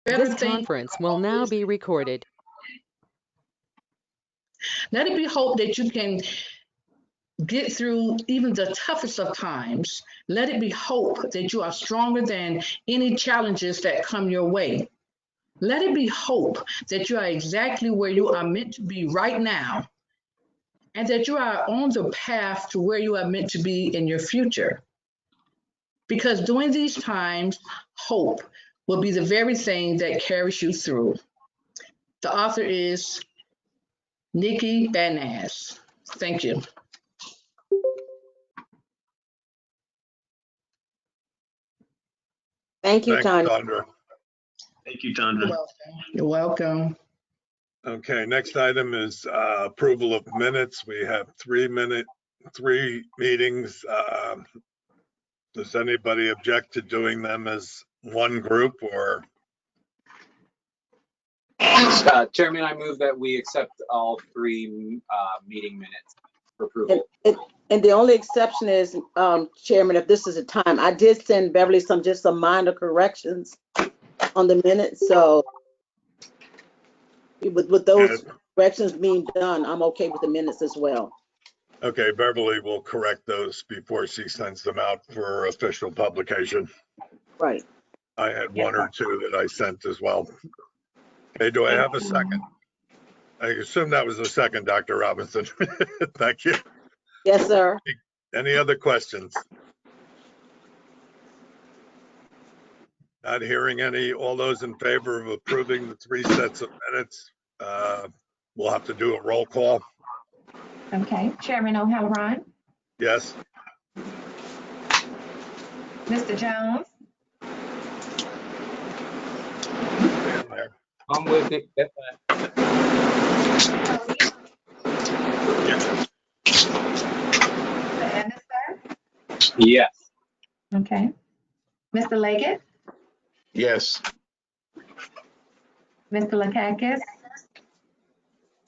better This thing. conference will now be recorded. Let it be hope that you can get through even the toughest of times. Let it be hope that you are stronger than any challenges that come your way. Let it be hope that you are exactly where you are meant to be right now, and that you are on the path to where you are meant to be in your future. Because during these times, hope will be the very thing that carries you through. The author is Nikki Banaz. Thank you. Thank you, Thanks, Tanya. Tandra. Thank you, You're Tandra. welcome. You're welcome. Okay, next item is approval of minutes. We have 3 meetings. Does anybody object to doing them as one group or? Chairman, I move that we accept all 3 meeting minutes for approval. And the only exception is, Chairman, if this is a time, I did send Beverly just some minor corrections on the minutes. So with those corrections being done, I'm okay with the minutes as well. Okay, Beverly will correct those before she sends them out for official publication. Right. I had 1 or 2 that I sent as well. Okay, do I have a second? I assume that was a second, Dr. Robinson. Thank you. Yes, sir. Any other questions? Not hearing any. All those in favor of approving the 3 sets of minutes, we'll have to do a roll call. Okay, Chairman O'Halloran, Yes. Mr. Jones, Stand there. I'm with it. That's fine. Cody, Yes. Mr. Anderson, Yes. okay, Mr. Leggett, Yes. Mr. Lakakis,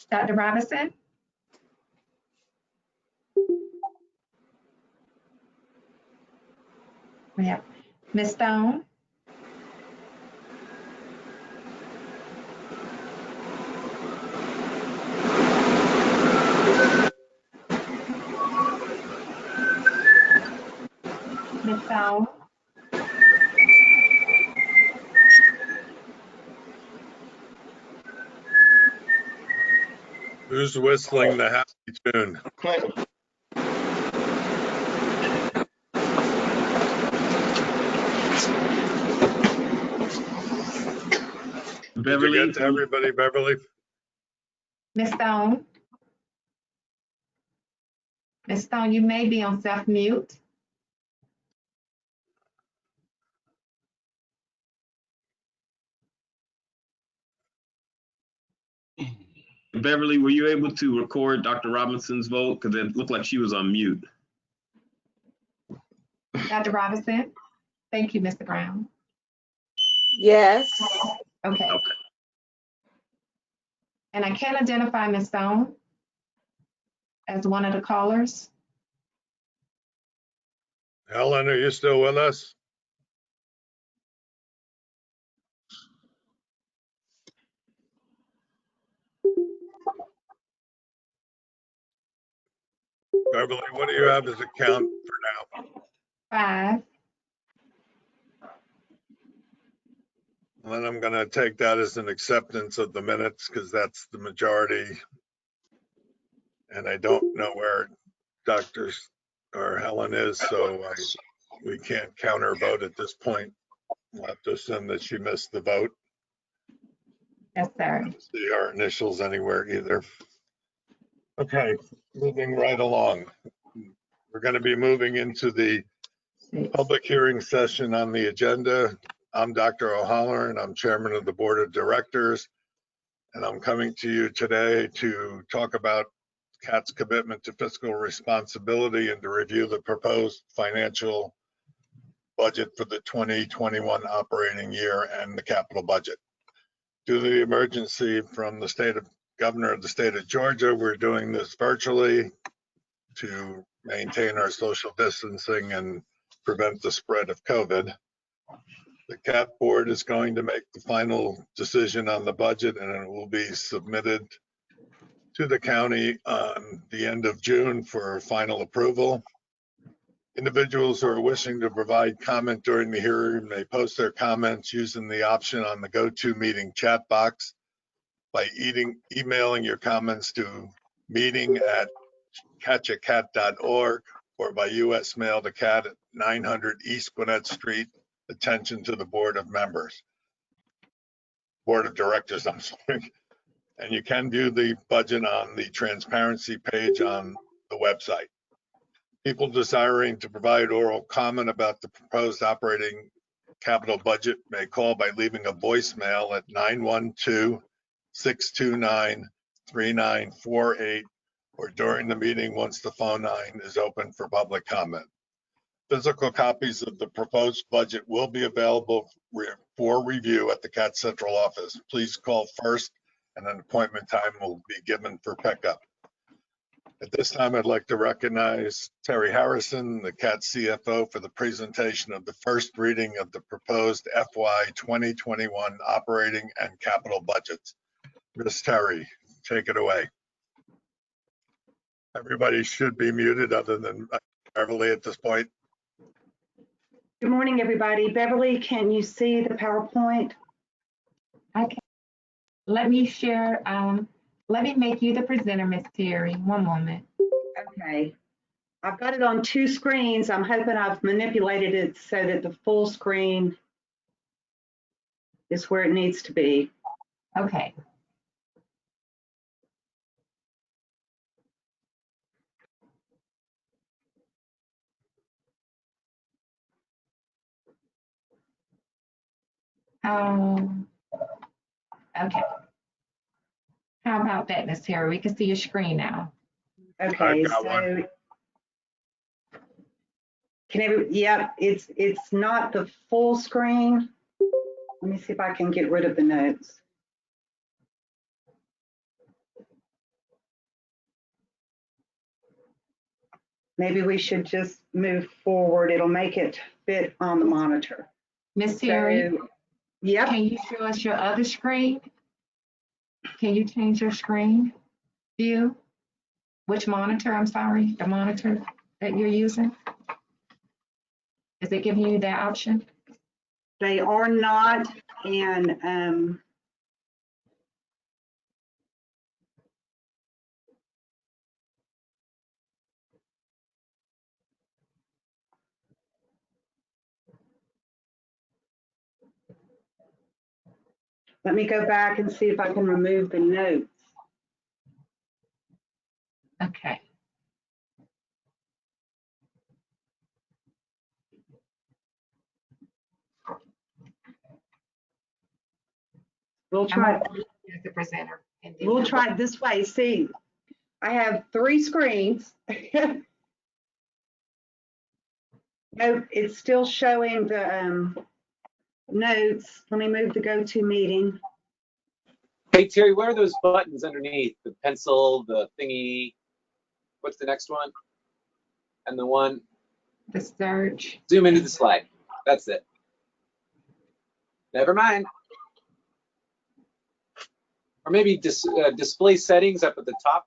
Dr. Robinson, yeah, Ms. Stone, Ms. Stone, Who's whistling the happy tune? Clinton. Did Beverly. you get to everybody, Beverly? Ms. Stone. Ms. Stone, you may be on self-mute. Beverly, were you able to record Dr. Robinson's vote? Because it looked like she was on mute. Dr. Robinson? Thank you, Mr. Brown. Yes. Okay. Okay. And I can identify Ms. Stone as one of the callers. Helen, are you still with us? Beverly, what do you have as a count for now? 5. And then I'm going to take that as an acceptance of the minutes because that's the majority. And I don't know where Dr. or Helen is, so we can't counter vote at this point. We'll have to assume that she missed the vote. Yes, sir. I don't see our initials anywhere either. Okay, moving right along. We're going to be moving into the public hearing session on the agenda. I'm Dr. O'Halloran, I'm chairman of the board of directors, and I'm coming to you today to talk about CAT's commitment to fiscal responsibility and to review the proposed financial budget for the 2021 operating year and the capital budget. Due to the emergency from the governor of the state of Georgia, we're doing this virtually to maintain our social distancing and prevent the spread of COVID. The CAT board is going to make the final decision on the budget, and it will be submitted to the county on the end of June for final approval. Individuals who are wishing to provide comment during the hearing may post their comments using the option on the GoToMeeting chat box by emailing your comments to meeting@catchacat.org or by U.S. mail to CAT at 900 East Gwinnett Street. Attention to the Board of Directors, I'm sorry. And you can view the budget on the transparency page on the website. People desiring to provide oral comment about the proposed operating capital budget may call by leaving a voicemail at 912-629-3948 or during the meeting once the phone line is open for public comment. Physical copies of the proposed budget will be available for review at the CAT Central office. Please call first and an appointment time will be given for pickup. At this time, I'd like to recognize Terry Harrison, the CAT CFO, for the presentation of the first reading of the proposed FY 2021 operating and capital budgets. Ms. Terry, take it away. Everybody should be muted other than Beverly at this point. Good morning, everybody. Beverly, can you see the PowerPoint? Okay. Let me share, let me make you the presenter, Miss Terry. One moment. Okay. I've got it on two screens. I'm hoping I've manipulated it so that the full screen is where it needs to be. Okay. Okay. How about that, Miss Terry? We can see your screen now. Okay, I've got one. Yep, it's not the full screen. Let me see if I can get rid of the notes. Maybe we should just move forward. It'll make it fit on the monitor. Miss Terry, Yep. can you show us your other screen? Can you change your screen view? Which monitor? I'm sorry, the monitor that you're using? Is it giving you that option? They are not, and let me go back and see if I can remove the notes. Okay. We'll try. As the presenter. And then We'll try it this way. See, I have three screens. Nope, it's still showing the notes. Let me move the GoToMeeting. Hey, Terry, what are those buttons underneath? The pencil, the thingy, what's the next one? And the one, the search. zoom into the slide. That's it. Never mind. Or maybe display settings up at the top.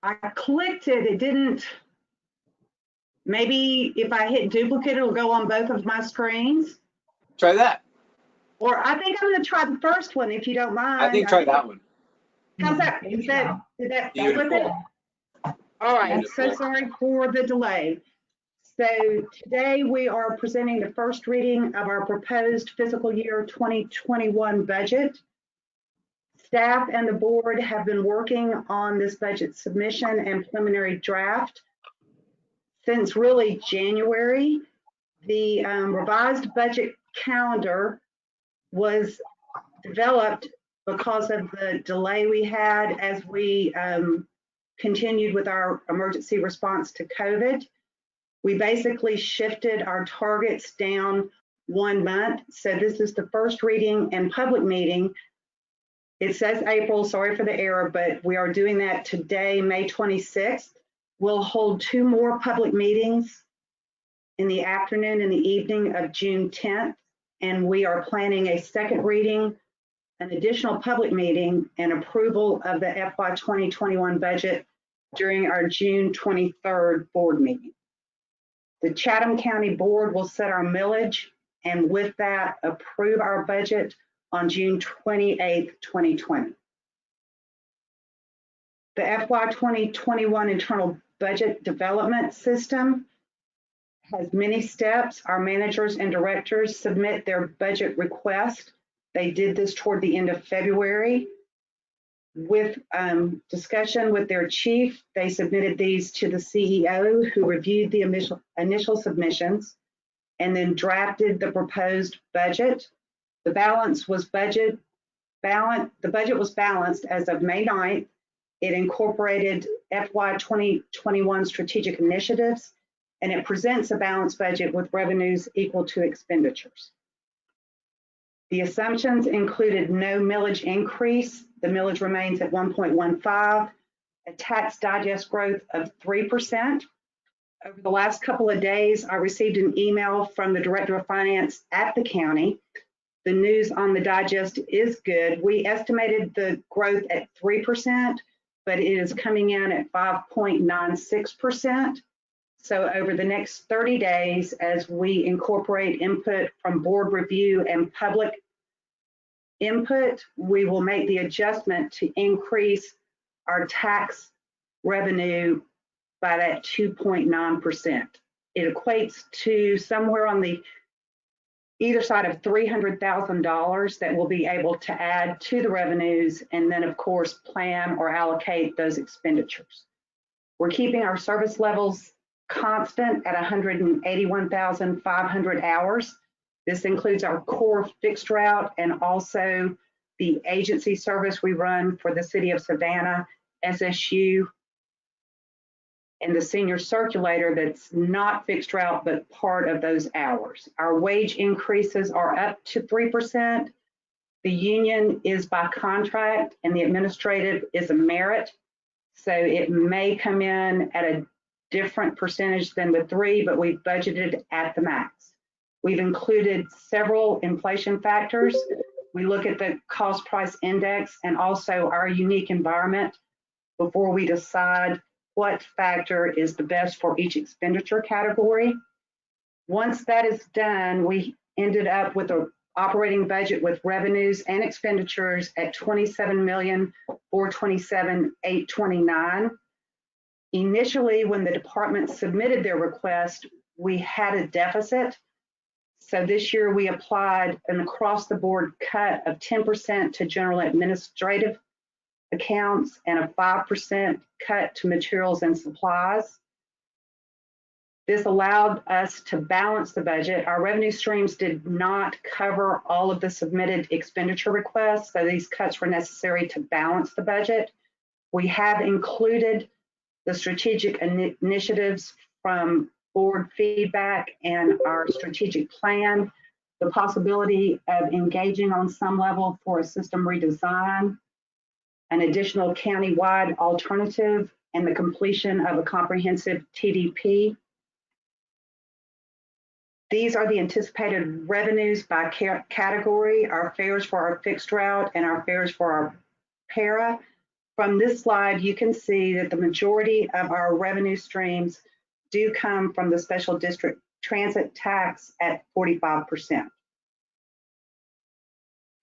I clicked it, it didn't. Maybe if I hit duplicate, it'll go on both of my screens. Try that. Or I think I'm gonna try the first one if you don't mind. I think try that one. How's that? Did that go with it? Beautiful. All right, Beautiful. so sorry for the delay. So today we are presenting the first reading of our proposed fiscal year 2021 budget. Staff and the board have been working on this budget submission and preliminary draft since really January. The revised budget calendar was developed because of the delay we had as we continued with our emergency response to COVID. We basically shifted our targets down 1 month. So this is the first reading and public meeting. It says April, sorry for the error, but we are doing that today, May 26th. We'll hold 2 more public meetings in the afternoon and the evening of June 10th and we are planning a second reading, an additional public meeting, and approval of the FY 2021 budget during our June 23rd board meeting. The Chatham County Board will set our millage and with that approve our budget on June 28th, 2020. The FY 2021 internal budget development system has many steps. Our managers and directors submit their budget request. They did this toward the end of February. With discussion with their chief, they submitted these to the CEO, who reviewed the initial submissions and then drafted the proposed budget. The budget was balanced as of May 9th. It incorporated FY 2021 strategic initiatives, and it presents a balanced budget with revenues equal to expenditures. The assumptions included no millage increase. The millage remains at 1.15, a tax digest growth of 3%. Over the last couple of days, I received an email from the Director of Finance at the county. The news on the digest is good. We estimated the growth at 3%, but it is coming in at 5.96%. So over the next 30 days, as we incorporate input from board review and public input, we will make the adjustment to increase our tax revenue by that 2.9%. It equates to somewhere on the either side of $300,000 that we'll be able to add to the revenues, and then of course plan or allocate those expenditures. We're keeping our service levels constant at 181,500 hours. This includes our core fixed route and also the agency service we run for the City of Savannah, SSU, and the senior circulator that's not fixed route but part of those hours. Our wage increases are up to 3%. The union is by contract and the administrative is a merit. So it may come in at a different percentage than the 3, but we've budgeted at the max. We've included several inflation factors. We look at the cost price index and also our unique environment before we decide what factor is the best for each expenditure category. Once that is done, we ended up with an operating budget with revenues and expenditures at $27,427,829. Initially, when the department submitted their request, we had a deficit. So this year we applied an across-the-board cut of 10% to general administrative accounts and a 5% cut to materials and supplies. This allowed us to balance the budget. Our revenue streams did not cover all of the submitted expenditure requests, so these cuts were necessary to balance the budget. We have included the strategic initiatives from board feedback and our strategic plan, the possibility of engaging on some level for a system redesign, an additional county-wide alternative, and the completion of a comprehensive TDP. These are the anticipated revenues by category, our fares for our fixed route and our fares for our para. From this slide, you can see that the majority of our revenue streams do come from the special district transit tax at 45%.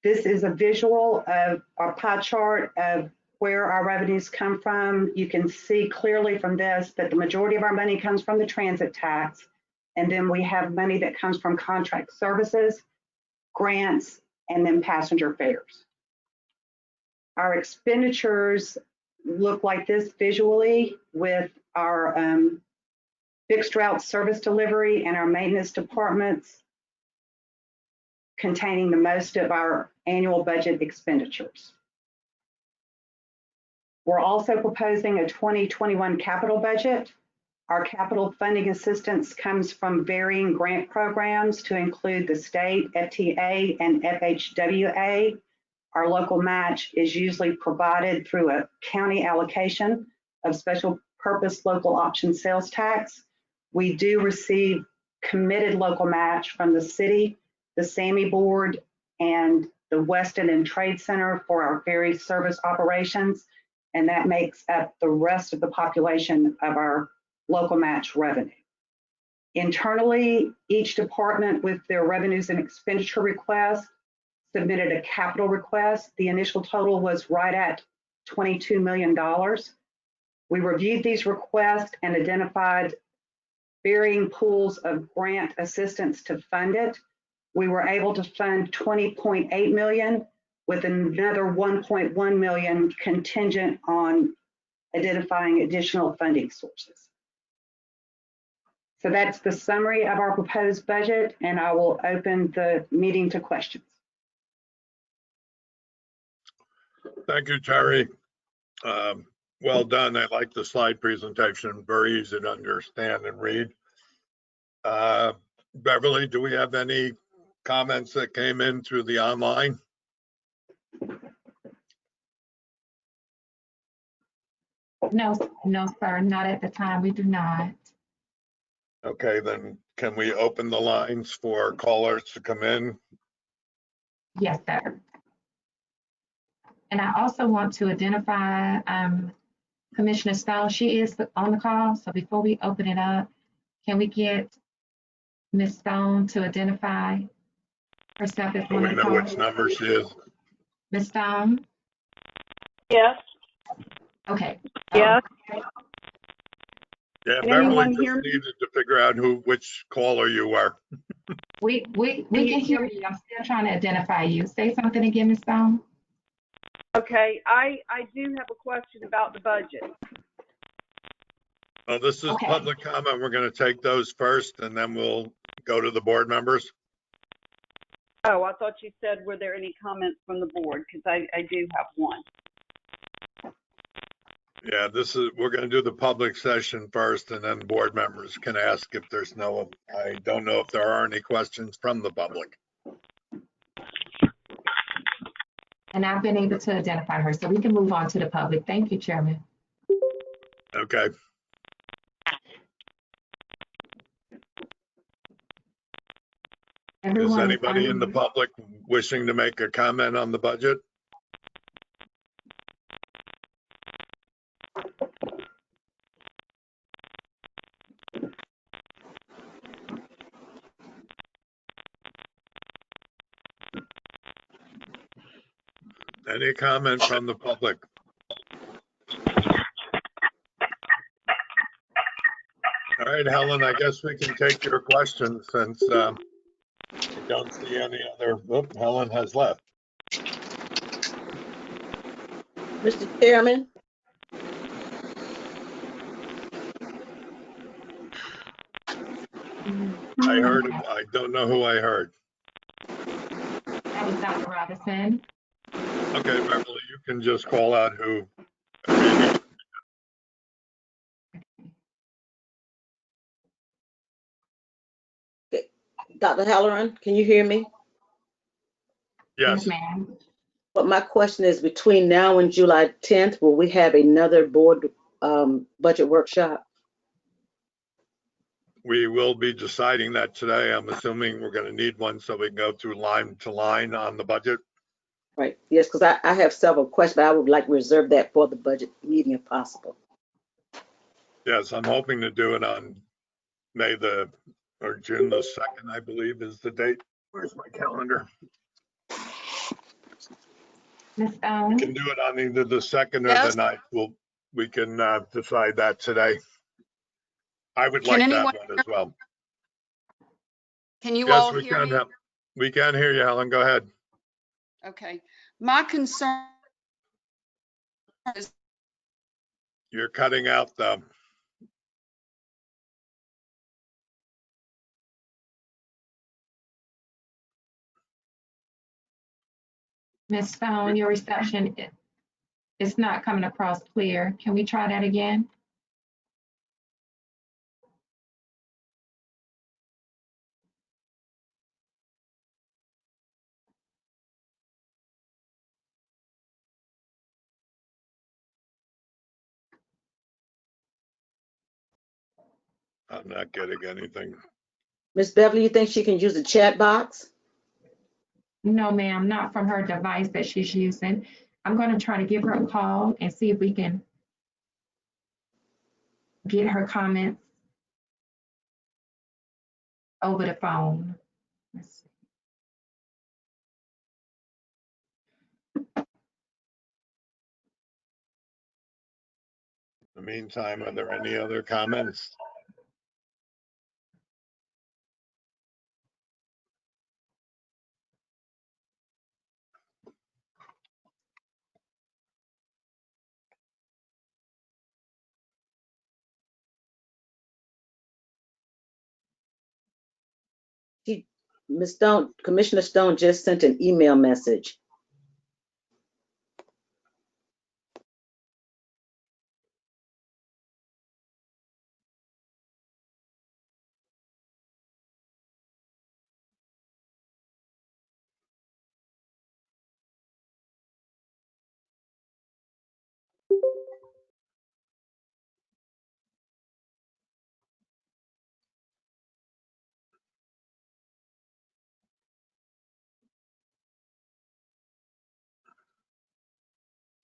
This is a visual of our pie chart of where our revenues come from. You can see clearly from this that the majority of our money comes from the transit tax, and then we have money that comes from contract services, grants, and then passenger fares. Our expenditures look like this visually, with our fixed route service delivery and our maintenance departments containing the most of our annual budget expenditures. We're also proposing a 2021 capital budget. Our capital funding assistance comes from varying grant programs to include the state, FTA, and FHWA. Our local match is usually provided through a county allocation of special purpose local option sales tax. We do receive committed local match from the city, the SAMI Board, and the Weston and Trade Center for our ferry service operations. And that makes up the rest of the population of our local match revenue. Internally, each department with their revenues and expenditure requests submitted a capital request. The initial total was right at $22 million. We reviewed these requests and identified varying pools of grant assistance to fund it. We were able to fund 20.8 million with another 1.1 million contingent on identifying additional funding sources. So that's the summary of our proposed budget, and I will open the meeting to questions. Thank you, Terry. Well done. I like the slide presentation. Very easy to understand and read. Beverly, do we have any comments that came in through the online? No, sir, not at the time. We do not. Okay, then can we open the lines for callers to come in? Yes, sir. And I also want to identify Commissioner Stone. She is on the call. So before we open it up, can we get Ms. Stone to identify herself as Do one we of the know which callers? number she is? Ms. Stone? Yes, Okay. yes. Yeah, Can Beverly anyone just hear me? needed to figure out which caller you are. We can hear you. I'm still trying to identify you. Say something again, Ms. Stone. Okay, I do have a question about the budget. Well, this is Okay. public comment. We're going to take those first and then we'll go to the board members. Oh, I thought you said, were there any comments from the board? Because I do have one. Yeah, we're going to do the public session first and then board members can ask if there's I don't know if there are any questions from the public. And I've been able to identify her, so we can move on to the public. Thank you, Chairman. Okay. Is Everyone, anybody in the public wishing to make a comment on the budget? Any comment from the public? All right, Helen, I guess we can take your questions since we don't see any other. Oop, Helen has left. Mr. Chairman, I don't know who I heard. that was Dr. Robinson. Okay, Beverly, you can just call out who. Dr. Halloran, can you hear me? Yes, ma'am. But my question is, between now and July 10th, will we have another board budget workshop? we will be deciding that today. I'm assuming we're going to need one so we can go through line to line on the budget. Right, yes, because I have several questions, but I would like to reserve that for the budget meeting if possible. Yes, I'm hoping to do it on June the 2nd, I believe is the date. Where's my calendar? Ms. We Stone? can do it on either the 2nd or Yes. the 9th. We can decide that today. I would Can like that anyone one as well. Can you Yes, all we hear can. me? We can hear you, Helen. Go ahead. Okay. My concern is You're cutting out the. Ms. Stone, your reception is not coming across clear. Can we try that again? I'm not getting anything. Ms. Beverly, you think she can use the chat box? No, ma'am, not from her device that she's using. I'm going to try to give her a call and see if we can get her comments over the phone. Let's see. In the meantime, are there any other comments? Ms. Stone, Commissioner Stone just sent an email message.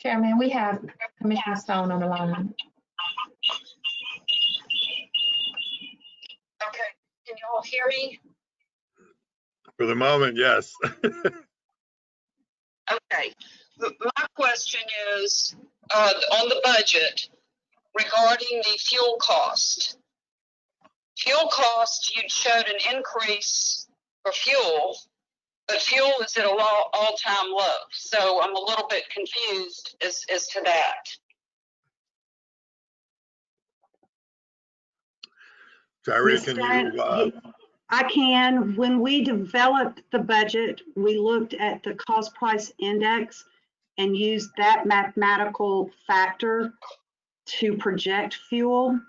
Chairman, we have Commissioner Stone on the line. Okay, can you all hear me? For the moment, yes. Okay, my question is on the budget regarding the fuel cost. Fuel cost, you showed an increase for fuel, but fuel is at an all-time low. So I'm a little bit confused as to that. Terry, can you? I can. When we developed the budget, we looked at the cost price index and used that mathematical factor to project fuel.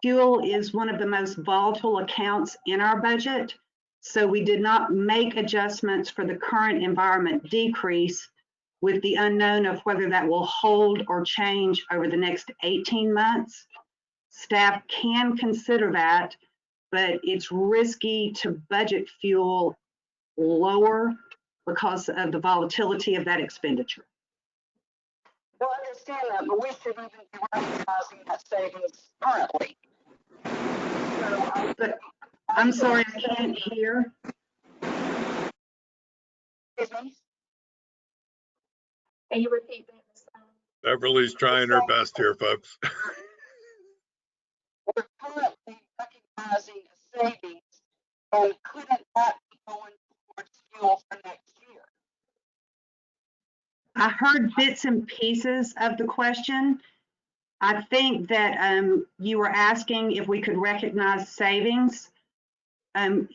Fuel is one of the most volatile accounts in our budget, so we did not make adjustments for the current environment decrease with the unknown of whether that will hold or change over the next 18 months. Staff can consider that, but it's risky to budget fuel lower because of the volatility of that expenditure. Well, I understand that, but we should even be recognizing that savings currently. But I'm sorry, I can't hear. Excuse me? Can you repeat that, Ms. Stone? Beverly's trying her best here, folks. We're currently recognizing a savings, and couldn't that be going towards fuel for next year? I heard bits and pieces of the question. I think that you were asking if we could recognize savings.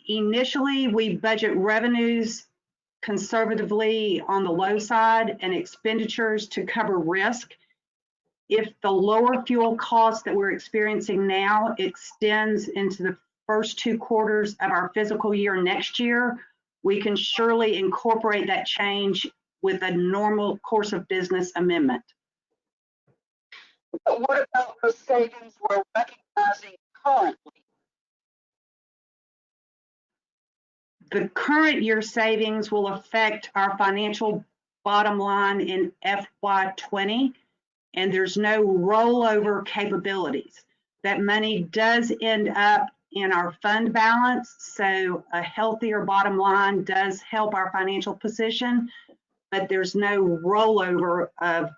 Initially, we budget revenues conservatively on the low side and expenditures to cover risk. If the lower fuel cost that we're experiencing now extends into the first 2 quarters of our fiscal year next year, we can surely incorporate that change with a normal course of business amendment. But what about the savings we're recognizing currently? The current year savings will affect our financial bottom line in FY20, and there's no rollover capabilities. That money does end up in our fund balance, so a healthier bottom line does help our financial position, but there's no rollover of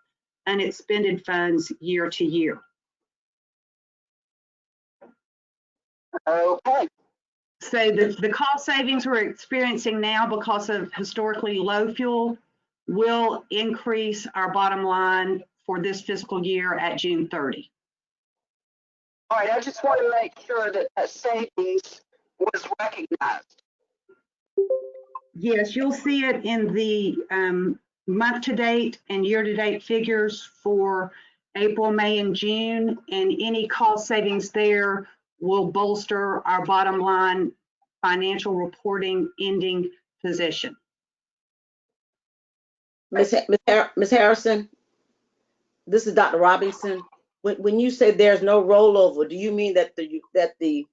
unexpended funds year to year. Okay. So the cost savings we're experiencing now because of historically low fuel will increase our bottom line for this fiscal year at June 30. All right, I just want to make sure that that savings was recognized. Yes, you'll see it in the month-to-date and year-to-date figures for April, May, and June, and any cost savings there will bolster our bottom line financial reporting ending position. Ms. Harrison, this is Dr. Robinson. When you say there's no rollover, do you mean that the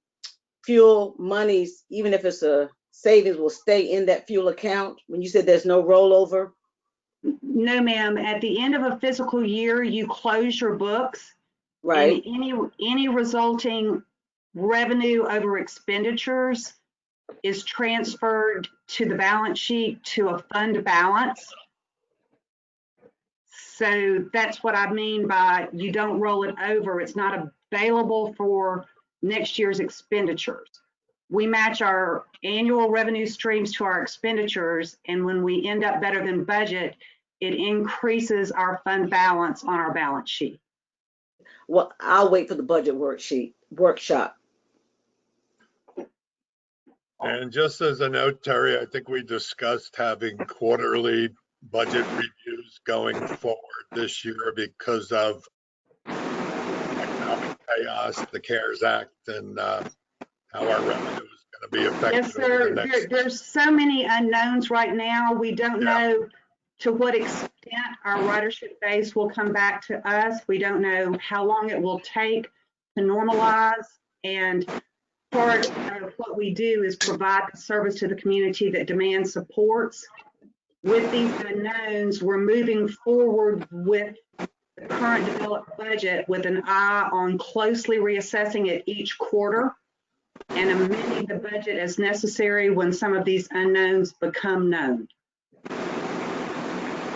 fuel monies, even if it's a savings will stay in that fuel account when you said there's no rollover? No, ma'am. At the end of a fiscal year, you close your books. Right. And any resulting revenue over expenditures is transferred to the balance sheet to a fund balance. So that's what I mean by you don't roll it over. It's not available for next year's expenditures. We match our annual revenue streams to our expenditures, and when we end up better than budget, it increases our fund balance on our balance sheet. Well, I'll wait for the budget workshop. And just as a note, Terry, I think we discussed having quarterly budget reviews going forward this year because of economic chaos, the CARES Act, and how our revenue is going to be affected. Yes, sir. There's so many unknowns right now. We don't know to what extent our ridership base will come back to us. We don't know how long it will take to normalize. And part of what we do is provide the service to the community that demand supports. With these unknowns, we're moving forward with the current developed budget with an eye on closely reassessing it each quarter and amending the budget as necessary when some of these unknowns become known.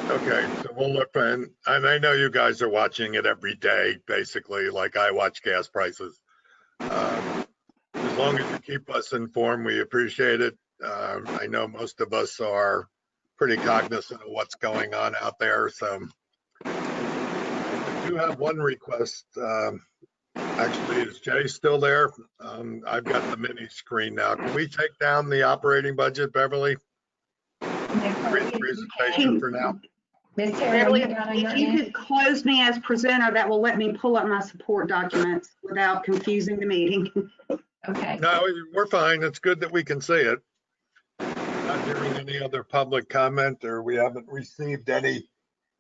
Okay, so we'll look, and I know you guys are watching it every day, basically, like I watch gas prices. As long as you keep us informed, we appreciate it. I know most of us are pretty cognizant of what's going on out there, so I do have one request. Actually, is Jay still there? I've got the mini screen now. Can we take down the operating budget, Beverly? Presentation for now. Ms. Terry, If you could close me as presenter, that will let me pull up my support documents without confusing the meeting. Okay. No, we're fine. It's good that we can see it. Not hearing any other public comment, or we haven't received any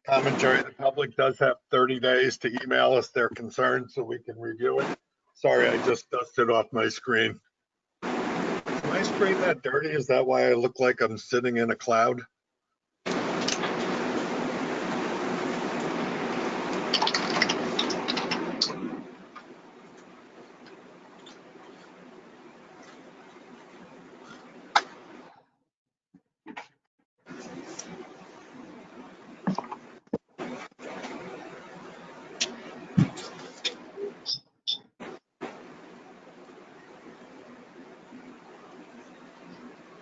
commentary. The public does have 30 days to email us their concerns so we can review it. Sorry, I just dusted off my screen. Is my screen that dirty? Is that why I look like I'm sitting in a cloud?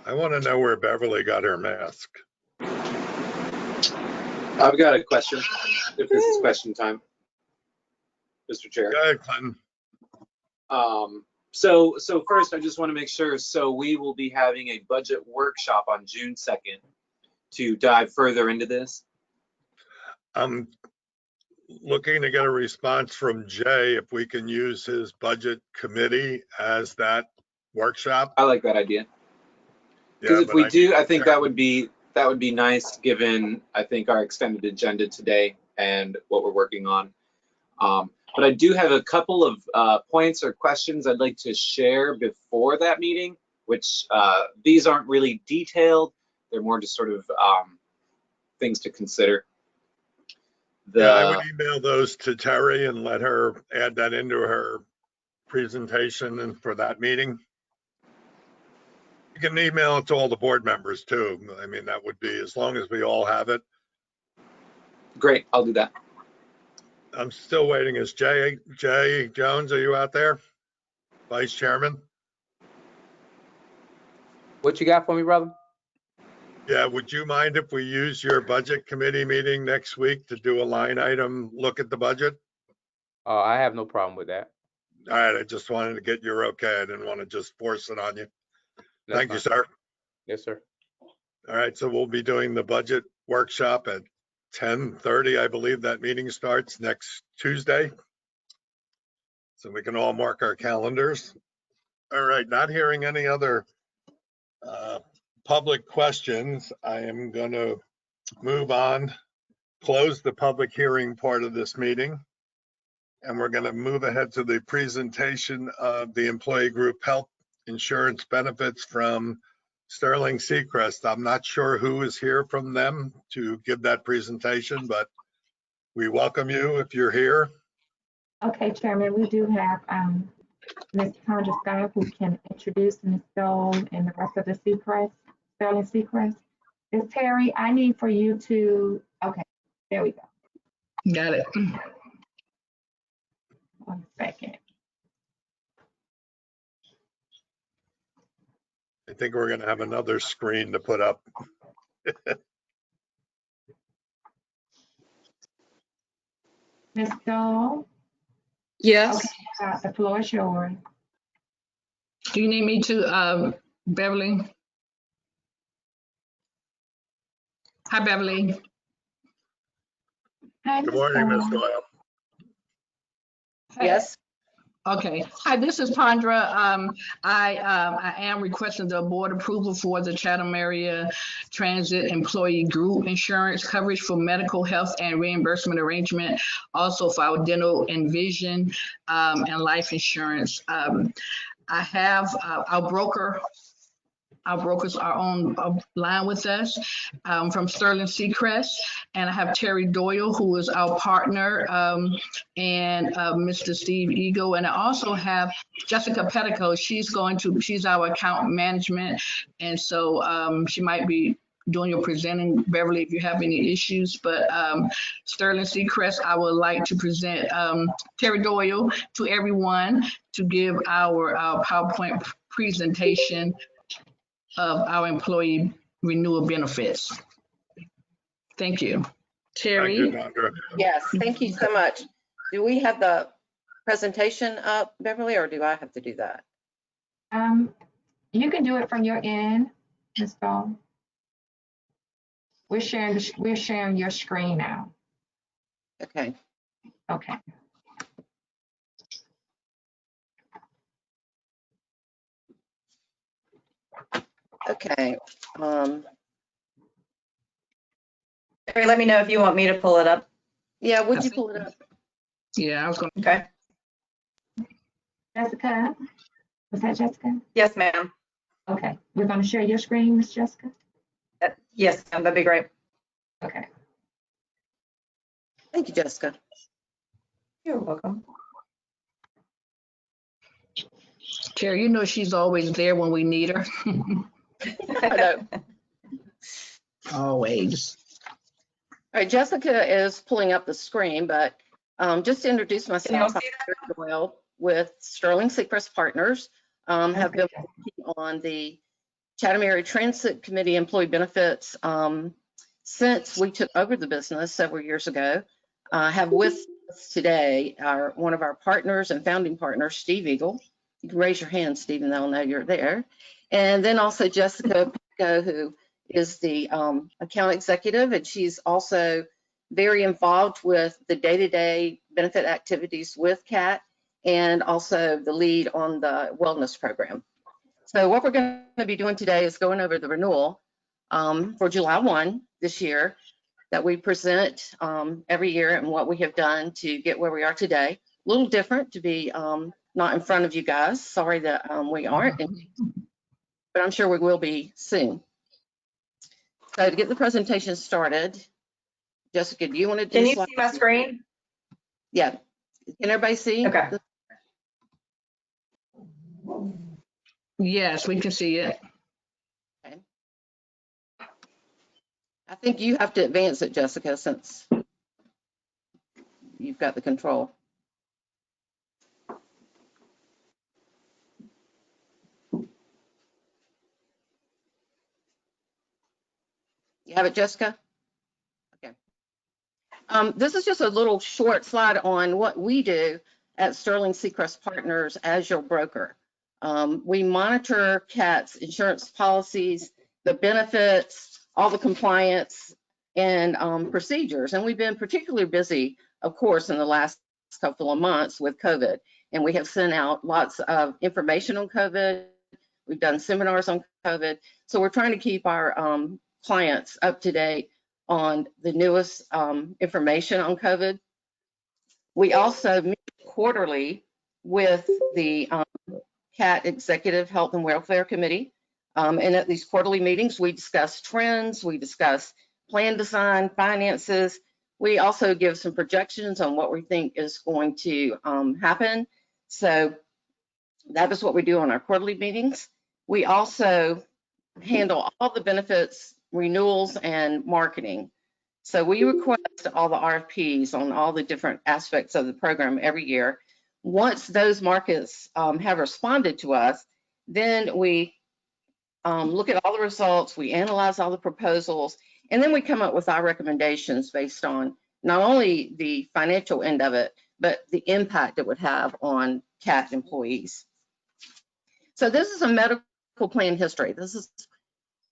I want to know where Beverly got her mask. I've got a question, if this is question time, Mr. Chair. Go ahead, Clinton. So first, I just want to make sure, so we will be having a budget workshop on June 2nd to dive further into this? I'm looking to get a response from Jay if we can use his budget committee as that workshop. I like that idea. Because if we do, I think that would be nice, given I think our extended agenda today and what we're working on. But I do have a couple of points or questions I'd like to share before that meeting, which these aren't really detailed. They're more just sort of things to consider. Yeah, I would email those to Terry and let her add that into her presentation and for that meeting. You can email it to all the board members too. I mean, that would be, as long as we all have it. Great, I'll do that. I'm still waiting. Is Jay Jones, are you out there? Vice Chairman? What you got for me, brother? Yeah, would you mind if we use your budget committee meeting next week to do a line item look at the budget? I have no problem with that. All right, I just wanted to get your okay. I didn't want to just force it on you. Thank you, sir. Yes, sir. All right, so we'll be doing the budget workshop at 10:30. I believe that meeting starts next Tuesday. So we can all mark our calendars. All right, not hearing any other public questions, I am going to move on, close the public hearing part of this meeting, and we're going to move ahead to the presentation of the employee group health insurance benefits from Sterling Seacrest. I'm not sure who is here from them to give that presentation, but we welcome you if you're here. Okay, Chairman, we do have Ms. Tondra Scott who can introduce Ms. Stoll and the rest of the Seacrest, Sterling Seacrest. Ms. Terry, I need for you to, okay, there we go. Got it. 1 second. I think we're going to have another screen to put up. Ms. Stoll? Yes. Okay, the floor is yours. Do you need me to, Beverly? Hi, Beverly. Hi, Good Ms. morning, Ms. Stoll. Doyle. Yes. Okay. Hi, this is Tondra. I am requesting the board approval for the Chatham Area Transit Employee Group Insurance coverage for medical, health, and reimbursement arrangement, also for our dental and vision and life insurance. I have our broker. Our brokers are on a line with us from Sterling Seacrest, and I have Terry Doyle, who is our partner, and Mr. Steve Eagle, and I also have Jessica Pettico. She's our account management, and so she might be doing your presenting, Beverly, if you have any issues. But Sterling Seacrest, I would like to present Terry Doyle to everyone to give our PowerPoint presentation of our employee renewal benefits. Thank you. Terry? Thank you, Tondra. Yes, thank you so much. Do we have the presentation up, Beverly, or do I have to do that? You can do it from your end, Ms. Stoll. We're sharing your screen now. Okay. Okay. Okay. Terry, let me know if you want me to pull it up. Yeah, would you pull it up? Yeah, I was going to. Okay. Jessica? Was that Jessica? Yes, ma'am. Okay. We're going to share your screen, Miss Jessica? Yes, ma'am. That'd be great. Okay. Thank you, Jessica. You're welcome. Terry, you know she's always there when we need her. I know. Always. All right, Jessica is pulling up the screen, but just to introduce myself, I'm Terry Doyle with Sterling Seacrest Partners. Have been working on the Chatham Area Transit Committee employee benefits since we took over the business several years ago. Have with us today one of our partners and founding partners, Steve Eagle. You can raise your hand, Steve, and they'll know you're there. And then also Jessica Pico, who is the account executive, and she's also very involved with the day-to-day benefit activities with CAT and also the lead on the wellness program. So what we're going to be doing today is going over the renewal for July 1 this year that we present every year and what we have done to get where we are today. A little different to be not in front of you guys. Sorry that we aren't, but I'm sure we will be soon. So to get the presentation started, Jessica, do you want to do? Can you see my screen? Yeah. Can everybody see? Okay. Yes, we can see it. Okay. I think you have to advance it, Jessica, since you've got the control. You have it, Jessica? Okay. This is just a little short slide on what we do at Sterling Seacrest Partners as your broker. We monitor CAT's insurance policies, the benefits, all the compliance and procedures. And we've been particularly busy, of course, in the last couple of months with COVID. And we have sent out lots of information on COVID. We've done seminars on COVID. So we're trying to keep our clients up to date on the newest information on COVID. We also meet quarterly with the CAT Executive Health and Welfare Committee. And at these quarterly meetings, we discuss trends, we discuss plan design, finances. We also give some projections on what we think is going to happen. So that is what we do on our quarterly meetings. We also handle all the benefits, renewals, and marketing. So we request all the RFPs on all the different aspects of the program every year. Once those markets have responded to us, then we look at all the results, we analyze all the proposals, and then we come up with our recommendations based on not only the financial end of it, but the impact it would have on CAT employees. So this is a medical plan history. This is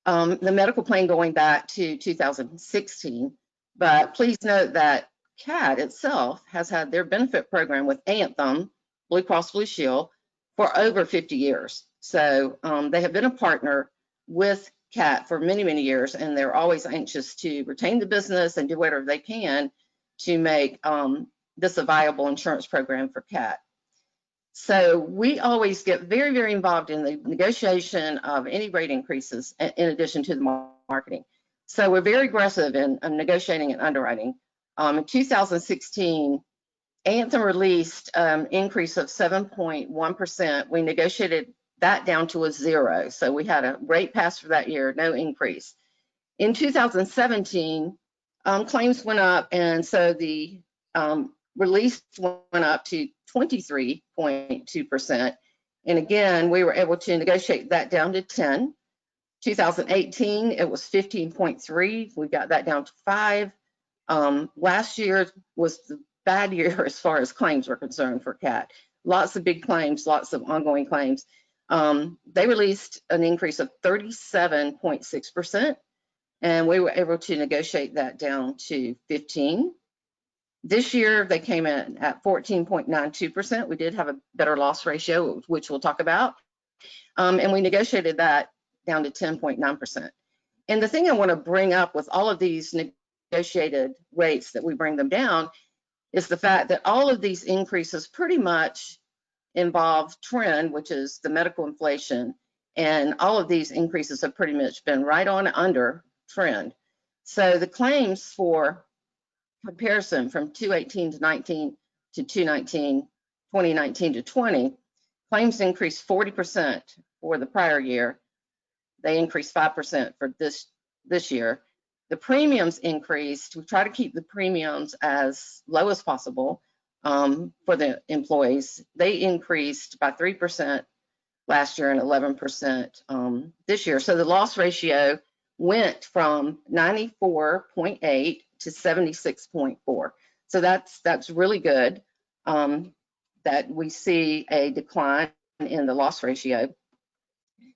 the medical plan going back to 2016, but please note that CAT itself has had their benefit program with Anthem, Blue Cross Blue Shield, for over 50 years. So they have been a partner with CAT for many, many years, and they're always anxious to retain the business and do whatever they can to make this a viable insurance program for CAT. So we always get very, very involved in the negotiation of any rate increases in addition to the marketing. So we're very aggressive in negotiating and underwriting. In 2016, Anthem released an increase of 7.1%. We negotiated that down to a 0. So we had a rate pass for that year, no increase. In 2017, claims went up, and so the release went up to 23.2%. And again, we were able to negotiate that down to 10. 2018, it was 15.3. We got that down to 5. Last year was the bad year as far as claims were concerned for CAT. Lots of big claims, lots of ongoing claims. They released an increase of 37.6%, and we were able to negotiate that down to 15. This year, they came in at 14.92%. We did have a better loss ratio, which we'll talk about, and we negotiated that down to 10.9%. And the thing I want to bring up with all of these negotiated rates that we bring them down is the fact that all of these increases pretty much involve trend, which is the medical inflation, and all of these increases have pretty much been right on under trend. So the claims for comparison from 2018 to 19 to 2019 to 20, claims increased 40% for the prior year. They increased 5% for this year. The premiums increased. We try to keep the premiums as low as possible for the employees. They increased by 3% last year and 11% this year. So the loss ratio went from 94.8 to 76.4. So that's really good that we see a decline in the loss ratio.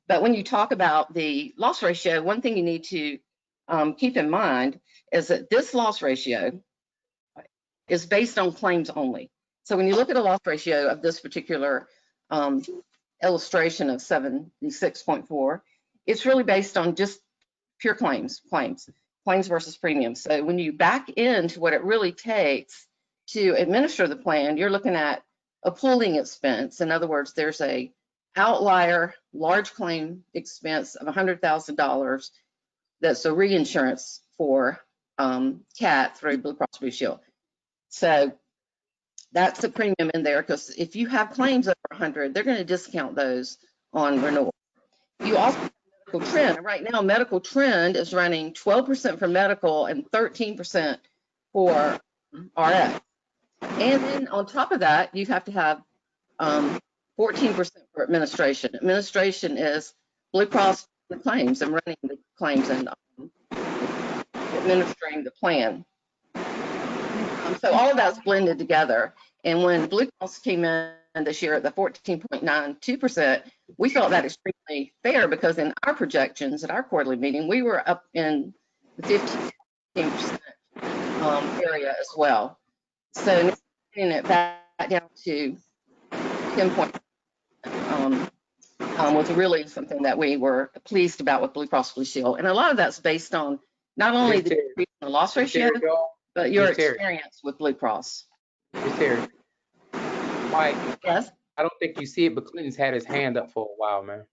But when you talk about the loss ratio, one thing you need to keep in mind is that this loss ratio is based on claims only. So when you look at a loss ratio of this particular illustration of 76.4, it's really based on just pure claims versus premiums. So when you back into what it really takes to administer the plan, you're looking at a pooling expense. In other words, there's a outlier large claim expense of $100,000 that's a reinsurance for CAT through Blue Cross Blue Shield. So that's the premium in there, because if you have claims over 100, they're going to discount those on renewal. You also have medical trend. And right now, medical trend is running 12% for medical and 13% for RX. And then on top of that, you have to have 14% for administration. Administration is Blue Cross the claims and running the claims and administering the plan. So all of that's blended together. And when Blue Cross came in this year at the 14.92%, we felt that extremely fair, because in our projections at our quarterly meeting, we were up in the 15% area as well. So getting it back down to 10.9% was really something that we were pleased about with Blue Cross Blue Shield. And a lot of that's based on not only the decrease in the loss ratio, but your experience with Blue Cross. Terry, Mike, yes? I don't think you see it, but Clinton's had his hand up for a while, man.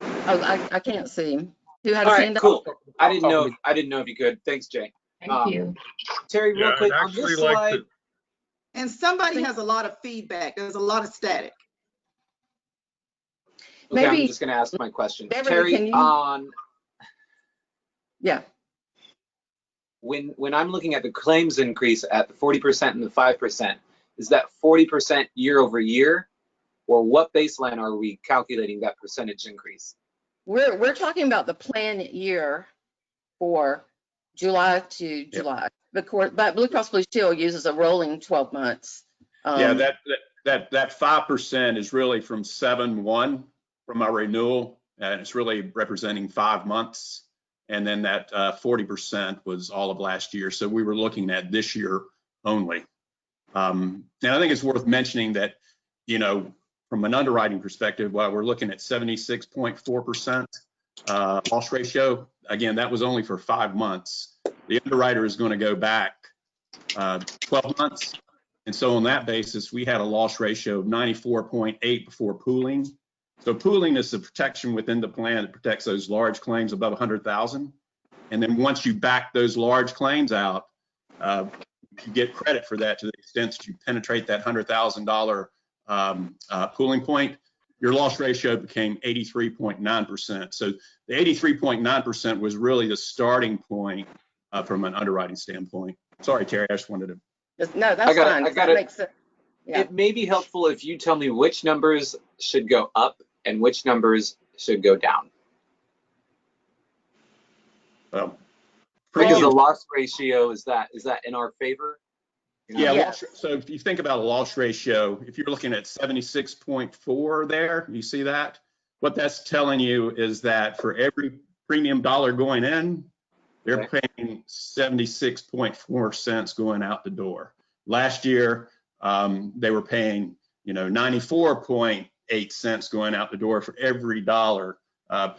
Oh, I can't see. Who had All his right, hand up? cool. I didn't know if you could. Thanks, Jay. Thank you. Terry, real Yeah, quick I'd on this actually like slide. to, And somebody has a lot of feedback. There's a lot of static. Okay, I'm Maybe- just going to ask my question. Beverly, Terry, can you- on Yeah. when I'm looking at the claims increase at the 40% and the 5%, is that 40% year over year, or what baseline are we calculating that percentage increase? We're talking about the plan year for July to July. But Blue Cross Blue Shield uses a rolling 12 months. Yeah, that 5% is really from 7/1 from our renewal, and it's really representing 5 months. And then that 40% was all of last year. So we were looking at this year only. And I think it's worth mentioning that, you know, from an underwriting perspective, while we're looking at 76.4% loss ratio, again, that was only for 5 months. The underwriter is going to go back 12 months. And so on that basis, we had a loss ratio of 94.8 before pooling. So pooling is the protection within the plan that protects those large claims above 100,000. And then once you back those large claims out, you get credit for that to the extent that you penetrate that $100,000 pooling point. Your loss ratio became 83.9%. So the 83.9% was really the starting point from an underwriting standpoint. Sorry, Terry, I just wanted to. No, that's fine. I got it. Makes sense. Yeah. It may be helpful if you tell me which numbers should go up and which numbers should go down. Well, because the loss ratio, is that in our favor? You know? Yeah, Yes. so if you think about a loss ratio, if you're looking at 76.4 there, you see that? What that's telling you is that for every premium dollar going in, they're paying 76.4 cents going out the door. Last year, they were paying, 94.8 cents going out the door for every dollar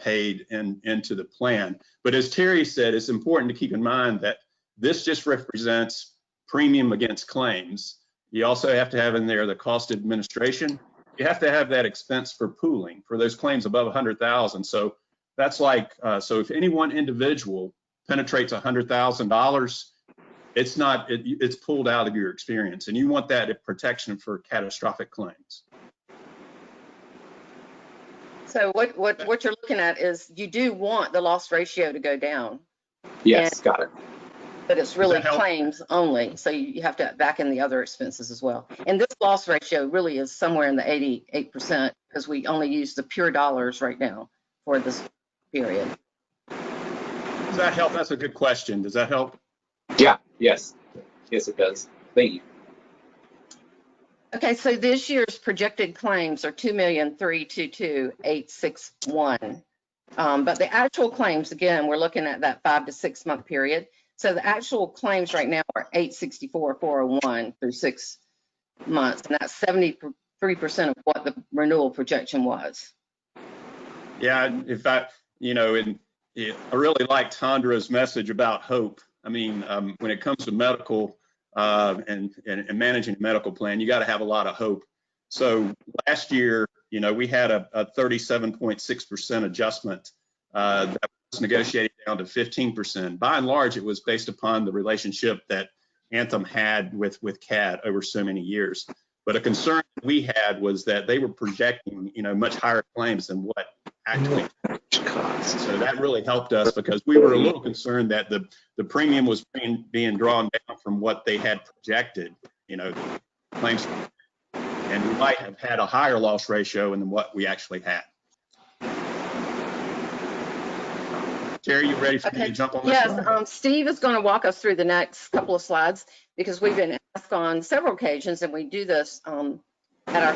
paid into the plan. But as Terry said, it's important to keep in mind that this just represents premium against claims. You also have to have in there the cost of administration. You have to have that expense for pooling for those claims above 100,000. So that's like, so if any one individual penetrates $100,000, it's pulled out of your experience, and you want that protection for catastrophic claims. So what you're looking at is you do want the loss ratio to go down. Yes, got it. But it's really claims only, so you have to back in the other expenses as well. And this loss ratio really is somewhere in the 88% because we only use the pure dollars right now for this period. Does that help? That's a good question. Does that help? Yeah, yes, it does. Thank you. Okay, so this year's projected claims are 2,322,861. But the actual claims, again, we're looking at that 5 to 6 month period. So the actual claims right now are 864,401 through 6 months, and that's 73% of what the renewal projection was. Yeah, in fact, I really liked Tandra's message about hope. I mean, when it comes to medical and managing a medical plan, you got to have a lot of hope. So last year, we had a 37.6% adjustment that was negotiated down to 15%. By and large, it was based upon the relationship that Anthem had with CAD over so many years. But a concern that we had was that they were projecting, much higher claims than what actually cost. So that really helped us because we were a little concerned that the premium was being drawn down from what they had projected, claims, and we might have had a higher loss ratio than what we actually had. Terry, you ready for me to jump on this? Yes, Steve is going to walk us through the next couple of slides because we've been asked on several occasions, and we do this at our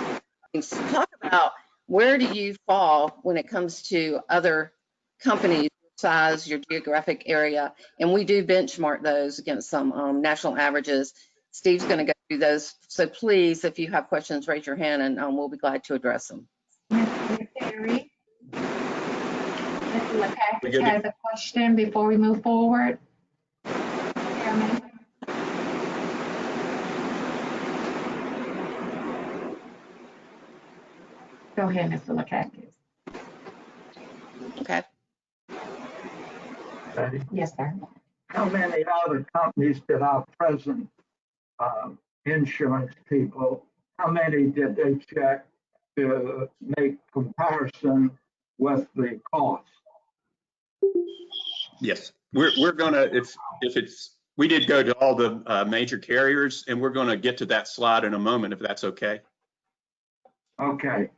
meetings to talk about where do you fall when it comes to other companies, size, your geographic area, and we do benchmark those against some national averages. Steve's going to go through those, so please, if you have questions, raise your hand, and we'll be glad to address them. Mr. Terry? Mr. Lakakis has a question before we move forward. Chairman? Go ahead, Mr. Lakakis. Okay. Okay. Yes, sir. How many other companies did our present insurance people, how many did they check to make comparison with the cost? Yes, we're gonna, if it's, we did go to all the major carriers, and we're gonna get to that slide in a moment, if that's okay. Okay.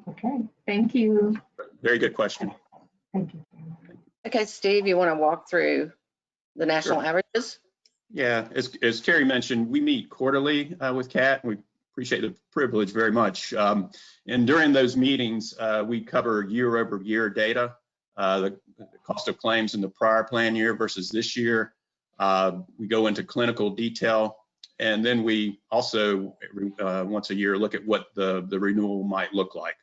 Okay, thank you. Very good question. Thank you. Okay, Steve, you want to walk through the national averages? Yeah, as Terry mentioned, we meet quarterly with CAT. We appreciate the privilege very much. And during those meetings, we cover year-over-year data, the cost of claims in the prior plan year versus this year. We go into clinical detail, and then we also once a year look at what the renewal might look like.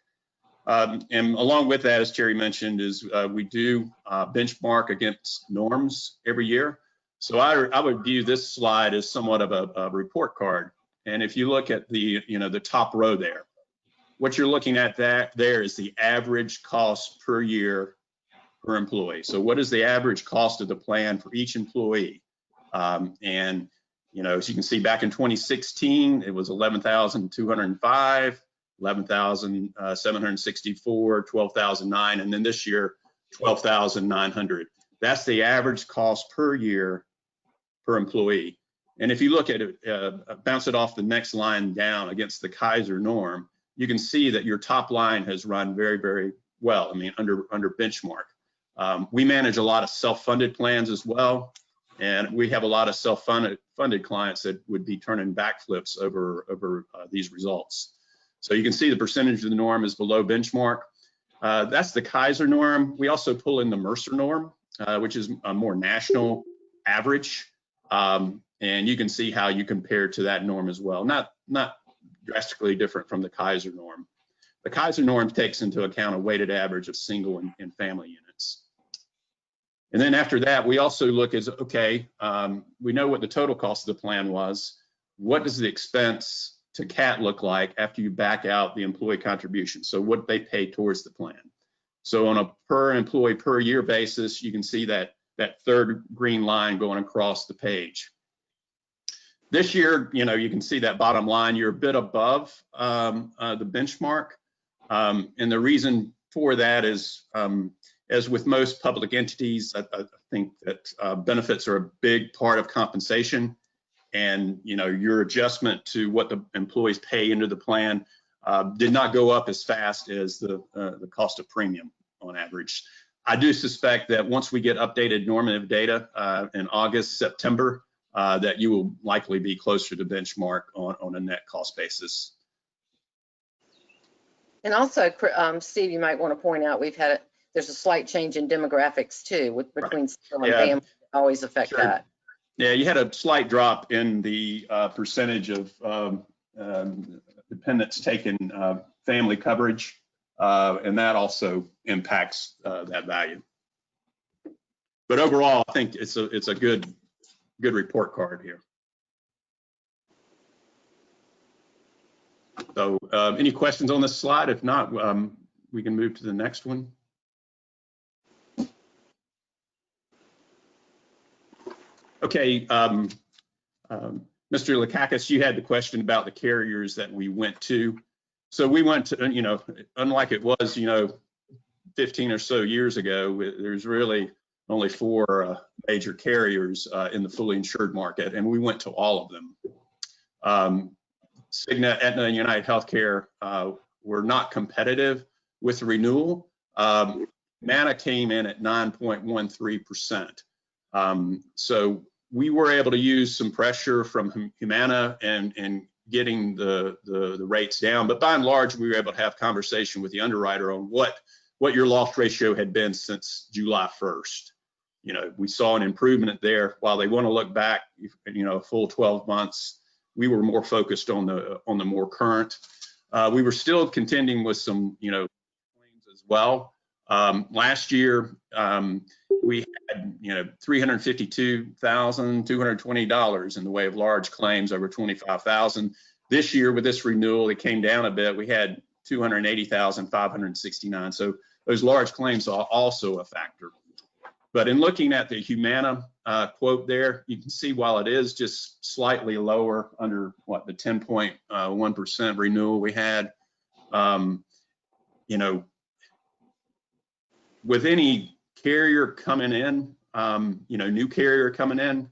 And along with that, as Terry mentioned, is we do benchmark against norms every year. So I would view this slide as somewhat of a report card. And if you look at the, the top row there, what you're looking at there is the average cost per year per employee. So what is the average cost of the plan for each employee? And, as you can see, back in 2016, it was $11,205, $11,764, $12,009, and then this year, $12,900. That's the average cost per year per employee. And if you look at it, bounce it off the next line down against the Kaiser norm, you can see that your top line has run very, very well. I mean, under benchmark. We manage a lot of self-funded plans as well, and we have a lot of self-funded clients that would be turning backflips over these results. So you can see the percentage of the norm is below benchmark. That's the Kaiser norm. We also pull in the Mercer norm, which is a more national average. And you can see how you compare to that norm as well. Not drastically different from the Kaiser norm. The Kaiser norm takes into account a weighted average of single and family units. And then after that, we also look as, okay, we know what the total cost of the plan was. What does the expense to CAT look like after you back out the employee contribution? So what they pay towards the plan. So on a per employee per year basis, you can see that third green line going across the page. This year, you can see that bottom line, you're a bit above the benchmark. And the reason for that is, as with most public entities, I think that benefits are a big part of compensation. And your adjustment to what the employees pay into the plan did not go up as fast as the cost of premium on average. I do suspect that once we get updated normative data in August, September, that you will likely be closer to benchmark on a net cost basis. And also, Steve, you might want to point out there's a slight change in demographics too, between single and family, always affect that. Yeah, you had a slight drop in the percentage of dependents taking family coverage, and that also impacts that value. But overall, I think it's a good report card here. So any questions on this slide? If not, we can move to the next one. Okay, Mr. Lakakis, you had the question about the carriers that we went to. So we went to, unlike it was, 15 or so years ago, there's really only 4 major carriers in the fully insured market, and we went to all of them. Cigna, Aetna, and United Healthcare were not competitive with the renewal. Humana came in at 9.13%. So we were able to use some pressure from Humana and getting the rates down. But by and large, we were able to have conversation with the underwriter on what your loss ratio had been since July 1st. We saw an improvement there. While they want to look back, a full 12 months, we were more focused on the more current. We were still contending with some, claims as well. Last year, we had, $352,220 in the way of large claims over $25,000. This year, with this renewal, it came down a bit. We had $280,569. So those large claims are also a factor. But in looking at the Humana quote there, you can see while it is just slightly lower under the 10.1% renewal we had, you know, with any carrier coming in, you know, new carrier coming in,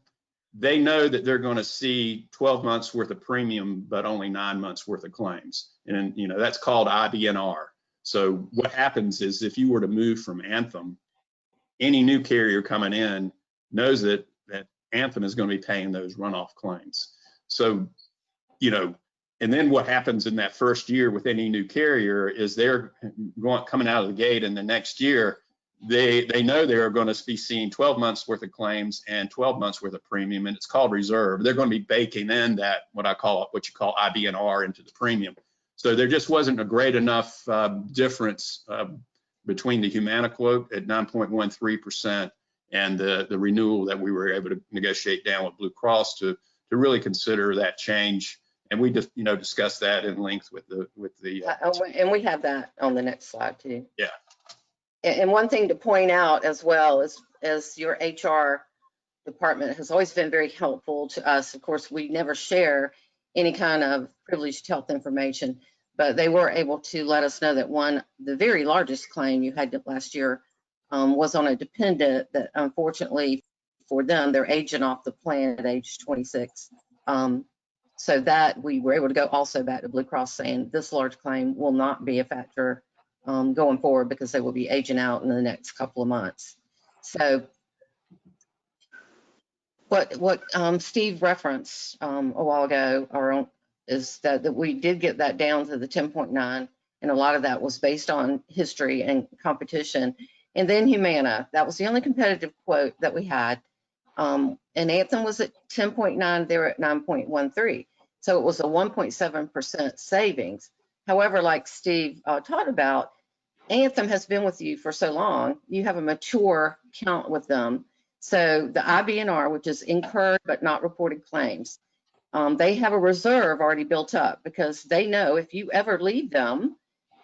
they know that they're going to see 12 months worth of premium, but only 9 months worth of claims. And, you know, that's called IBNR. So what happens is if you were to move from Anthem, any new carrier coming in knows that Anthem is going to be paying those runoff claims. So, you know, and then what happens in that first year with any new carrier is they're coming out of the gate, and the next year they know they're going to be seeing 12 months worth of claims and 12 months worth of premium, and it's called reserve. They're going to be baking in that what you call IBNR into the premium. So there just wasn't a great enough difference between the Humana quote at 9.13% and the renewal that we were able to negotiate down with Blue Cross to really consider that change. And we just, you know, discussed that in length with the and we have that on the next slide too. Yeah. And one thing to point out as well is, as your HR department has always been very helpful to us. Of course, we never share any kind of privileged health information, but they were able to let us know that the very largest claim you had last year was on a dependent that unfortunately for them, they're aging off the plan at age 26. So that we were able to go also back to Blue Cross saying this large claim will not be a factor going forward because they will be aging out in the next couple of months. So what Steve referenced a while ago is that we did get that down to the 10.9, and a lot of that was based on history and competition. And then Humana, that was the only competitive quote that we had. And Anthem was at 10.9, they were at 9.13. So it was a 1.7% savings. However, like Steve talked about, Anthem has been with you for so long, you have a mature count with them. So the IBNR, which is incurred but not reported claims, they have a reserve already built up because they know if you ever leave them,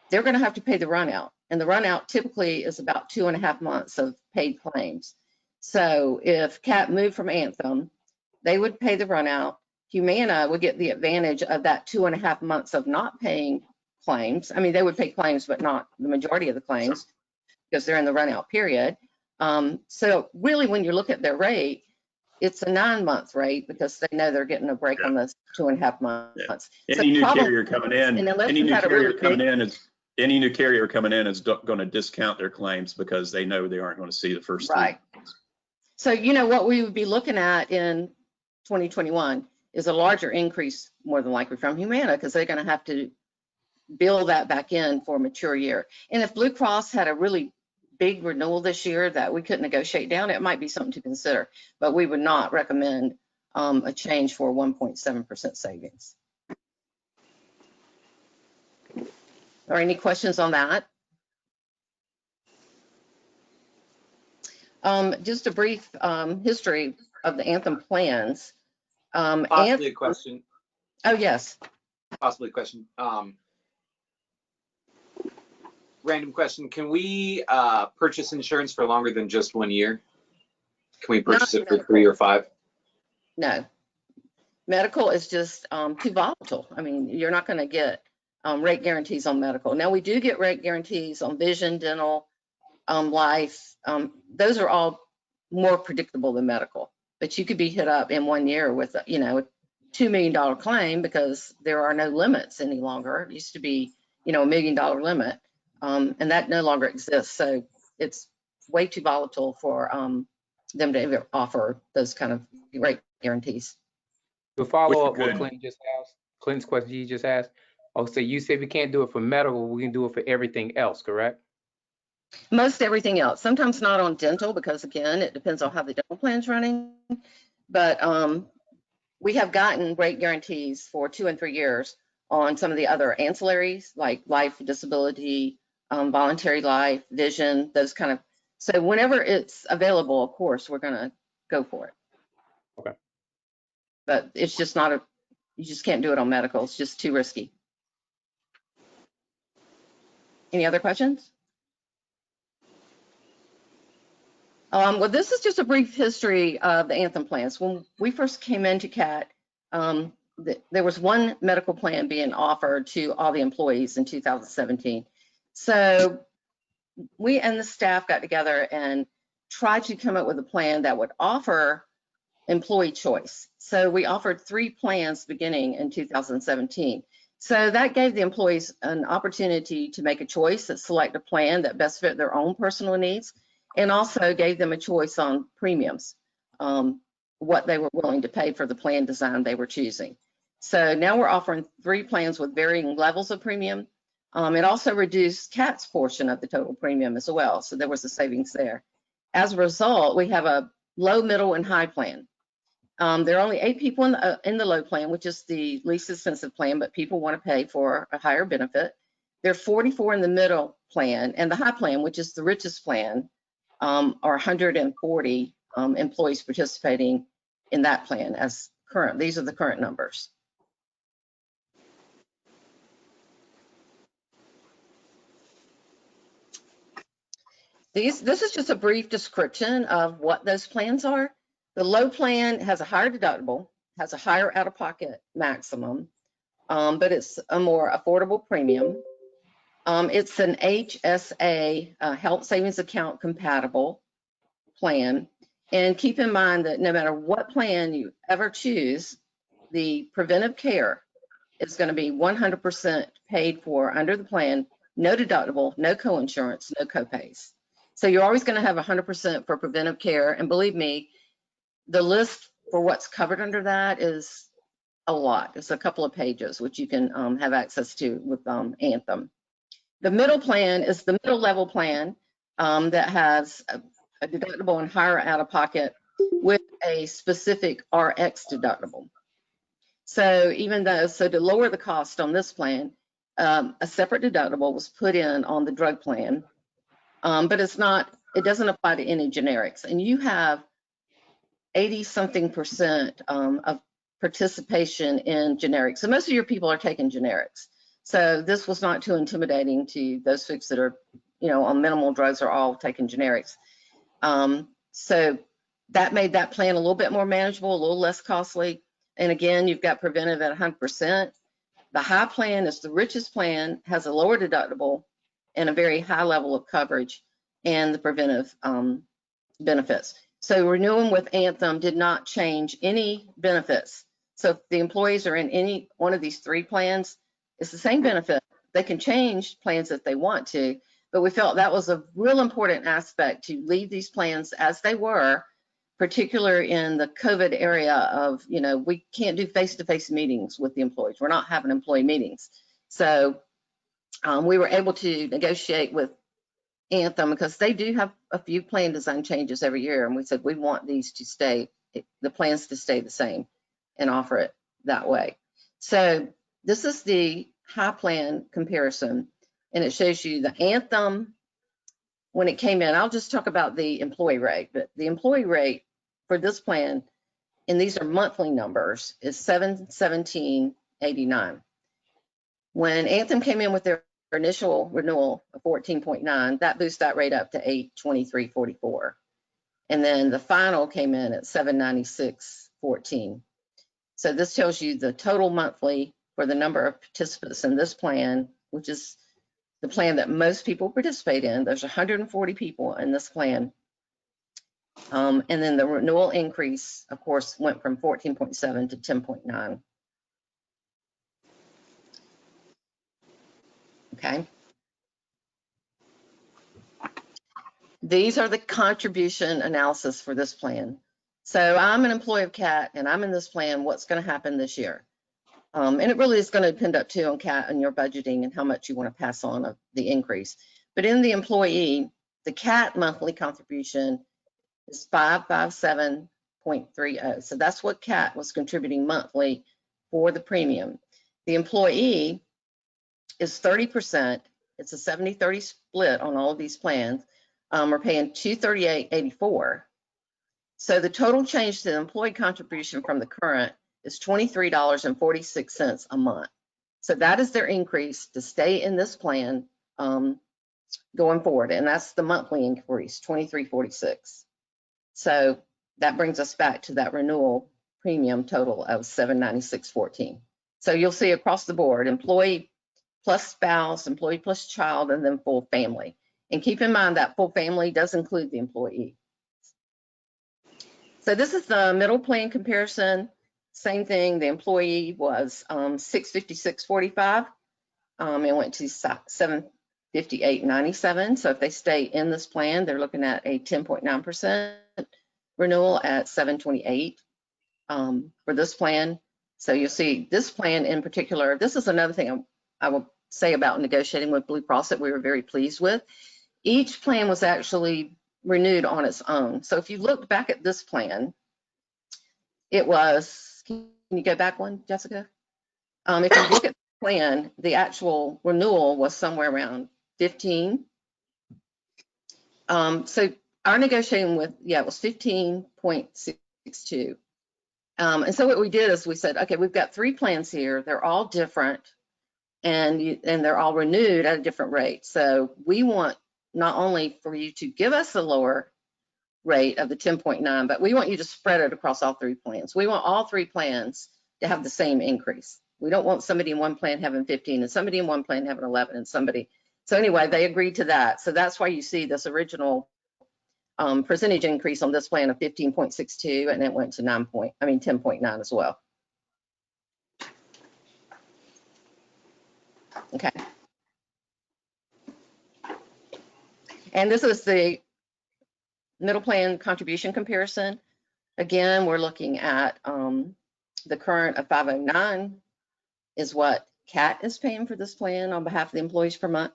they're going to have to pay the run out. And the run out typically is about 2.5 months of paid claims. So if CAP moved from Anthem, they would pay the run out. Humana would get the advantage of that 2.5 months of not paying claims. I mean, they would pay claims, but not the majority of the claims because they're in the run out period. So really, when you look at their rate, it's a 9-month rate because they know they're getting a break on those 2.5 months. Any new carrier coming in, any new carrier coming in is going to discount their claims because they know they aren't going to see the first right. So, you know, what we would be looking at in 2021 is a larger increase, more than likely, from Humana because they're going to have to build that back in for a mature year. And if Blue Cross had a really big renewal this year that we couldn't negotiate down, it might be something to consider, but we would not recommend a change for 1.7% savings. Are any questions on that? Just a brief history of the Anthem plans. Possibly a question. Oh, yes. Possibly a question. Random question. Can we purchase insurance for longer than just 1 year? Can we purchase it for 3 or 5? No. Medical is just too volatile. I mean, you're not going to get rate guarantees on medical. Now, we do get rate guarantees on vision, dental, life. Those are all more predictable than medical. But you could be hit up in 1 year with, you know, a $2 million claim because there are no limits any longer. It used to be, you know, $1 million limit. And that no longer exists. So it's way too volatile for them to ever offer those kind of rate guarantees. To follow up what Clint just asked, Clint's question he just asked. Oh, so you said we can't do it for medical, we can do it for everything else, correct? Most everything else. Sometimes not on dental because, again, it depends on how the dental plan's running. But we have gotten rate guarantees for 2 and 3 years on some of the other ancillaries like life, disability, voluntary life, vision, those kind of. So whenever it's available, of course, we're going to go for it. Okay. But it's just not you just can't do it on medical. It's just too risky. Any other questions? Well, this is just a brief history of the Anthem plans. When we first came into CAT, there was one medical plan being offered to all the employees in 2017. So we and the staff got together and tried to come up with a plan that would offer employee choice. So we offered 3 plans beginning in 2017. So that gave the employees an opportunity to make a choice and select a plan that best fit their own personal needs, and also gave them a choice on premiums, what they were willing to pay for the plan design they were choosing. So now we're offering 3 plans with varying levels of premium. It also reduced CAT's portion of the total premium as well, so there was a savings there. As a result, we have a low, middle, and high plan. There are only 8 people in the low plan, which is the least expensive plan, but people want to pay for a higher benefit. There are 44 in the middle plan, and the high plan, which is the richest plan, are 140 employees participating in that plan as current. These are the current numbers. This is just a brief description of what those plans are. The low plan has a higher deductible, has a higher out-of-pocket maximum, but it's a more affordable premium. It's an HSA, Health Savings Account compatible plan. And keep in mind that no matter what plan you ever choose, the preventive care is going to be 100% paid for under the plan, no deductible, no coinsurance, no copays. So you're always going to have 100% for preventive care. And believe me, the list for what's covered under that is a lot. It's a couple of pages, which you can have access to with Anthem. The middle plan is the middle level plan that has a deductible and higher out-of-pocket with a specific RX deductible. So to lower the cost on this plan, a separate deductible was put in on the drug plan, but it doesn't apply to any generics. And you have 80-something% of participation in generics. So most of your people are taking generics. So this was not too intimidating to those folks that are, on minimal drugs, are all taking generics. So that made that plan a little bit more manageable, a little less costly. And again, you've got preventive at 100%. The high plan is the richest plan, has a lower deductible and a very high level of coverage and the preventive benefits. So renewing with Anthem did not change any benefits. So if the employees are in any one of these 3 plans, it's the same benefit. They can change plans if they want to, but we felt that was a real important aspect to leave these plans as they were, particularly in the COVID area of, we can't do face-to-face meetings with the employees. We're not having employee meetings. So we were able to negotiate with Anthem because they do have a few plan design changes every year. And we said, we want these to stay, the plans to stay the same and offer it that way. So this is the high plan comparison. And it shows you the Anthem when it came in. I'll just talk about the employee rate, but the employee rate for this plan, and these are monthly numbers, is $717.89. When Anthem came in with their initial renewal of 14.9, that boosted that rate up to $823.44. And then the final came in at $796.14. So this tells you the total monthly for the number of participants in this plan, which is the plan that most people participate in. There's 140 people in this plan. And then the renewal increase, of course, went from 14.7 to 10.9. Okay. These are the contribution analysis for this plan. So I'm an employee of CAT and I'm in this plan. What's going to happen this year? And it really is going to depend up too on CAT and your budgeting and how much you want to pass on of the increase. But in the employee, the CAT monthly contribution is $557.30. So that's what CAT was contributing monthly for the premium. The employee is 30%. It's a 70-30 split on all of these plans. We're paying $238.84. So the total change to the employee contribution from the current is $23.46 a month. So that is their increase to stay in this plan going forward. And that's the monthly increase, $23.46. So that brings us back to that renewal premium total of $796.14. So you'll see across the board, employee plus spouse, employee plus child, and then full family. And keep in mind that full family does include the employee. So this is the middle plan comparison. Same thing, the employee was $656.45. It went to $758.97. So if they stay in this plan, they're looking at a 10.9% renewal at $728 for this plan. So you'll see this plan in particular. This is another thing I will say about negotiating with Blue Cross that we were very pleased with. Each plan was actually renewed on its own. So if you look back at this plan, it was, can you go back one, Jessica? If you look at the plan, the actual renewal was somewhere around 15. So our negotiating with, it was 15.62. And so what we did is we said, okay, we've got 3 plans here. They're all different and they're all renewed at a different rate. So we want not only for you to give us a lower rate of the 10.9, but we want you to spread it across all 3 plans. We want all 3 plans to have the same increase. We don't want somebody in one plan having 15 and somebody in one plan having 11 and somebody. So anyway, they agreed to that. So that's why you see this original percentage increase on this plan of 15.62, and it went to 10.9 as well. Okay. And this is the middle plan contribution comparison. Again, we're looking at the current of $509 is what CAT is paying for this plan on behalf of the employees per month.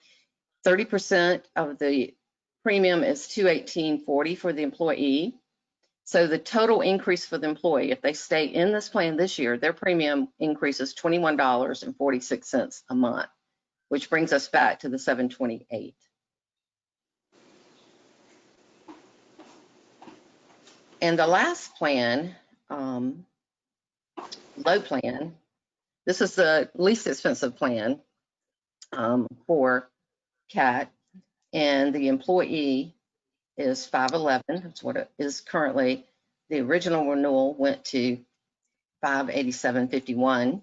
30% of the premium is $218.40 for the employee. So the total increase for the employee, if they stay in this plan this year, their premium increases $21.46 a month, which brings us back to the $728. And the last plan, low plan, this is the least expensive plan for CAT, and the employee is $511. That's what it is currently. The original renewal went to $587.51,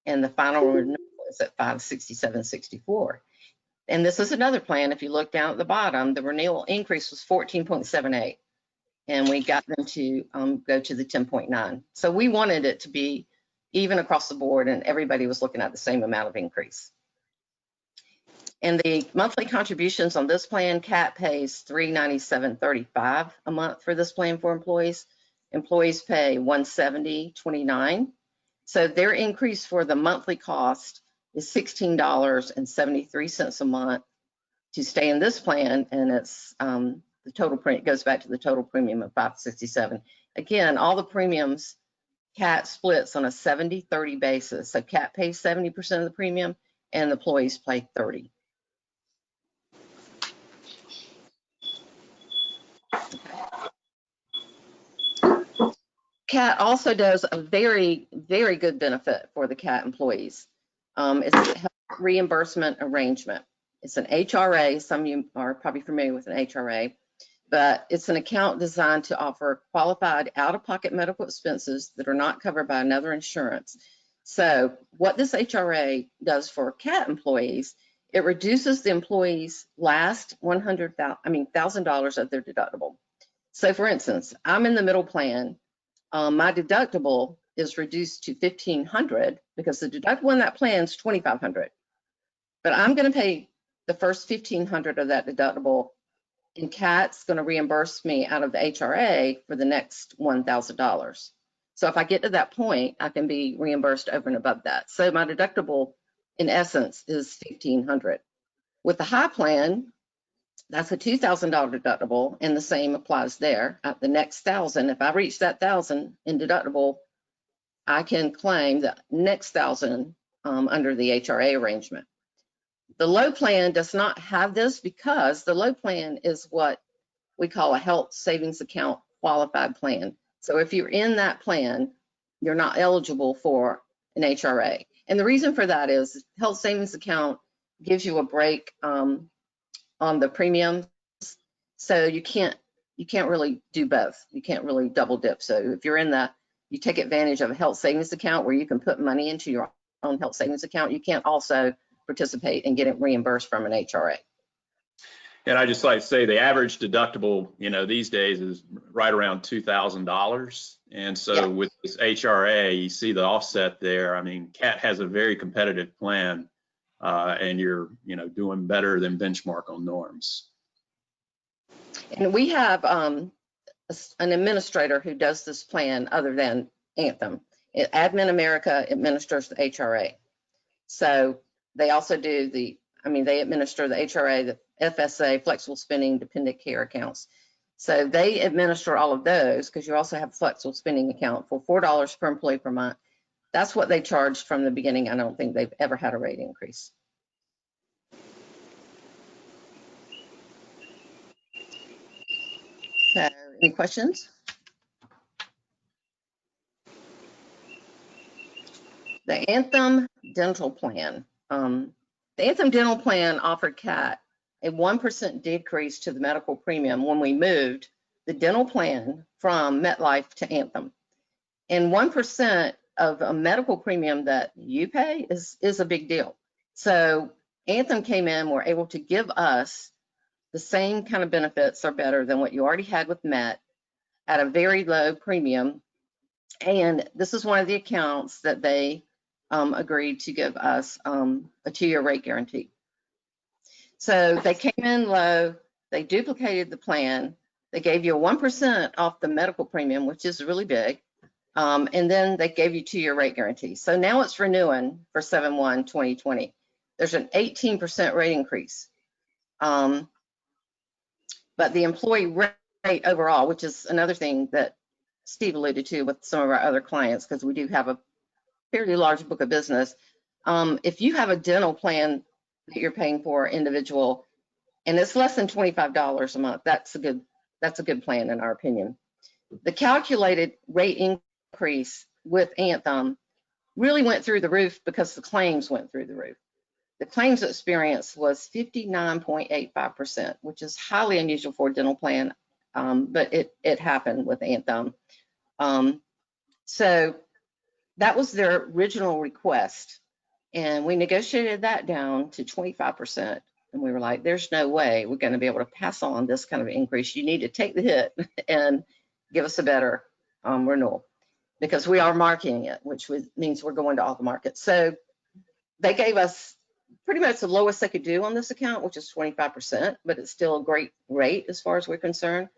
and the final renewal is at $567.64. And this is another plan. If you look down at the bottom, the renewal increase was 14.78. And we got them to go to the 10.9. So we wanted it to be even across the board, and everybody was looking at the same amount of increase. And the monthly contributions on this plan, CAT pays $397.35 a month for this plan for employees. Employees pay $170.29. So their increase for the monthly cost is $16.73 a month to stay in this plan, and it's the total premium goes back to the total premium of $567. Again, all the premiums, CAT splits on a 70-30 basis. So CAT pays 70% of the premium and the employees pay 30. Okay. CAT also does a very, very good benefit for the CAT employees. It's a health reimbursement arrangement. It's an HRA. Some of you are probably familiar with an HRA. But it's an account designed to offer qualified out-of-pocket medical expenses that are not covered by another insurance. So what this HRA does for CAT employees, it reduces the employee's last $1,000 of their deductible. So for instance, I'm in the middle plan. My deductible is reduced to $1,500 because the deductible in that plan is $2,500. But I'm going to pay the first $1,500 of that deductible, and CAT's going to reimburse me out of the HRA for the next $1,000. So if I get to that point, I can be reimbursed over and above that. So my deductible, in essence, is $1,500. With the high plan, that's a $2,000 deductible, and the same applies there. At the next $1,000, if I reach that $1,000 in deductible, I can claim the next $1,000 under the HRA arrangement. The low plan does not have this because the low plan is what we call a health savings account qualified plan. So if you're in that plan, you're not eligible for an HRA. And the reason for that is health savings account gives you a break on the premiums. So you can't you can't really do both. You can't really double dip. So if you're you take advantage of a health savings account where you can put money into your own health savings account, you can't also participate and get it reimbursed from an HRA. And I just like to say the average deductible, these days is right around $2,000. And so with this HRA, you see the offset there. I mean, CAT has a very competitive plan, and you're, doing better than benchmark on norms. And we have an administrator who does this plan other than Anthem. Admin America administers the HRA. So they also do they administer the HRA, the FSA, flexible spending, dependent care accounts. So they administer all of those because you also have a flexible spending account for $4 per employee per month. That's what they charged from the beginning. I don't think they've ever had a rate increase. So, any questions? The Anthem dental plan. The Anthem dental plan offered CAT a 1% decrease to the medical premium when we moved the dental plan from MetLife to Anthem. And 1% of a medical premium that you pay is a big deal. So Anthem came in, were able to give us the same kind of benefits or better than what you already had with Met at a very low premium. And this is one of the accounts that they agreed to give us a 2-year rate guarantee. So they came in low, they duplicated the plan, they gave you a 1% off the medical premium, which is really big, and then they gave you 2-year rate guarantee. So now it's renewing for 7/1/2020. There's an 18% rate increase. But the employee rate overall, which is another thing that Steve alluded to with some of our other clients, because we do have a fairly large book of business. If you have a dental plan that you're paying for individual, and it's less than $25 a month, that's a good plan in our opinion. The calculated rate increase with Anthem really went through the roof because the claims went through the roof. The claims experience was 59.85%, which is highly unusual for a dental plan, but it happened with Anthem. So that was their original request. And we negotiated that down to 25%. And we were like, there's no way we're going to be able to pass on this kind of increase. You need to take the hit and give us a better renewal, because we are marketing it, which means we're going to all the markets. So they gave us pretty much the lowest they could do on this account, which is 25%, but it's still a great rate as far as we're concerned.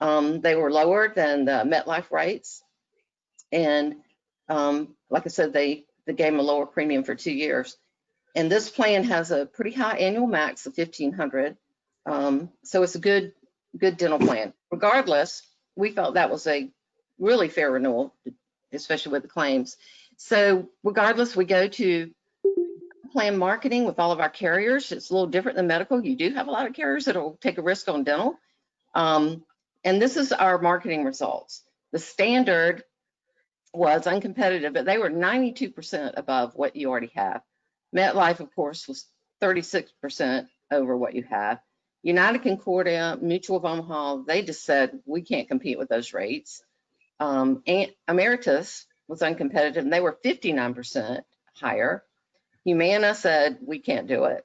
They were lower than the MetLife rates. And like I said, they gave them a lower premium for 2 years. And this plan has a pretty high annual max of $1,500. So it's a good dental plan. Regardless, we felt that was a really fair renewal, especially with the claims. So regardless, we go to plan marketing with all of our carriers. It's a little different than medical. You do have a lot of carriers that will take a risk on dental. And this is our marketing results. The standard was uncompetitive, but they were 92% above what you already have. MetLife, of course, was 36% over what you have. United Concordia, Mutual of Omaha, they just said, we can't compete with those rates. And Emeritus was uncompetitive, and they were 59% higher. Humana said, we can't do it.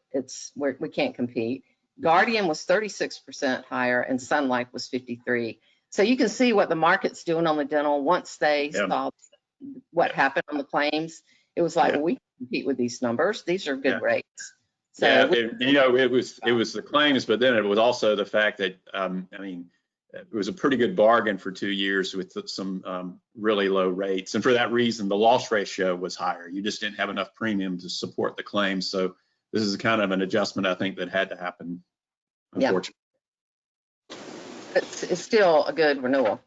We can't compete. Guardian was 36% higher, and Sun Life was 53%. So you can see what the market's doing on the dental once they saw what happened on the claims. It was like, well, we can compete with these numbers. These are good rates. So it was the claims, but then it was also the fact that it was a pretty good bargain for 2 years with some really low rates, and for that reason, the loss ratio was higher. You just didn't have enough premium to support the claims. So this is kind of an adjustment I think that had to happen, unfortunately. It's still a good renewal.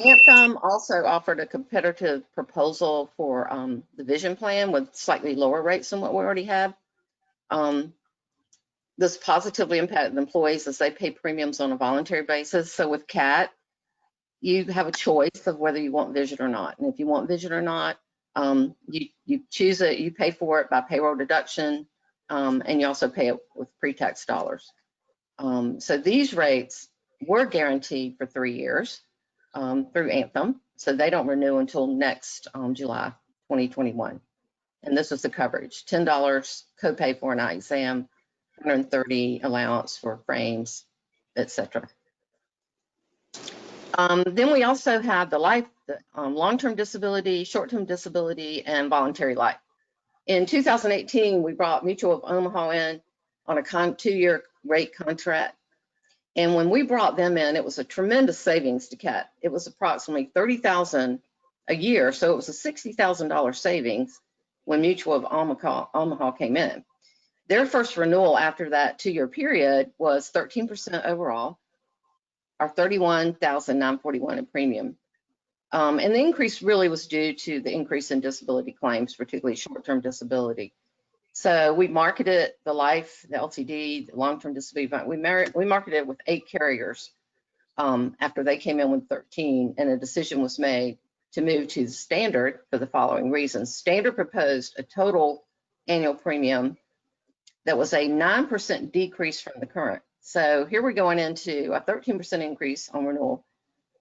Anthem also offered a competitive proposal for the vision plan with slightly lower rates than what we already have. This positively impacted employees as they pay premiums on a voluntary basis. So with CAT, you have a choice of whether you want vision or not. And if you want vision or not, you choose it, you pay for it by payroll deduction. and you also pay it with pre-tax dollars. So these rates were guaranteed for 3 years through Anthem, so they don't renew until next July 2021. And this was the coverage: $10 copay for an eye exam, $130 allowance for frames, etc. Then we also have the life, long-term disability, short-term disability, and voluntary life. In 2018, we brought Mutual of Omaha in on a 2-year rate contract. And when we brought them in, it was a tremendous savings to CAT. It was approximately $30,000 a year. So it was a $60,000 savings when Mutual of Omaha came in. Their first renewal after that 2-year period was 13% overall, or $31,941 in premium. And the increase really was due to the increase in disability claims, particularly short-term disability. So we marketed the life, the LTD, the long-term disability. We marketed it with 8 carriers after they came in with 13, and a decision was made to move to the standard for the following reasons. Standard proposed a total annual premium that was a 9% decrease from the current. So here we're going into a 13% increase on renewal.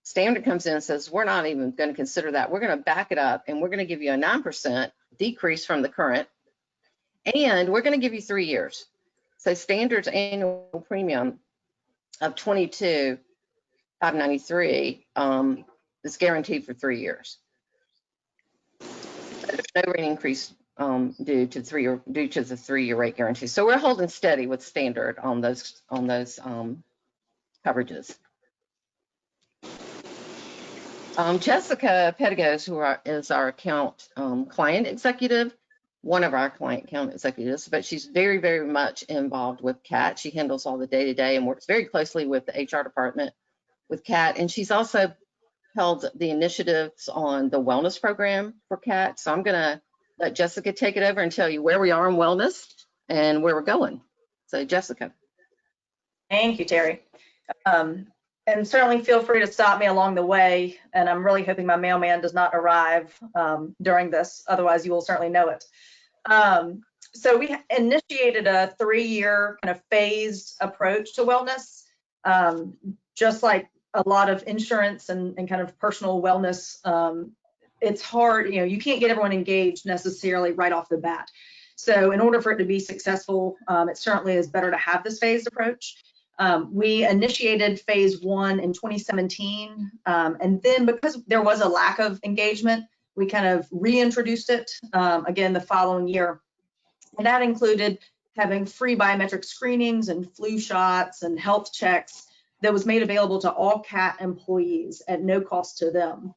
Standard comes in and says, we're not even going to consider that. We're going to back it up, and we're going to give you a 9% decrease from the current, and we're going to give you 3 years. So Standard's annual premium of $22,593 is guaranteed for 3 years. There's no rate increase due to the 3-year rate guarantee. So we're holding steady with Standard on those coverages. Jessica Pedigos, who is our account client executive, one of our client account executives, but she's very, very much involved with CAT. She handles all the day-to-day and works very closely with the HR department with CAT. And she's also held the initiatives on the wellness program for CAT. So I'm going to let Jessica take it over and tell you where we are in wellness and where we're going. So Jessica. Thank you, Terry. And certainly feel free to stop me along the way. And I'm really hoping my mailman does not arrive during this. Otherwise, you will certainly know it. So we initiated a 3-year kind of phased approach to wellness, just like a lot of insurance and kind of personal wellness. It's hard, you can't get everyone engaged necessarily right off the bat. So in order for it to be successful, it certainly is better to have this phased approach. We initiated phase 1 in 2017, and then because there was a lack of engagement, we kind of reintroduced it again the following year. And that included having free biometric screenings and flu shots and health checks that was made available to all CAT employees at no cost to them.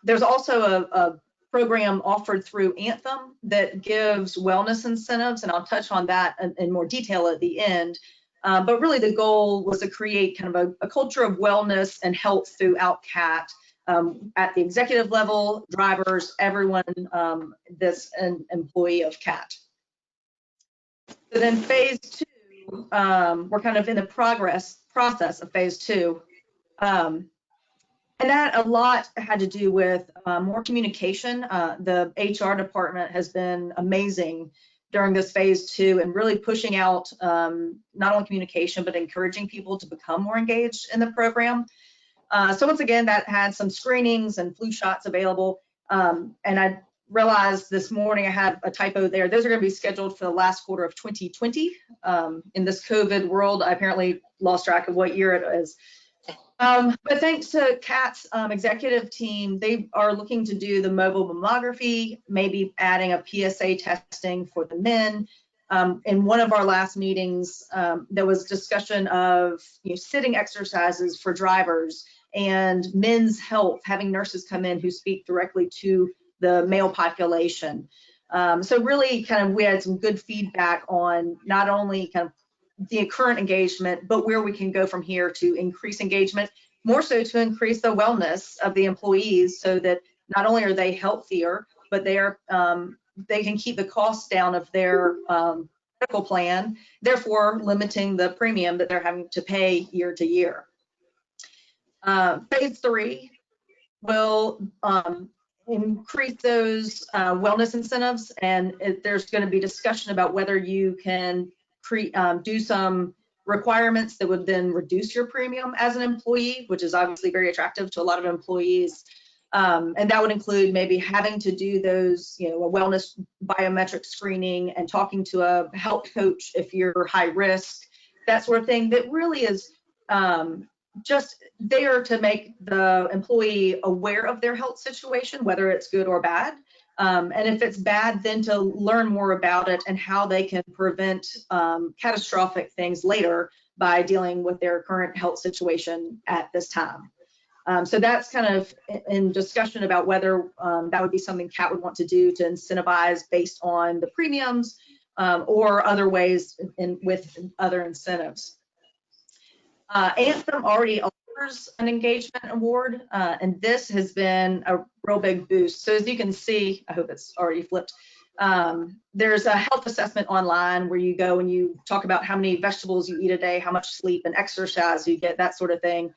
There's also a program offered through Anthem that gives wellness incentives, and I'll touch on that in more detail at the end. But really the goal was to create kind of a culture of wellness and health throughout CAT at the executive level, drivers, everyone that's an employee of CAT. So then phase 2, we're kind of in the process of phase 2. And that a lot had to do with more communication. The HR department has been amazing during this phase 2 and really pushing out not only communication, but encouraging people to become more engaged in the program. So once again, that had some screenings and flu shots available. And I realized this morning I have a typo there. Those are going to be scheduled for the last quarter of 2020. In this COVID world, I apparently lost track of what year it is. But thanks to CAT's executive team, they are looking to do the mobile mammography, maybe adding a PSA testing for the men. In one of our last meetings, there was discussion of sitting exercises for drivers and men's health, having nurses come in who speak directly to the male population. So really kind of we had some good feedback on not only kind of the current engagement, but where we can go from here to increase engagement, more so to increase the wellness of the employees so that not only are they healthier, but they can keep the costs down of their medical plan, therefore limiting the premium that they're having to pay year to year. Phase 3 will increase those wellness incentives, and there's going to be discussion about whether you can do some requirements that would then reduce your premium as an employee, which is obviously very attractive to a lot of employees. And that would include maybe having to do those, a wellness biometric screening and talking to a health coach if you're high risk, that sort of thing. That really is just there to make the employee aware of their health situation, whether it's good or bad. And if it's bad, then to learn more about it and how they can prevent catastrophic things later by dealing with their current health situation at this time. So that's kind of in discussion about whether that would be something CAT would want to do to incentivize based on the premiums or other ways with other incentives. Anthem already offers an engagement award, and this has been a real big boost. So as you can see, I hope it's already flipped. There's a health assessment online where you go and you talk about how many vegetables you eat a day, how much sleep and exercise you get, that sort of thing.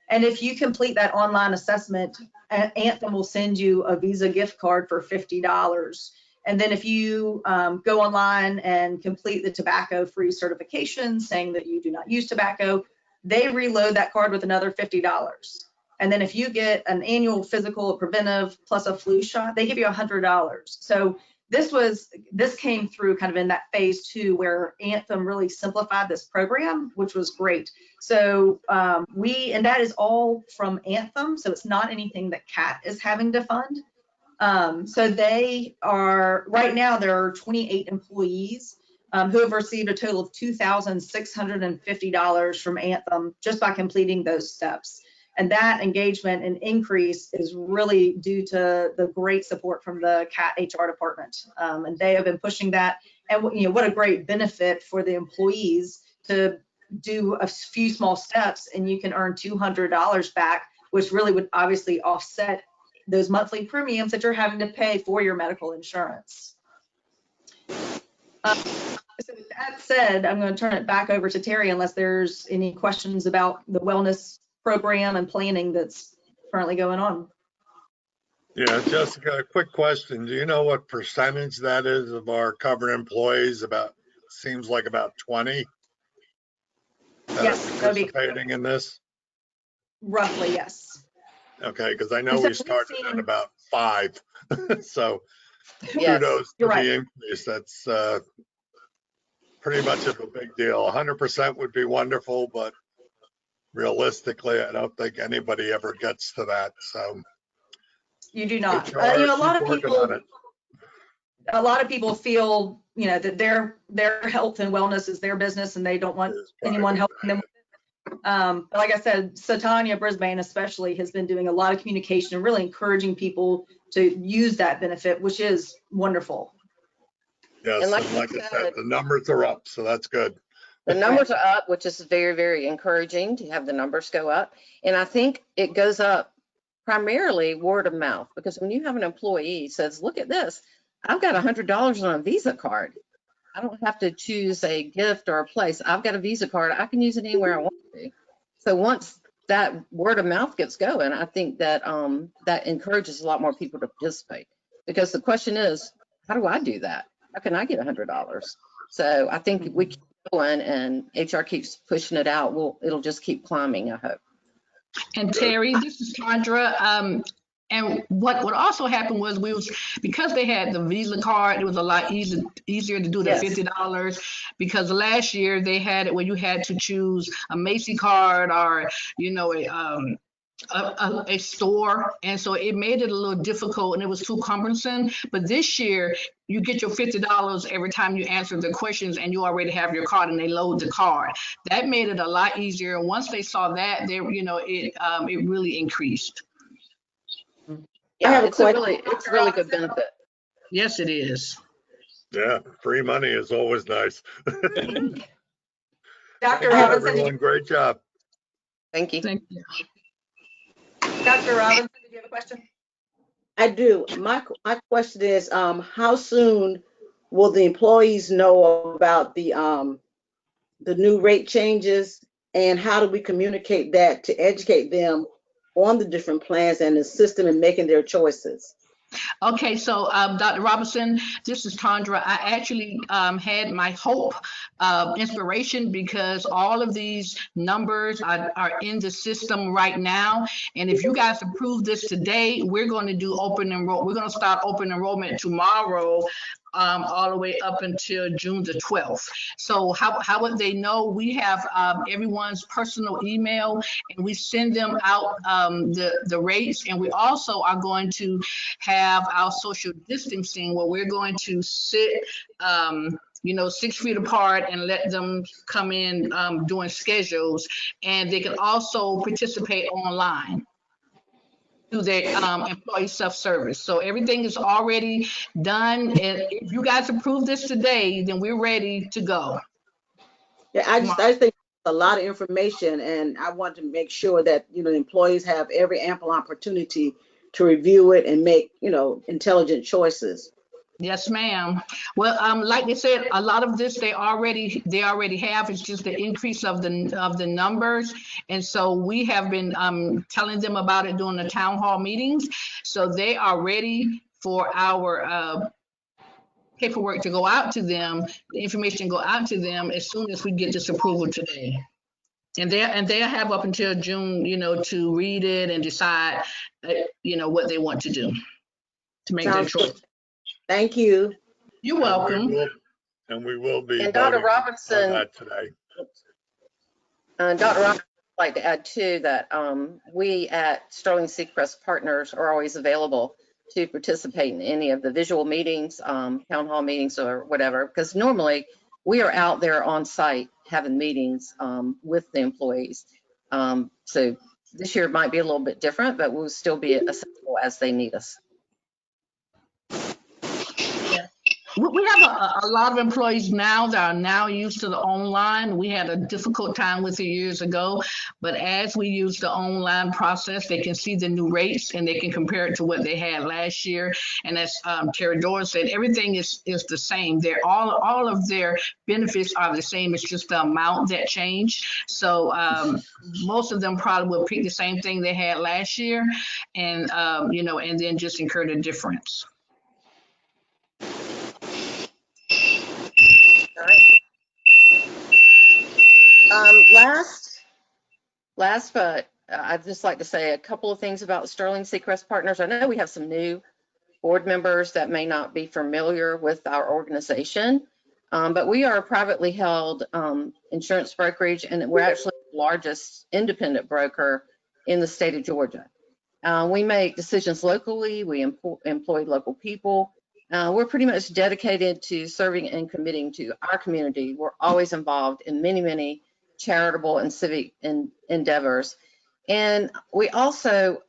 And if you complete that online assessment, Anthem will send you a Visa gift card for $50. And then if you go online and complete the tobacco-free certification saying that you do not use tobacco, they reload that card with another $50. And then if you get an annual physical, a preventive, plus a flu shot, they give you $100. So this came through kind of in that phase 2 where Anthem really simplified this program, which was great. So and that is all from Anthem, so it's not anything that CAT is having to fund. So they are, right now there are 28 employees who have received a total of $2,650 from Anthem just by completing those steps. And that engagement and increase is really due to the great support from the CAT HR department. And they have been pushing that. And what a great benefit for the employees to do a few small steps and you can earn $200 back, which really would obviously offset those monthly premiums that you're having to pay for your medical insurance. So with that said, I'm going to turn it back over to Terry unless there's any questions about the wellness program and planning that's currently going on. Yeah, Jessica, a quick question. Do you know what percentage that is of our covered employees? Seems like about 20. Yes, participating in this. Roughly, yes. Okay, because I know we started at about 5. So Yes, kudos to right. the increase. That's pretty much of a big deal. 100% would be wonderful, but realistically, I don't think anybody ever gets to that. So you do not. HR, a lot of people feel, that their health and wellness is their business, and they don't want anyone helping them. But like I said, Satania Brisbane especially has been doing a lot of communication and really encouraging people to use that benefit, which is wonderful. Yes, and like I said, the numbers are up, so that's good. The numbers are up, which is very, very encouraging to have the numbers go up. And I think it goes up primarily word of mouth, because when you have an employee says, look at this, I've got $100 on a Visa card. I don't have to choose a gift or a place. I've got a Visa card. I can use it anywhere I want to. So once that word of mouth gets going, I think that that encourages a lot more people to participate. Because the question is, how do I do that? How can I get $100? So I think we keep going and HR keeps pushing it out. It'll just keep climbing, I hope. And Terry, this is Chandra. And what also happened was because they had the Visa card, it was a lot easier to do the $50, because last year they had it where you had to choose a Macy card or a store, and so it made it a little difficult and it was too cumbersome. But this year you get your $50 every time you answer the questions, and you already have your card and they load the card. That made it a lot easier. And once they saw that, it really increased. Yeah, it's a really good benefit. Yes, it is. Yeah, free money is always nice. Dr. Robinson, everyone, great job. Thank you. Thank you. Dr. Robinson, did you have a question? I do. My question is, how soon will the employees know about the new rate changes, and how do we communicate that to educate them on the different plans and assist them in making their choices? Okay, so Dr. Robinson, this is Tandra. I actually had my hope inspiration because all of these numbers are in the system right now. And if you guys approve this today, we're going to do open enroll. We're going to start open enrollment tomorrow. All the way up until June the 12th. So how would they know? We have everyone's personal email, and we send them out the rates. And we also are going to have our social distancing where we're going to sit 6 feet apart and let them come in doing schedules. And they can also participate online through their employee self-service. So everything is already done. And if you guys approve this today, then we're ready to go. Yeah, I just think it's a lot of information, and I want to make sure that employees have every ample opportunity to review it and make intelligent choices. Yes, ma'am. Well, like they said, a lot of this they already have. It's just the increase of the numbers, and so we have been telling them about it during the town hall meetings. So they are ready for our paperwork to go out to them, the information go out to them as soon as we get this approval today. And they have up until June, to read it and decide, what they want to do to make their choice. Thank you. You're welcome. And we will be And Dr. voting Robinson, on that today. Dr. Robinson, I'd like to add too that we at Sterling Seacrest Partners are always available to participate in any of the visual meetings, town hall meetings or whatever, because normally we are out there on site having meetings with the employees. So this year might be a little bit different, but we'll still be accessible as they need us. We have a lot of employees now that are now used to the online. We had a difficult time with it years ago, but as we use the online process, they can see the new rates and they can compare it to what they had last year. And as Terry Doris said, everything is the same. They're all of their benefits are the same. It's just the amount that changed. So most of them probably will pick the same thing they had last year, and and then just incur the difference. Last, but I'd just like to say a couple of things about Sterling Seacrest Partners. I know we have some new board members that may not be familiar with our organization, but we are a privately held insurance brokerage, and we're actually the largest independent broker in the state of Georgia. We make decisions locally. We employ local people. We're pretty much dedicated to serving and committing to our community. We're always involved in many charitable and civic endeavors. And we also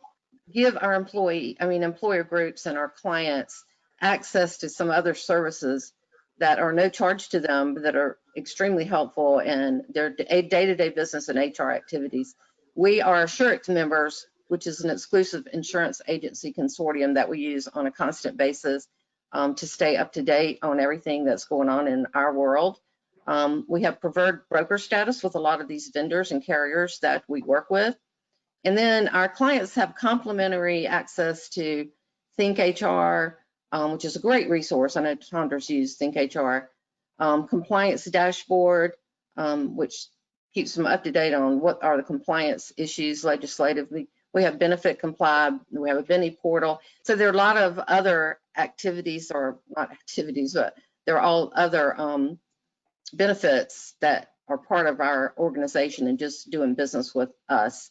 give our employer groups and our clients access to some other services that are no charge to them, that are extremely helpful in their day-to-day business and HR activities. We are Assurance members, which is an exclusive insurance agency consortium that we use on a constant basis to stay up to date on everything that's going on in our world. We have preferred broker status with a lot of these vendors and carriers that we work with. And then our clients have complimentary access to Think HR, which is a great resource. I know Tandra's used Think HR. Compliance dashboard, which keeps them up to date on what are the compliance issues legislatively. We have Benefit Comply, we have a Benny portal. So there are a lot of other activities, or not activities, but there are all other benefits that are part of our organization and just doing business with us.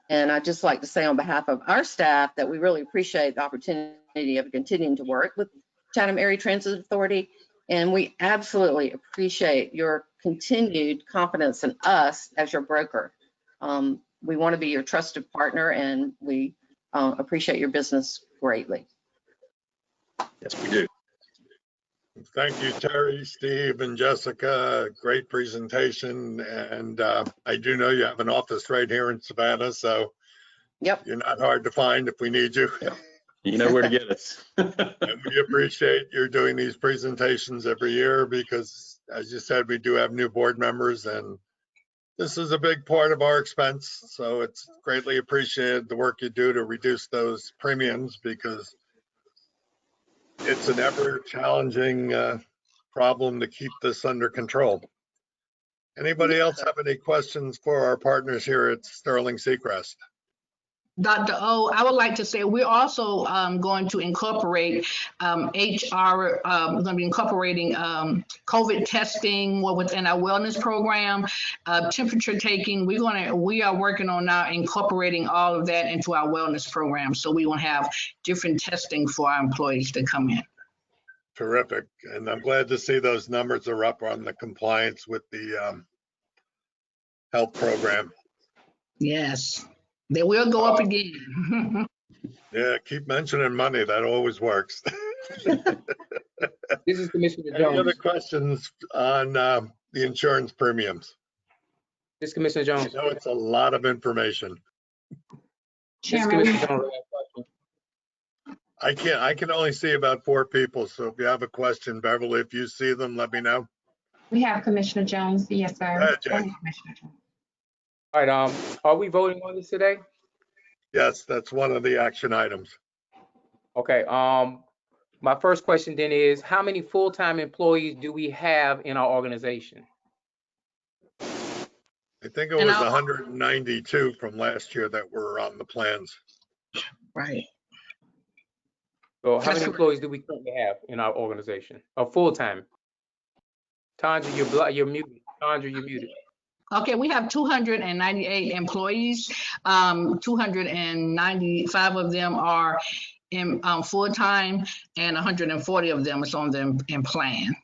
And I'd just like to say on behalf of our staff that we really appreciate the opportunity of continuing to work with Chatham Area Transit Authority. And we absolutely appreciate your continued confidence in us as your broker. We want to be your trusted partner, and we appreciate your business greatly. Yes, we do. Thank you, Terry, Steve, and Jessica. Great presentation. And I do know you have an office right here in Savannah, so yep, you're not hard to find if we need you. You know where to get us. And we appreciate you're doing these presentations every year because, as you said, we do have new board members, and this is a big part of our expense. So it's greatly appreciated the work you do to reduce those premiums, because it's an ever challenging problem to keep this under control. Anybody else have any questions for our partners here at Sterling Seacrest? Dr. O, I would like to say we're also going to incorporate HR, we're going to be incorporating COVID testing within our wellness program, temperature taking. We are working on now incorporating all of that into our wellness program. So we will have different testing for our employees that come in. Terrific. And I'm glad to see those numbers are up on the compliance with the health program. Yes, they will go up again. Yeah, keep mentioning money. That always works. This is Commissioner Any other Jones. questions on the insurance premiums? This is Commissioner Jones. I know it's a lot of information. This is Commissioner Jones. I can only see about 4 people. So if you have a question, Beverly, if you see them, let me know. We have Commissioner Jones. Yes, sir. Go ahead, Jay. Commissioner Jones. All right, are we voting on this today? Yes, that's one of the action items. Okay, my first question then is, how many full-time employees do we have in our organization? I think it was 192 from last year that were on the plans. Right. So how many employees do we currently have in our organization? Full-time? Tandra, you're muted. Tandra, you're muted. Okay, we have 298 employees. 295 of them are in full-time, and 140 of them is on them in plan.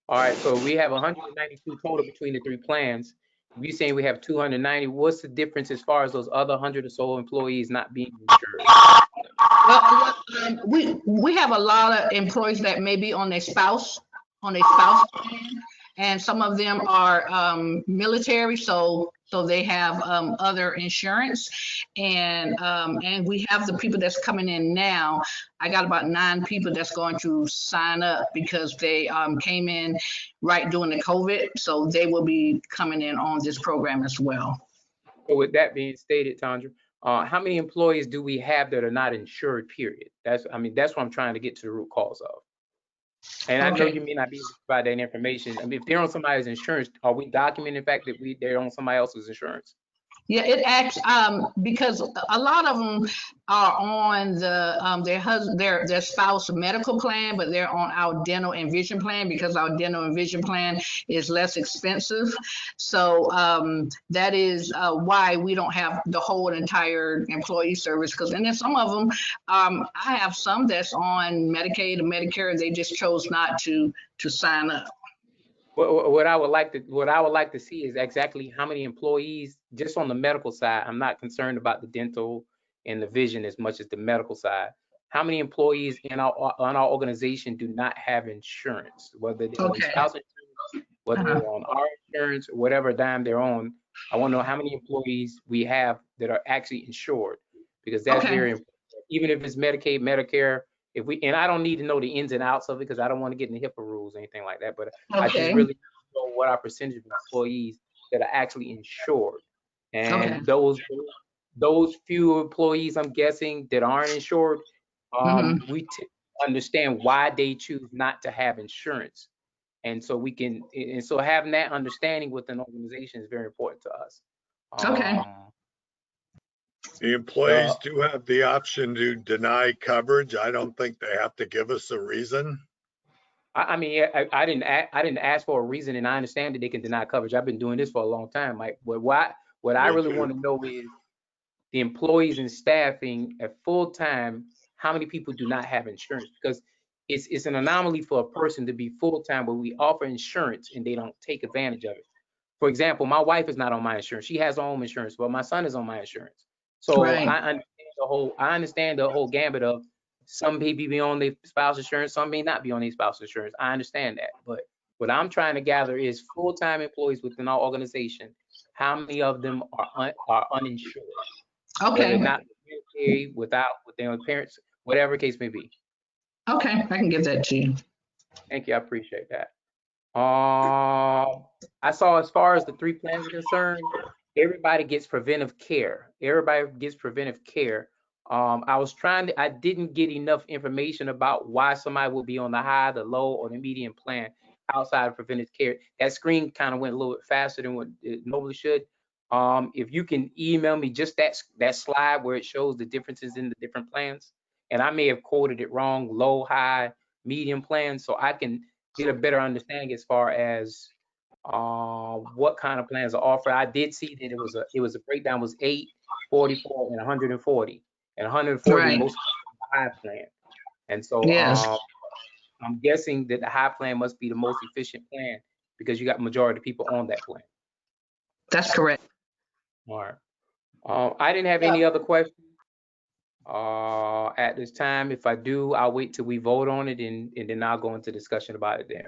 All right, so we have 192 total between the 3 plans. You're saying we have 290. What's the difference as far as those other 100 or so employees not being insured? Well, we have a lot of employees that may be on their spouse plan, and some of them are military, so they have other insurance, and we have the people that's coming in now. I got about 9 people that's going to sign up because they came in right during the COVID, so they will be coming in on this program as well. So with that being stated, Tandra, how many employees do we have that are not insured, period? That's what I'm trying to get to the root cause of. And I know you may not be able to provide that information. I mean, if they're on somebody's insurance, are we documenting the fact that they're on somebody else's insurance? Yeah, it acts because a lot of them are on the their spouse medical plan, but they're on our dental and vision plan because our dental and vision plan is less expensive. So that is why we don't have the whole entire employee service. And then some of them, I have some that's on Medicaid and Medicare. They just chose not to sign up. What I would like to see is exactly how many employees just on the medical side. I'm not concerned about the dental and the vision as much as the medical side. How many employees on our organization do not have insurance, whether they're on spouse insurance, whether they're on our insurance, or whatever dime they're on. I want to know how many employees we have that are actually insured, because that's very important. Even if it's Medicaid, Medicare. And I don't need to know the ins and outs of it because I don't want to get in the HIPAA rules or anything like that. But I just really know what our percentage of employees that are actually insured. And those few employees, I'm guessing, that aren't insured, we understand why they choose not to have insurance. And so having that understanding with an organization is very important to us. The employees do have the option to deny coverage. I don't think they have to give us a reason. I mean, I didn't ask for a reason, and I understand that they can deny coverage. I've been doing this for a long time, Mike. But what I really want to know is the employees and staffing at full time, how many people do not have insurance? Because it's an anomaly for a person to be full time, but we offer insurance and they don't take advantage of it. For example, my wife is not on my insurance. She has her own insurance, but my son is on my insurance. So I understand the whole gambit of some people be on their spouse insurance, some may not be on their spouse insurance. I understand that, but what I'm trying to gather is full-time employees within our organization. How many of them are uninsured? Okay. Not with their parents, whatever case may be. Okay, I can give that to you. Thank you, I appreciate that. I saw as far as the 3 plans are concerned, everybody gets preventive care. I didn't get enough information about why somebody would be on the high, the low, or the medium plan outside of preventive care. That screen kind of went a little bit faster than what it normally should. If you can email me just that slide where it shows the differences in the different plans, and I may have quoted it wrong, low, high, medium plan, so I can get a better understanding as far as what kind of plans are offered. I did see that it was a breakdown was 8, 44, and 140, and 140 Right. most the high plan. And so Yes. I'm guessing that the high plan must be the most efficient plan because you got majority of people on that plan. That's correct. All right. I didn't have any other questions at this time. If I do, I'll wait till we vote on it and then I'll go into discussion about it then.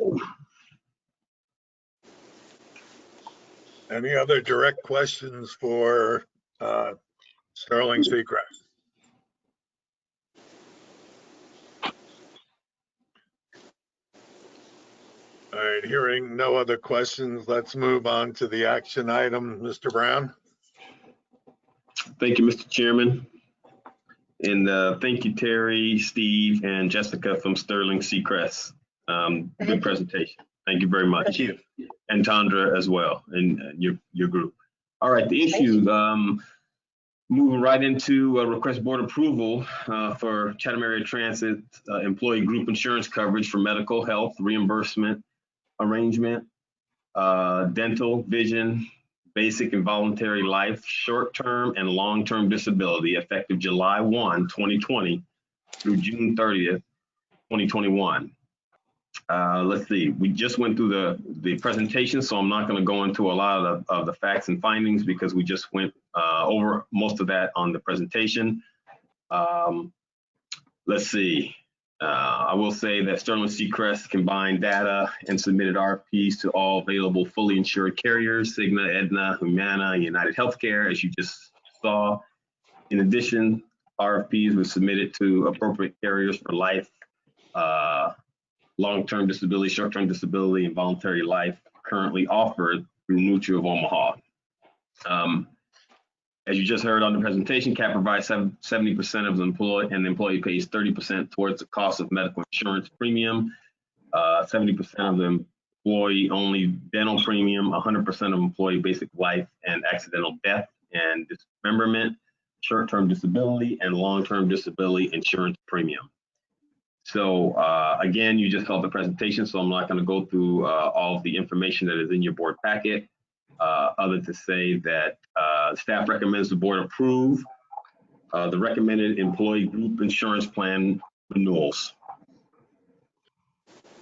Any other direct questions for Sterling Seacrest? All right, hearing no other questions, let's move on to the action item. Mr. Brown? Thank you, Mr. Chairman. And thank you, Terry, Steve, and Jessica from Sterling Seacrest. Good presentation. Thank you very much. And Tandra as well, and your group. All right, the issue, moving right into request board approval for Chatham Area Transit employee group insurance coverage for medical, health, reimbursement, arrangement, dental, vision, basic and voluntary life, short-term and long-term disability effective July 1, 2020 through June 30th, 2021. Let's see, we just went through the presentation, so I'm not going to go into a lot of the facts and findings because we just went over most of that on the presentation. Let's see. I will say that Sterling Seacrest combined data and submitted RFPs to all available fully insured carriers, Cigna, Aetna, Humana, United Healthcare, as you just saw. In addition, RFPs were submitted to appropriate carriers for life, long-term disability, short-term disability, and voluntary life currently offered through Mutual of Omaha. As you just heard on the presentation, CAP provides 70% of the employee, and the employee pays 30% towards the cost of medical insurance premium, 70% of the employee only dental premium, 100% of employee basic life and accidental death and dismemberment, short-term disability, and long-term disability insurance premium. So again, you just held the presentation, so I'm not going to go through all of the information that is in your board packet, other to say that staff recommends the board approve the recommended employee group insurance plan renewals.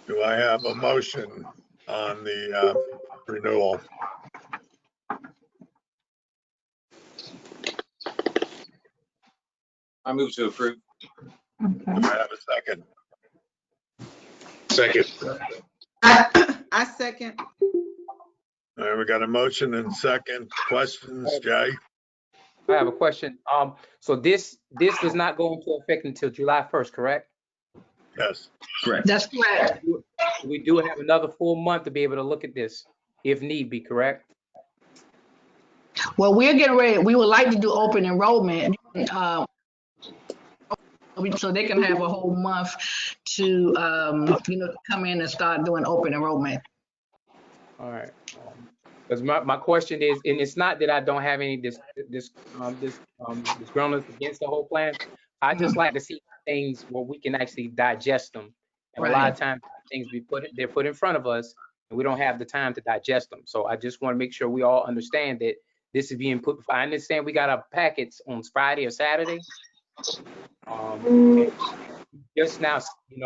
Do I have a motion on the renewal? I move to approve. Do I have a second? Second. I second. All right, we got a motion and second. Questions, Jay? I have a question. So this does not go into effect until July 1st, correct? Yes. Correct. That's correct. We do have another full month to be able to look at this, if need be, correct? Well, we're getting ready. We would like to do open enrollment, so they can have a whole month to, come in and start doing open enrollment. All right. Because my question is, and it's not that I don't have any disgruntlement against the whole plan. I just like to see things where we can actually digest them. And a lot of times things they're put in front of us and we don't have the time to digest them. So I just want to make sure we all understand that this is being put. I understand we got our packets on Friday or Saturday. Just now,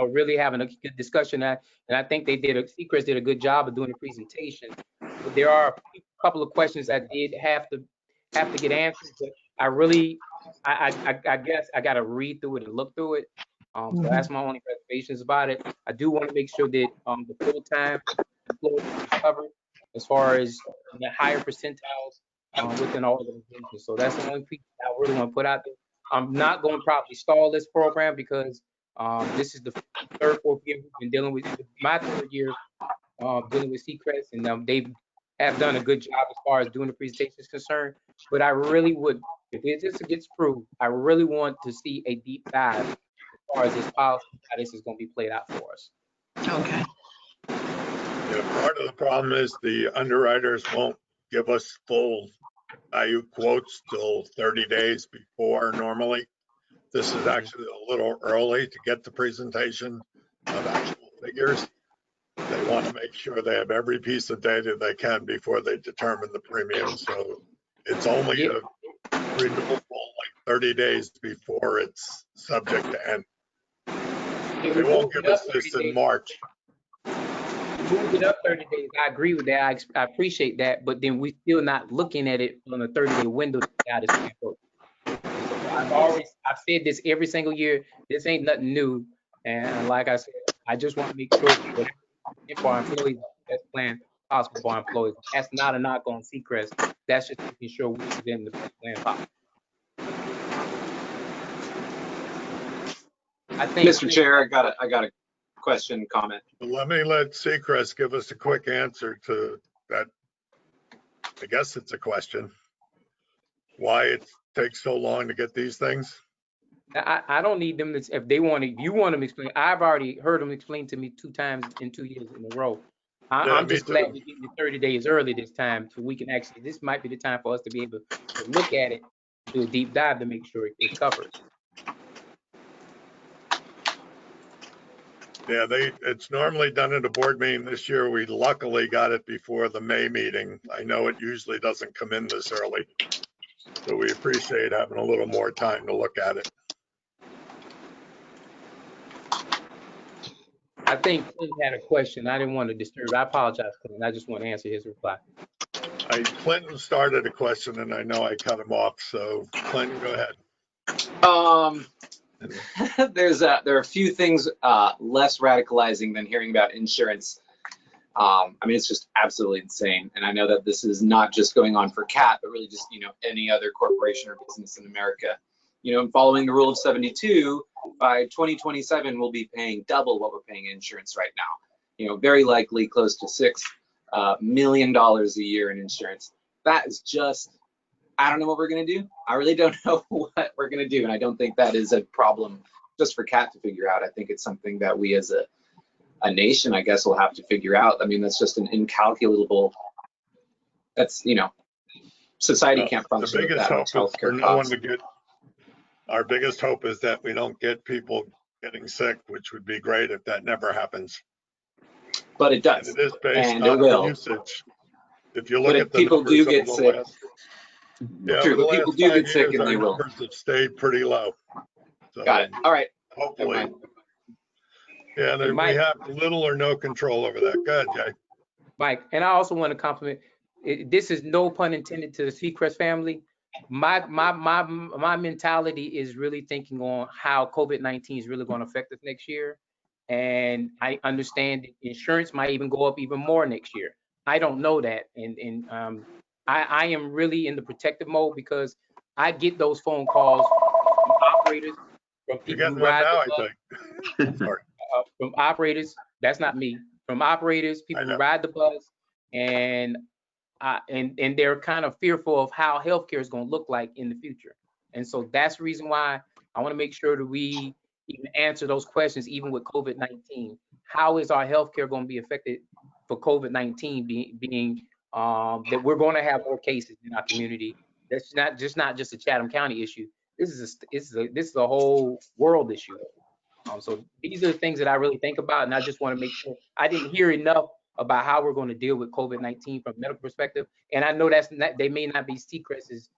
really having a good discussion, and I think Seacrest did a good job of doing the presentation. But there are a couple of questions I did have to get answered. But I guess I got to read through it and look through it. So that's my only reservations about it. I do want to make sure that the full-time employees are covered as far as the higher percentiles within all organizations. So that's the only piece I really want to put out there. I'm not going to probably stall this program because this is the third, fourth year we've been dealing with, my third year dealing with Seacrest, and they have done a good job as far as doing the presentation is concerned. But I really would If it gets approved, I really want to see a deep dive as far as this policy, how this is going to be played out for us. Okay. Yeah, part of the problem is the underwriters won't give us full value quotes till 30 days before normally. This is actually a little early to get the presentation of actual figures. They want to make sure they have every piece of data they can before they determine the premium. So it's only renewable like 30 days before it's subject to end. They won't give us this in March. Move it up 30 days. I agree with that. I appreciate that, but then we still not looking at it on a 30-day window. I've said this every single year. This ain't nothing new. And like I said, I just want to make sure that for our employees, the best plan possible for our employees. That's not a knock on Seacrest. That's just making sure we present the best plan possible. I think, Mr. Chair, I got a question, comment. Let me let Seacrest give us a quick answer to that. I guess it's a question. Why it takes so long to get these things? I don't need them to, if they want to, you want them to explain. I've already heard them explain to me 2 times in 2 years in a row. I'm just glad we get the 30 days early this time so we can actually, this might be the time for us to be able to look at it, do a deep dive to make sure it's covered. Yeah, it's normally done at a board meeting. This year, we luckily got it before the May meeting. I know it usually doesn't come in this early. So we appreciate having a little more time to look at it. I think Clinton had a question. I didn't want to disturb. I apologize, Clinton. I just want to answer his reply. Clinton started a question and I know I cut him off. So Clinton, go ahead. There are a few things less radicalizing than hearing about insurance. I mean, it's just absolutely insane. And I know that this is not just going on for CAT, but really just, any other corporation or business in America. Following the rule of 72, by 2027, we'll be paying double what we're paying insurance right now. Very likely close to $6 million a year in insurance. That is just, I don't know what we're going to do. I really don't know what we're going to do. And I don't think that is a problem just for CAT to figure out. I think it's something that we as a nation, I guess, will have to figure out. I mean, that's just an incalculable, that's, society can't function with that much healthcare costs. Our biggest hope is that we don't get people getting sick, which would be great if that never happens. But it does. And it is based and on it will. usage. If you look but at the people do numbers get sick. True, but people do get sick and they will. Numbers have stayed pretty low. So Got it. All right. Hopefully. Yeah, we have little or no control over that. Go ahead, Jay. Mike, and I also want to compliment, this is no pun intended to the Seacrest family. My mentality is really thinking on how COVID-19 is really going to affect us next year. And I understand that insurance might even go up even more next year. I don't know that. And I am really in the protective mode because I get those phone calls from operators, from people who ride the bus. Sorry. From operators, that's not me. From operators, people who ride the bus, and they're kind of fearful of how healthcare is going to look like in the future. And so that's the reason why I want to make sure that we even answer those questions, even with COVID-19. How is our healthcare going to be affected for COVID-19 being that we're going to have more cases in our community? That's not just a Chatham County issue. This is a whole world issue. So these are the things that I really think about, and I just want to make sure I didn't hear enough about how we're going to deal with COVID-19 from a medical perspective. And I know they may not be Seacrest's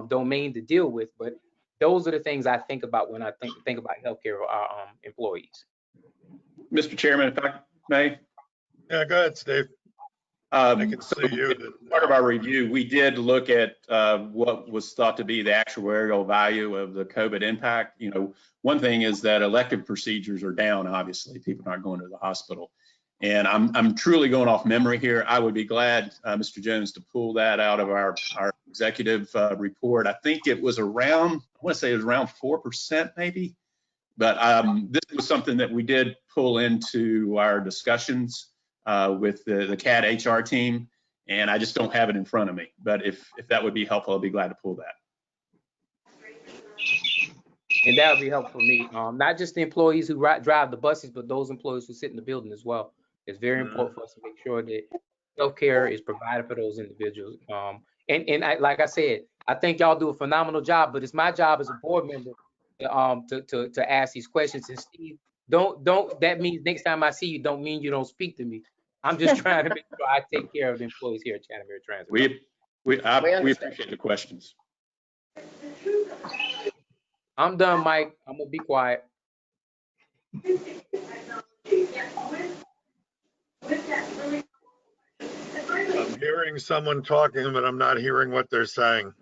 domain to deal with, but those are the things I think about when I think about healthcare for our employees. Mr. Chairman, if I may. Yeah, go ahead, Steve. I can see you. Part of our review, we did look at what was thought to be the actuarial value of the COVID impact. One thing is that elective procedures are down, obviously. People aren't going to the hospital. And I'm truly going off memory here. I would be glad, Mr. Jones, to pull that out of our executive report. I think it was around, I want to say it was around 4% maybe. But this was something that we did pull into our discussions with the CAD HR team, and I just don't have it in front of me. But if that would be helpful, I'd be glad to pull that. And that would be helpful for me. Not just the employees who drive the buses, but those employees who sit in the building as well. It's very important for us to make sure that healthcare is provided for those individuals. Like I said, I think y'all do a phenomenal job, but it's my job as a board member to ask these questions. And Steve, don't that means next time I see you, don't mean you don't speak to me. I'm just trying to make sure I take care of the employees here at Chatham Area Transit. We appreciate the questions. I'm done, Mike. I'm gonna be quiet. I'm hearing someone talking, but I'm not hearing what they're saying.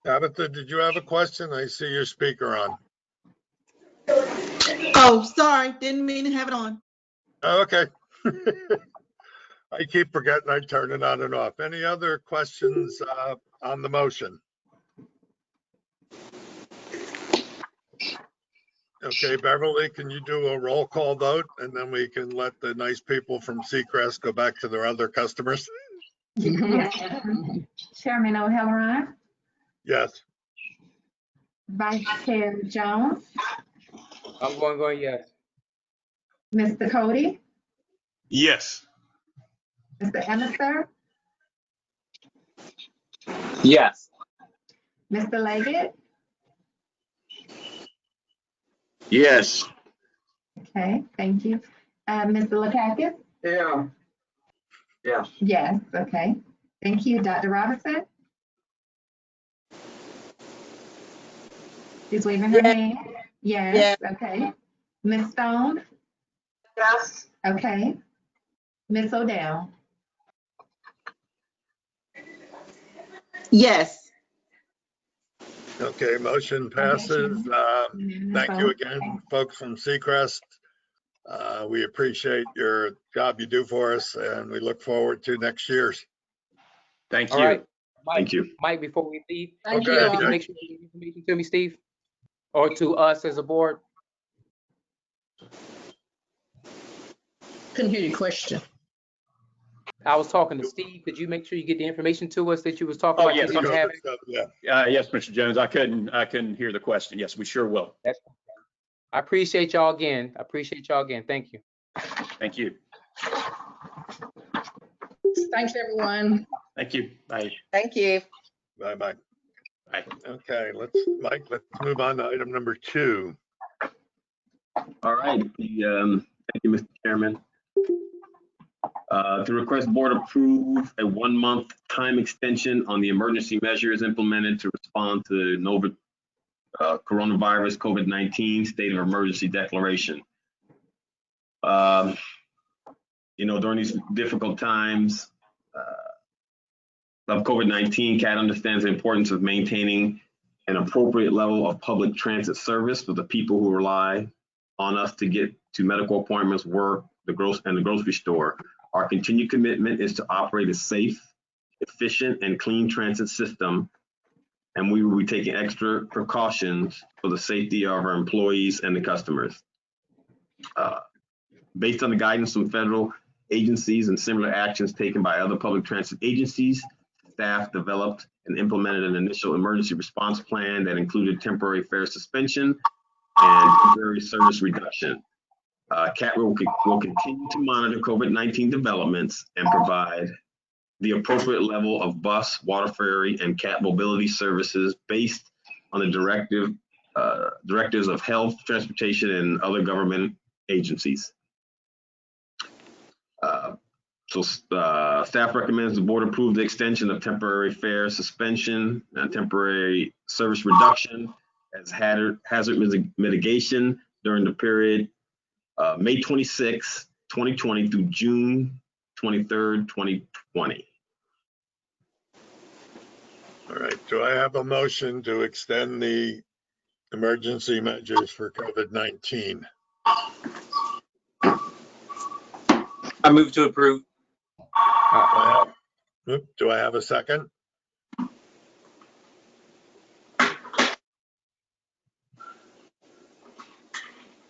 Tabitha, did you have a question? I see your speaker on. Oh, sorry, didn't mean to have it on. Oh, okay. I keep forgetting I turn it on and off. Any other questions on the motion? Okay, Beverly, can you do a roll call vote and then we can let the nice people from Seacrest go back to their other customers? Chairman O'Halloran, Yes. Vice Chair Jones, I'm going yes. Mr. Cody, Yes. Mr. Emerson, Yes. Mr. Leggett. Yes. Okay, thank you. Mr. Lakakis? Yeah. Yes. Yes, okay. Thank you. Dr. Robinson? She's waving her hand. Yes, okay. Ms. Stone? Yes. Okay. Ms. Odell? Yes. Okay, motion passes. Thank you again, folks from Seacrest. We appreciate your job you do for us and we look forward to next year's. Thank you. All right. Mike, Thank you. Mike, before we leave, Thank you you. can make sure you get information to me, Steve, or to us as a board. Couldn't hear your question. I was talking to Steve. Could you make sure you get the information to us that you was talking about? Yes, You didn't have it? yes, Mr. Jones. I couldn't hear the question. Yes, we sure will. I appreciate y'all again. Thank you. Thank you. Thanks, everyone. Thank you. Bye. Thank you. Bye-bye. Bye. Okay, Mike, let's move on to item number 2. All right. Thank you, Mr. Chairman. To request board approve a 1-month time extension on the emergency measures implemented to respond to coronavirus COVID-19 state of emergency declaration. During these difficult times of COVID-19, CAT understands the importance of maintaining an appropriate level of public transit service for the people who rely on us to get to medical appointments, work, the grocery store. Our continued commitment is to operate a safe, efficient, and clean transit system, and we will be taking extra precautions for the safety of our employees and the customers. Based on the guidance from federal agencies and similar actions taken by other public transit agencies, staff developed and implemented an initial emergency response plan that included temporary fare suspension and temporary service reduction. CAT will continue to monitor COVID-19 developments and provide the appropriate level of bus, water ferry, and CAT mobility services based on the directives of health, transportation, and other government agencies. Staff recommends the board approve the extension of temporary fare suspension and temporary service reduction as hazard mitigation during the period May 26, 2020 through June 23rd, 2020. All right, do I have a motion to extend the emergency measures for COVID-19? I move to approve. Do I have a second?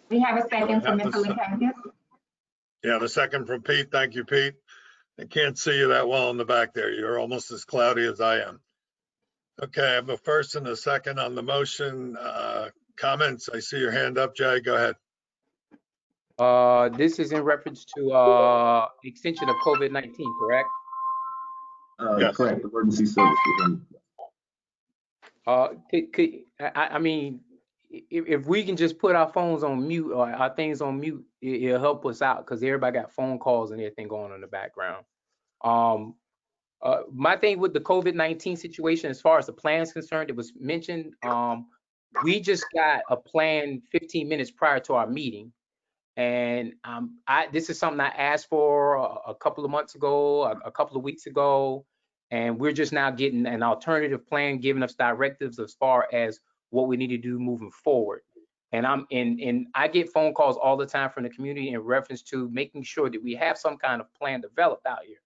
We have a second from Mr. Lakakis. Yeah, the second from Pete. Thank you, Pete. I can't see you that well in the back there. You're almost as cloudy as I am. Okay, I have a first and a second on the motion. Comments? I see your hand up, Jay. Go ahead. This is in reference to extension of COVID-19, correct? Yes. Correct, emergency services. I mean, if we can just put our phones on mute or our things on mute, it'll help us out because everybody got phone calls and everything going on in the background. My thing with the COVID-19 situation, as far as the plan is concerned, it was mentioned. We just got a plan 15 minutes prior to our meeting. And this is something I asked for a couple of months ago, a couple of weeks ago, and we're just now getting an alternative plan, giving us directives as far as what we need to do moving forward. And I get phone calls all the time from the community in reference to making sure that we have some kind of plan developed out here.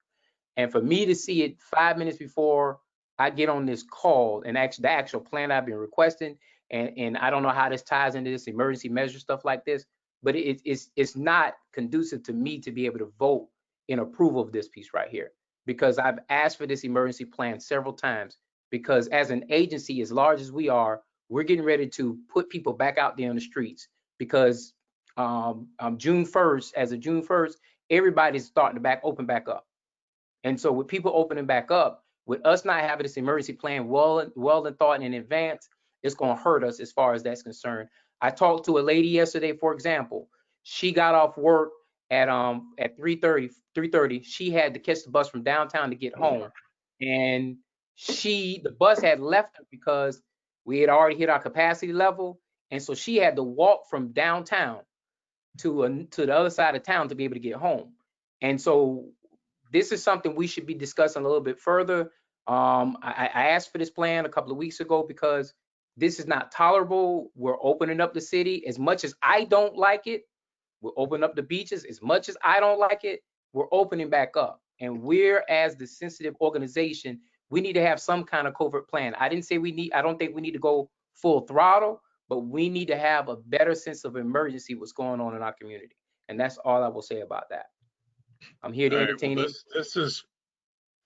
And for me to see it 5 minutes before I get on this call and actually the actual plan I've been requesting, and I don't know how this ties into this emergency measure stuff like this, but it's not conducive to me to be able to vote in approval of this piece right here, because I've asked for this emergency plan several times, because as an agency as large as we are, we're getting ready to put people back out there on the streets, because June 1st, as of June 1st, everybody's starting to open back up. And so with people opening back up, with us not having this emergency plan well and thought in advance, it's going to hurt us as far as that's concerned. I talked to a lady yesterday, for example. She got off work at 3:30. She had to catch the bus from downtown to get home, and the bus had left her because we had already hit our capacity level, and so she had to walk from downtown to the other side of town to be able to get home. And so this is something we should be discussing a little bit further. I asked for this plan a couple of weeks ago because this is not tolerable. We're opening up the city. As much as I don't like it, we're opening up the beaches. As much as I don't like it, we're opening back up. And we're, as the sensitive organization, we need to have some kind of covert plan. I don't think we need to go full throttle, but we need to have a better sense of emergency, what's going on in our community. And that's all I will say about that. I'm here to entertain you. This is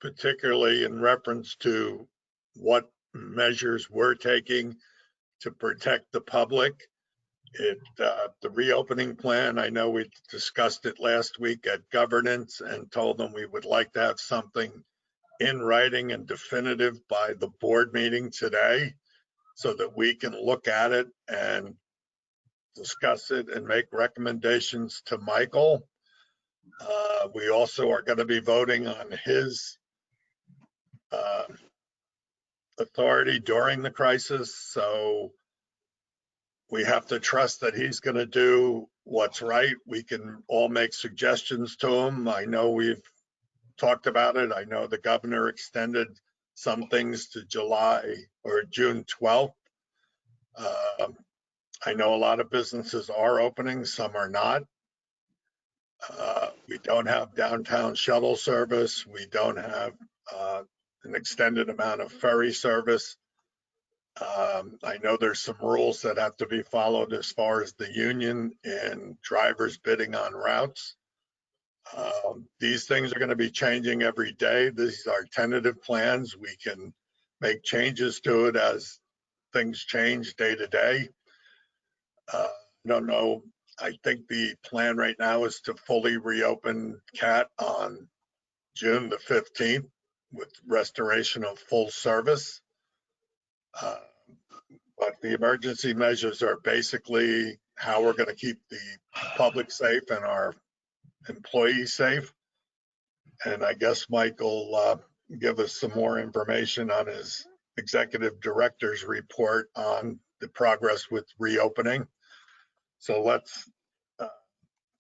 particularly in reference to what measures we're taking to protect the public. The reopening plan, I know we discussed it last week at governance and told them we would like to have something in writing and definitive by the board meeting today so that we can look at it and discuss it and make recommendations to Michael. We also are going to be voting on his authority during the crisis. So we have to trust that he's going to do what's right. We can all make suggestions to him. I know we've talked about it. I know the governor extended some things to July or June 12th. I know a lot of businesses are opening, some are not. We don't have downtown shuttle service. We don't have an extended amount of ferry service. I know there's some rules that have to be followed as far as the union and drivers bidding on routes. These things are going to be changing every day. These are tentative plans. We can make changes to it as things change day to day. I don't know. I think the plan right now is to fully reopen CAT on June the 15th with restoration of full service. But the emergency measures are basically how we're going to keep the public safe and our employees safe. And I guess Mike will give us some more information on his executive director's report on the progress with reopening. So let's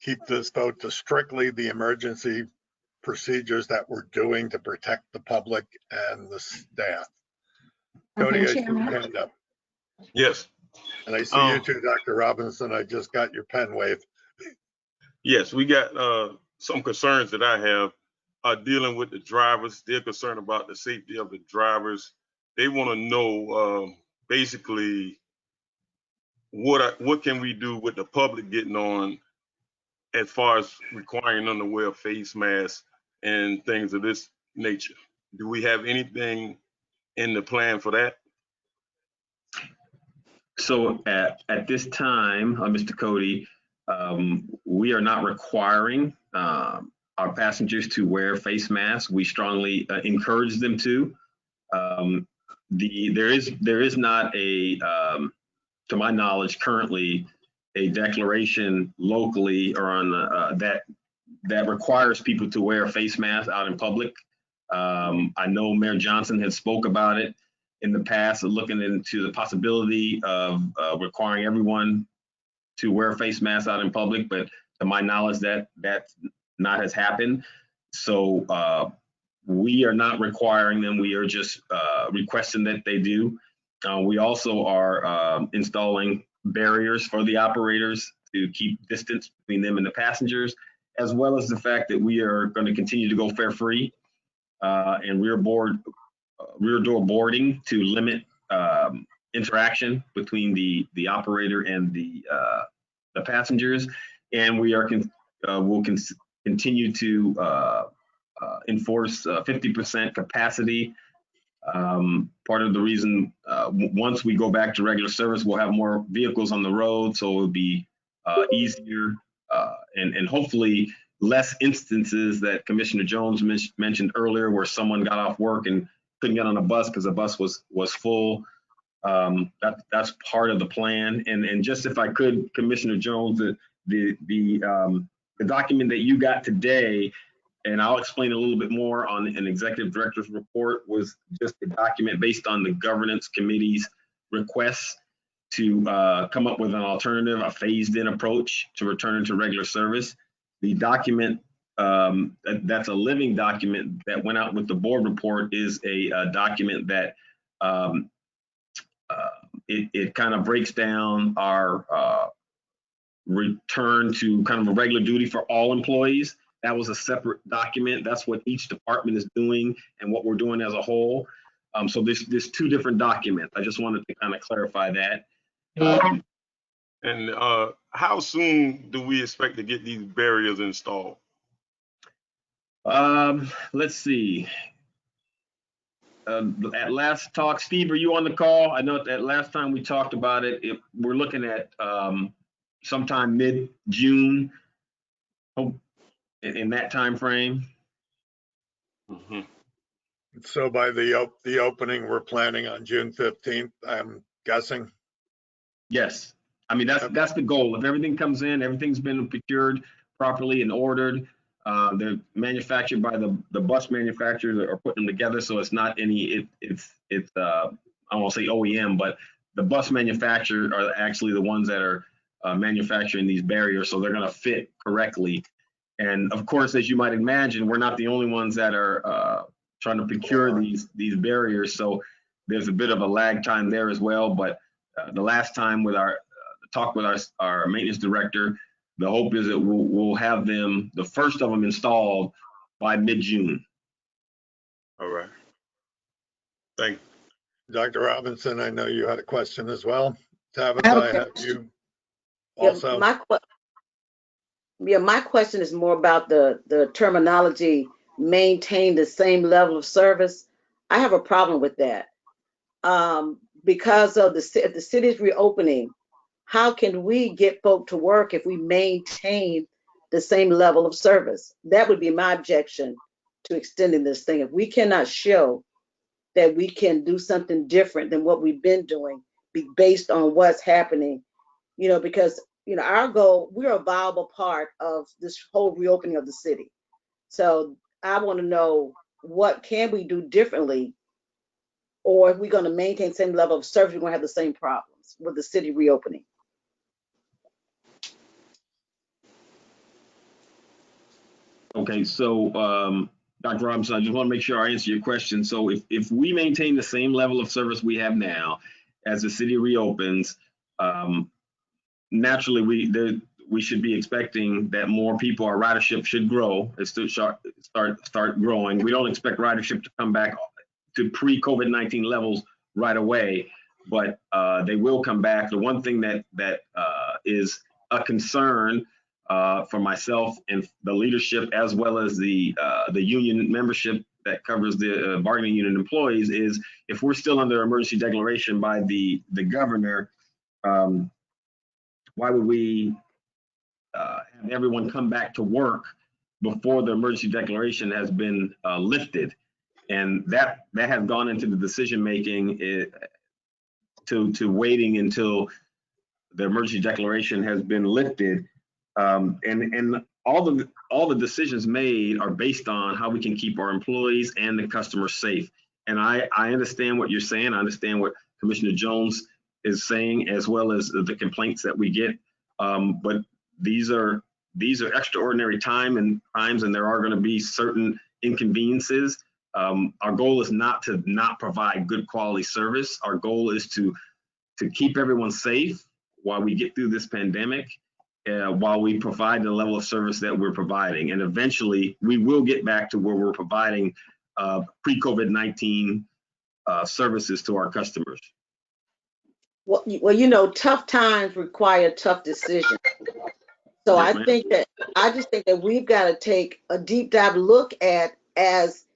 keep this vote to strictly the emergency procedures that we're doing to protect the public and the staff. Cody, I see your hand up. Yes. And I see you too, Dr. Robinson. I just got your pen waved. Yes, we got some concerns that I have dealing with the drivers. They're concerned about the safety of the drivers. They want to know basically what can we do with the public getting on as far as requiring them to wear face masks and things of this nature. Do we have anything in the plan for that? So at this time, Mr. Cody, we are not requiring our passengers to wear face masks. We strongly encourage them to. There is not a, to my knowledge, currently a declaration locally or on that requires people to wear a face mask out in public. I know Mayor Johnson has spoke about it in the past, looking into the possibility of requiring everyone to wear a face mask out in public, but to my knowledge, that's not has happened. So we are not requiring them. We are just requesting that they do. We also are installing barriers for the operators to keep distance between them and the passengers, as well as the fact that we are going to continue to go fare free and rear door boarding to limit interaction between the operator and the passengers. And we are will continue to enforce 50% capacity. Part of the reason, once we go back to regular service, we'll have more vehicles on the road, so it'll be easier and hopefully less instances that Commissioner Jones mentioned earlier, where someone got off work and couldn't get on a bus because the bus was full. That's part of the plan. And just if I could, Commissioner Jones, the document that you got today, and I'll explain a little bit more on an executive director's report, was just a document based on the governance committee's requests to come up with an alternative, a phased-in approach to returning to regular service. The document, that's a living document that went out with the board report, is a document that it kind of breaks down our return to kind of a regular duty for all employees. That was a separate document. That's what each department is doing and what we're doing as a whole. So there's two different documents. I just wanted to kind of clarify that. And how soon do we expect to get these barriers installed? Let's see. At last talk, Steve, are you on the call? I know that last time we talked about it, we're looking at sometime mid-June, in that time frame. Mm-hmm. So by the opening, we're planning on June 15th, I'm guessing? Yes. I mean, that's the goal. If everything comes in, everything's been procured properly and ordered. They're manufactured by the bus manufacturers that are putting them together. So it's not any, it's I won't say OEM, but the bus manufacturers are actually the ones that are manufacturing these barriers. So they're going to fit correctly. And of course, as you might imagine, we're not the only ones that are trying to procure these barriers. So there's a bit of a lag time there as well. But the last time with our talk with our maintenance director, the hope is that we'll have them, the first of them, installed by mid-June. All right. Thank you. Dr. Robinson, I know you had a question as well. Tabitha, I have you also. My question is more about the terminology, maintain the same level of service. I have a problem with that. Because of the city's reopening, how can we get folk to work if we maintain the same level of service? That would be my objection to extending this thing. If we cannot show that we can do something different than what we've been doing, based on what's happening, because our goal, we're a viable part of this whole reopening of the city. So I want to know, what can we do differently? Or if we're going to maintain the same level of service, we're going to have the same problems with the city reopening. Okay, so Dr. Robinson, I just want to make sure I answer your question. So if we maintain the same level of service we have now as the city reopens, naturally we should be expecting that more people, our ridership should grow. It's to start growing. We don't expect ridership to come back to pre-COVID-19 levels right away, but they will come back. The one thing that is a concern for myself and the leadership, as well as the union membership that covers the bargaining unit employees, is if we're still under emergency declaration by the governor, why would we have everyone come back to work before the emergency declaration has been lifted? And that has gone into the decision making to waiting until the emergency declaration has been lifted. And all the decisions made are based on how we can keep our employees and the customers safe. And I understand what you're saying. I understand what Commissioner Jones is saying, as well as the complaints that we get. But these are extraordinary times, and there are going to be certain inconveniences. Our goal is not to not provide good quality service. Our goal is to keep everyone safe while we get through this pandemic, while we provide the level of service that we're providing. And eventually we will get back to where we're providing pre-COVID-19 services to our customers. Well, you know, tough times require tough decisions. So Yes, I just think that we've got to take a deep dive look at as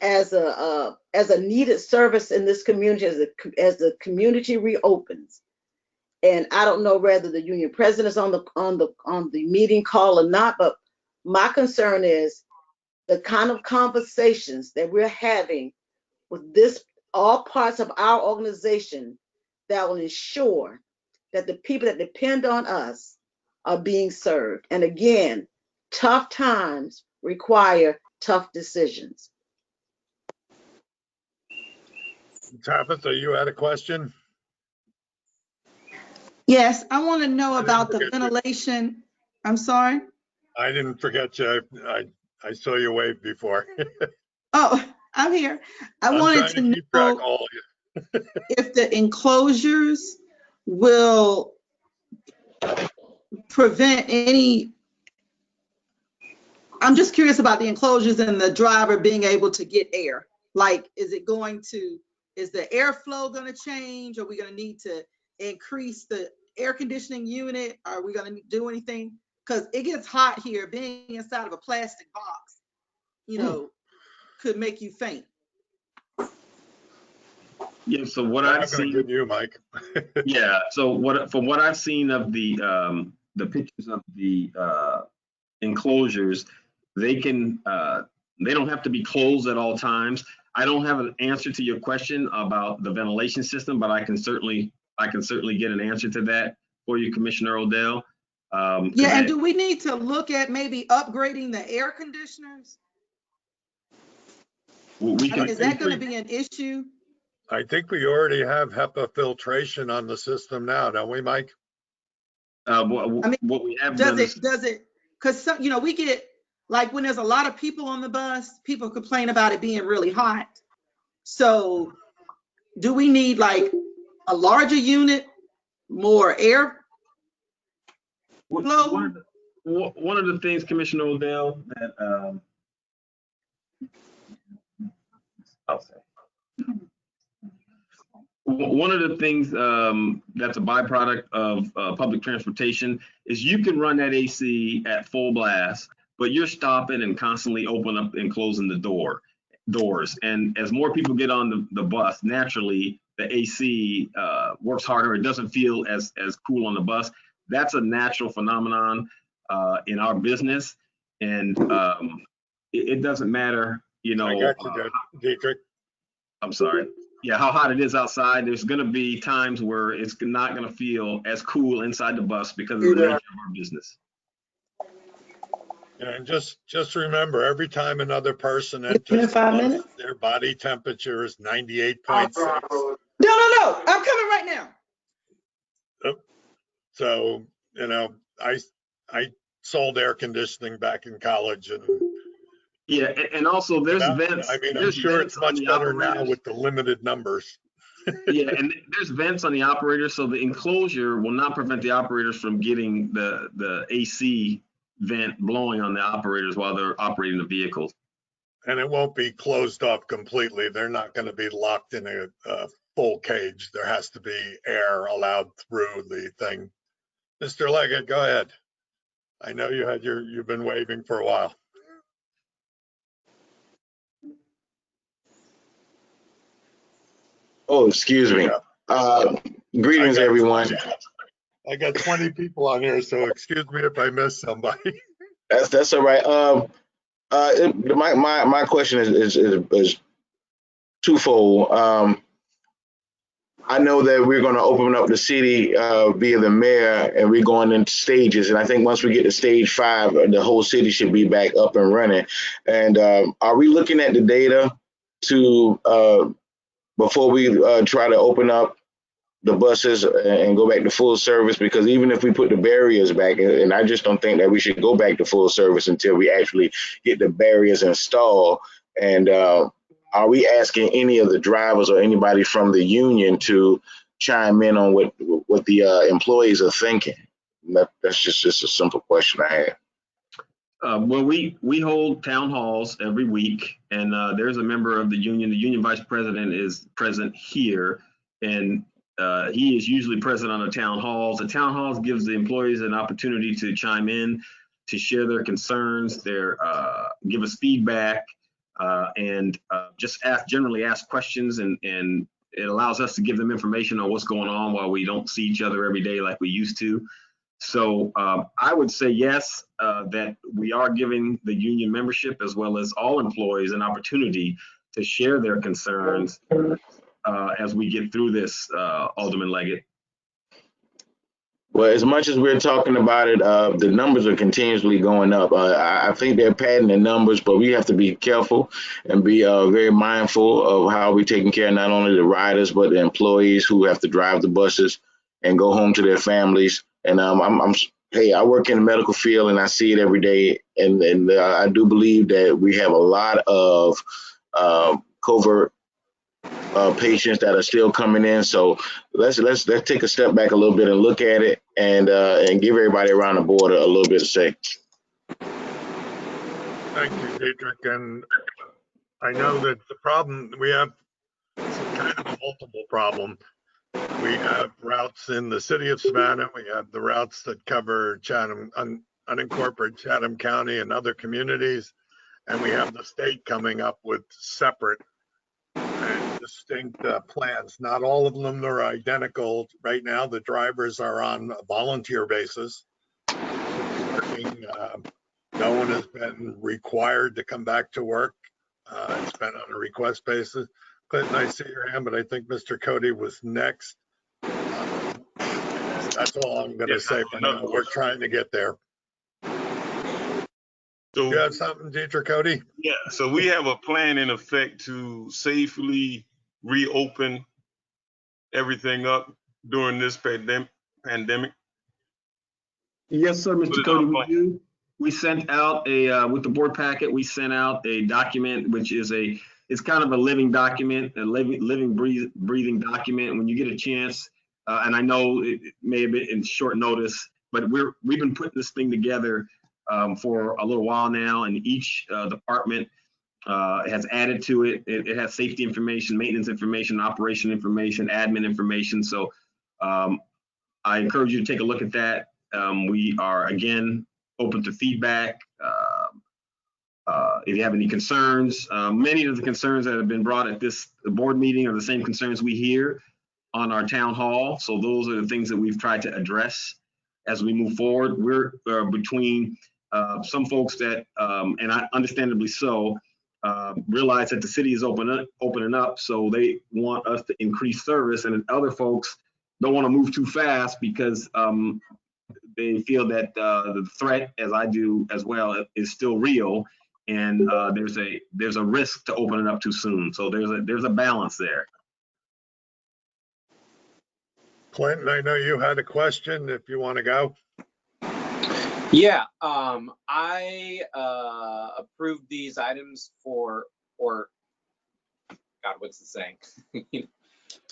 a needed service in this community as the community reopens. And I don't know whether the union president is on the meeting call or not, but my concern is the kind of conversations that we're having with all parts of our organization that will ensure that the people that depend on us are being served. And again, tough times require tough decisions. Tabitha, you had a question? Yes, I want to know about the ventilation. I'm sorry. I didn't forget you. I saw you wave before. Oh, I'm here. I wanted to know if the enclosures will prevent any. I'm just curious about the enclosures and the driver being able to get air. Like, is the airflow going to change? Are we going to need to increase the air conditioning unit? Are we going to do anything? Because it gets hot here. Being inside of a plastic box, you know, could make you faint. Yeah. So what I've seen, give you, Mike. Yeah. So from what I've seen of the pictures of the enclosures, they don't have to be closed at all times. I don't have an answer to your question about the ventilation system, but I can certainly get an answer to that for you, Commissioner Odell. Yeah, and do we need to look at maybe upgrading the air conditioners? Is that going to be an issue? I think we already have HEPA filtration on the system now, don't we, Mike? What we have done is, does it, because you know, we get, like, when there's a lot of people on the bus, people complain about it being really hot. So do we need like a larger unit, more air flow? One of the things, Commissioner Odell, that I'll say. One of the things that's a byproduct of public transportation is you can run that AC at full blast, but you're stopping and constantly opening up and closing the doors. And as more people get on the bus, naturally the AC works harder. It doesn't feel as cool on the bus. That's a natural phenomenon in our business, and it doesn't matter, you know. I got you, Dietrich. I'm sorry. Yeah, how hot it is outside. There's going to be times where it's not going to feel as cool inside the bus because of the nature of our business. And just remember, every time another person enters the bus, their body temperature is 98.6. No, I'm coming right now. So, you know, I sold air conditioning back in college, and yeah, and also there's vents. I mean, I'm sure it's much better now with the limited numbers. Yeah, and there's vents on the operators, so the enclosure will not prevent the operators from getting the AC vent blowing on the operators while they're operating the vehicles. And it won't be closed off completely. They're not going to be locked in a full cage. There has to be air allowed through the thing. Mr. Leggett, go ahead. I know you've been waving for a while. Oh, excuse me. Greetings, everyone. I got 20 people on here, so excuse me if I miss somebody. That's all right. My question is twofold. I know that we're going to open up the city via the mayor, and we're going into stages. And I think once we get to stage 5, the whole city should be back up and running. And are we looking at the data to before we try to open up the buses and go back to full service? Because even if we put the barriers back, and I just don't think that we should go back to full service until we actually get the barriers installed. And are we asking any of the drivers or anybody from the union to chime in on what the employees are thinking? That's just a simple question I had. Well, we hold town halls every week, and there's a member of the union. The union vice president is present here, and he is usually present on the town halls. The town halls gives the employees an opportunity to chime in, to share their concerns, give us feedback, and just generally ask questions, and it allows us to give them information on what's going on while we don't see each other every day like we used to. So I would say yes, that we are giving the union membership as well as all employees an opportunity to share their concerns as we get through this, Alderman Leggett. Well, as much as we're talking about it, the numbers are continuously going up. I think they're padding the numbers, but we have to be careful and be very mindful of how we're taking care of not only the riders, but the employees who have to drive the buses and go home to their families. And hey, I work in the medical field and I see it every day. And I do believe that we have a lot of covert patients that are still coming in. So let's take a step back a little bit and look at it and give everybody around the border a little bit to say. Thank you, Dietrich. And I know that the problem, we have some kind of a multiple problem. We have routes in the city of Savannah. We have the routes that cover Chatham, unincorporated Chatham County and other communities. And we have the state coming up with separate and distinct plans. Not all of them are identical. Right now, the drivers are on a volunteer basis. Working, no one has been required to come back to work. It's been on a request basis. Clinton, I see your hand, but I think Mr. Cody was next. That's all I'm going to say for now. We're trying to get there. So, you have something, Dietrich, Cody? Yeah, so we have a plan in effect to safely reopen everything up during this pandemic. Yes, sir, Mr. Cody, we do. We sent out with the board packet, we sent out a document, which is it's kind of a living document, a living breathing document. When you get a chance, and I know it may have been in short notice, but we've been putting this thing together for a little while now, and each department has added to it. It has safety information, maintenance information, operation information, admin information. So I encourage you to take a look at that. We are, again, open to feedback. If you have any concerns, many of the concerns that have been brought at this board meeting are the same concerns we hear on our town hall. So those are the things that we've tried to address as we move forward. We're between some folks that, and I understandably so, realize that the city is opening up, so they want us to increase service, and other folks don't want to move too fast because they feel that the threat, as I do as well, is still real, and there's a risk to open it up too soon. So there's a balance there. Clinton, I know you had a question. If you want to go. Yeah, I approved these items or God, what's the saying?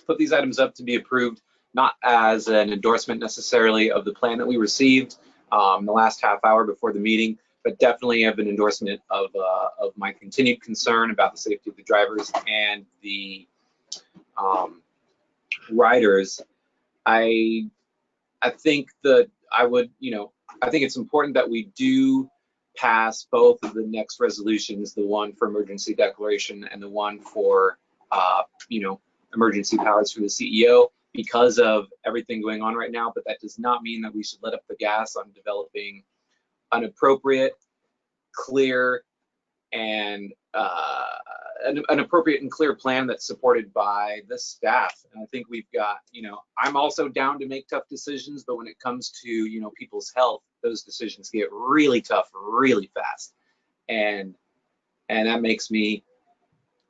Put these items up to be approved, not as an endorsement necessarily of the plan that we received the last half hour before the meeting, but definitely have an endorsement of my continued concern about the safety of the drivers and the riders. I think that I would, I think it's important that we do pass both of the next resolutions, the one for emergency declaration and the one for, emergency powers for the CEO, because of everything going on right now. But that does not mean that we should let up the gas on developing an appropriate, clear, and an appropriate and clear plan that's supported by the staff. And I think we've got, I'm also down to make tough decisions, but when it comes to, people's health, those decisions get really tough really fast. And that makes me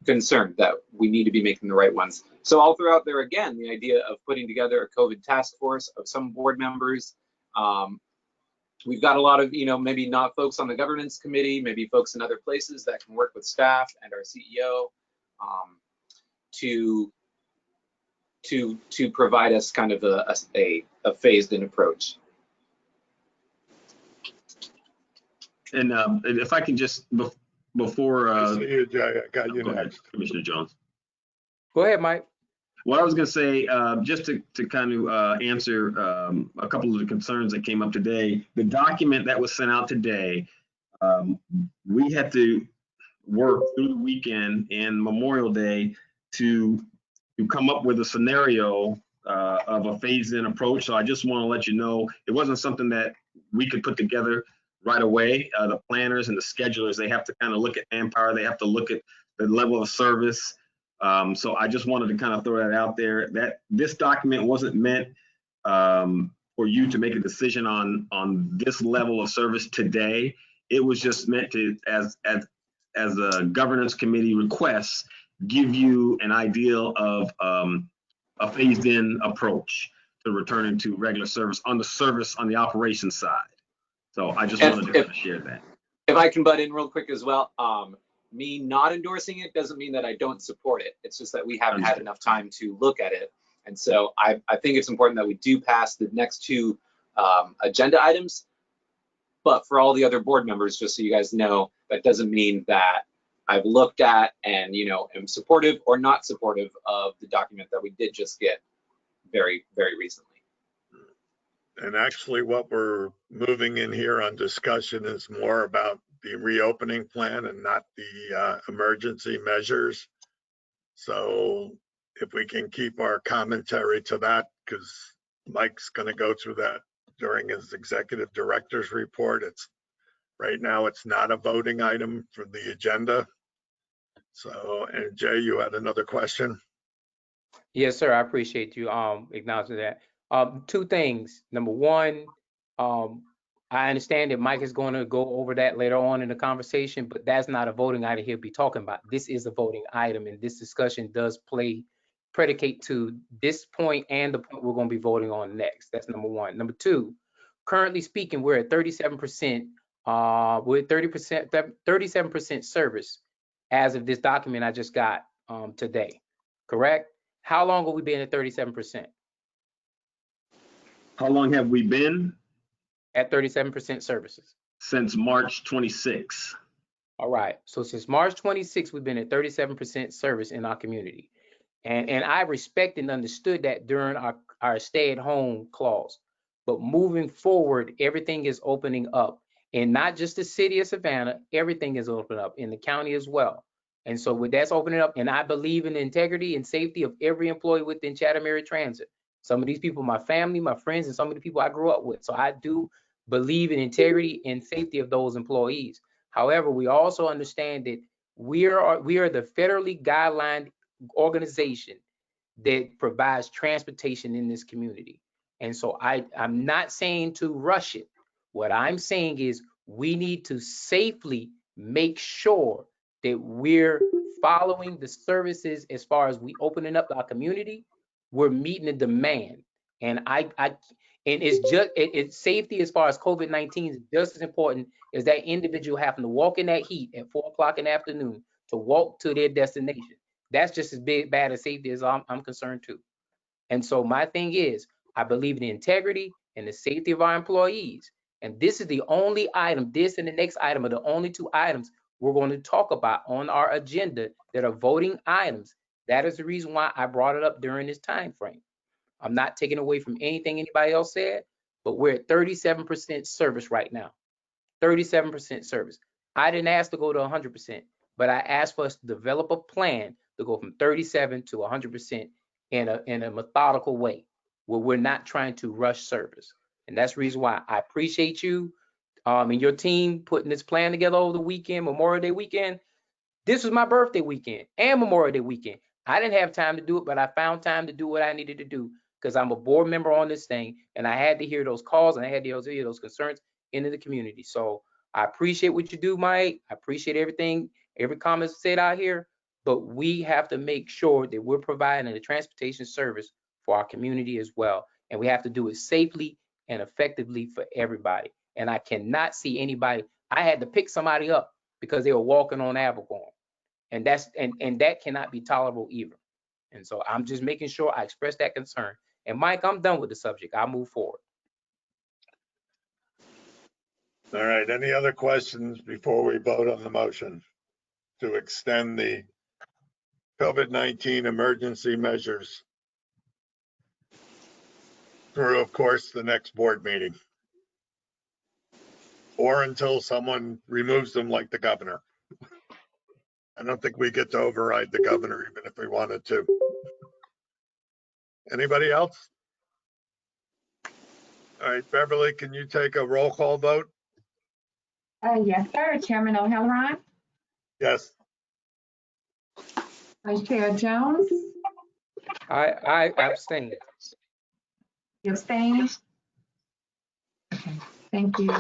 concerned that we need to be making the right ones. So I'll throw out there again the idea of putting together a COVID task force of some board members. We've got a lot of, maybe not folks on the governance committee, maybe folks in other places that can work with staff and our CEO to provide us kind of a phased-in approach. And if I can just before I see you, Jay. I got you next. Commissioner Jones. Go ahead, Mike. What I was going to say, just to kind of answer a couple of the concerns that came up today, the document that was sent out today, we had to work through the weekend and Memorial Day to come up with a scenario of a phased-in approach. So I just want to let you know, it wasn't something that we could put together right away. The planners and the schedulers, they have to kind of look at manpower. They have to look at the level of service. So I just wanted to kind of throw that out there, that this document wasn't meant for you to make a decision on this level of service today. It was just meant to, as a governance committee request, give you an idea of a phased-in approach to returning to regular service on the operations side. So I just wanted to kind of share that. If I can butt in real quick as well, me not endorsing it doesn't mean that I don't support it. It's just that we haven't had enough time to look at it. And so I think it's important that we do pass the next two agenda items. But for all the other board members, just so you guys know, that doesn't mean that I've looked at and, am supportive or not supportive of the document that we did just get very, very recently. And actually what we're moving in here on discussion is more about the reopening plan and not the emergency measures. So if we can keep our commentary to that, because Mike's going to go through that during his executive director's report. Right now it's not a voting item for the agenda. So, and Jay, you had another question? Yes, sir. I appreciate you acknowledging that. Two things. Number one, I understand that Mike is going to go over that later on in the conversation, but that's not a voting item he'll be talking about. This is a voting item, and this discussion does predicate to this point and the point we're going to be voting on next. That's number one. Number two, currently speaking, we're at 37%. We're at 37% service as of this document I just got today. Correct? How long have we been at 37%? How long have we been at 37% services? Since March 26. All right. So since March 26, we've been at 37% service in our community. And I respect and understood that during our stay-at-home clause. But moving forward, everything is opening up. And not just the city of Savannah, everything is opening up in the county as well. And so with that's opening up, and I believe in the integrity and safety of every employee within Chatham Area Transit. Some of these people, my family, my friends, and some of the people I grew up with. So I do believe in integrity and safety of those employees. However, we also understand that we are the federally guideline organization that provides transportation in this community. And so I'm not saying to rush it. What I'm saying is we need to safely make sure that we're following the services as far as we opening up our community. We're meeting the demand, and it's safety as far as COVID-19 is just as important as that individual having to walk in that heat at 4 o'clock in the afternoon to walk to their destination. That's just as bad as safety as I'm concerned too. And so my thing is, I believe in the integrity and the safety of our employees. And this is the only item, this and the next item are the only two items we're going to talk about on our agenda that are voting items. That is the reason why I brought it up during this time frame. I'm not taking away from anything anybody else said, but we're at 37% service right now. 37% service. I didn't ask to go to 100%, but I asked for us to develop a plan to go from 37 to 100% in a methodical way, where we're not trying to rush service. And that's the reason why I appreciate you and your team putting this plan together over the weekend, Memorial Day weekend. This was my birthday weekend and Memorial Day weekend. I didn't have time to do it, but I found time to do what I needed to do because I'm a board member on this thing, and I had to hear those calls and I had to hear those concerns into the community. So I appreciate what you do, Mike. I appreciate everything, every comment said out here, but we have to make sure that we're providing a transportation service for our community as well. And we have to do it safely and effectively for everybody. And I cannot see anybody, I had to pick somebody up because they were walking on Abercorn. And that cannot be tolerable either. And so I'm just making sure I express that concern. And Mike, I'm done with the subject. I'll move forward. All right, any other questions before we vote on the motion to extend the COVID-19 emergency measures through, of course, the next board meeting? Or until someone removes them like the governor. I don't think we get to override the governor even if we wanted to. Anybody else? All right, Beverly, can you take a roll call vote? Yes, sir. Chairman O'Halloran, Yes. Vice Chair Jones, I abstain. you abstain? Okay, thank you.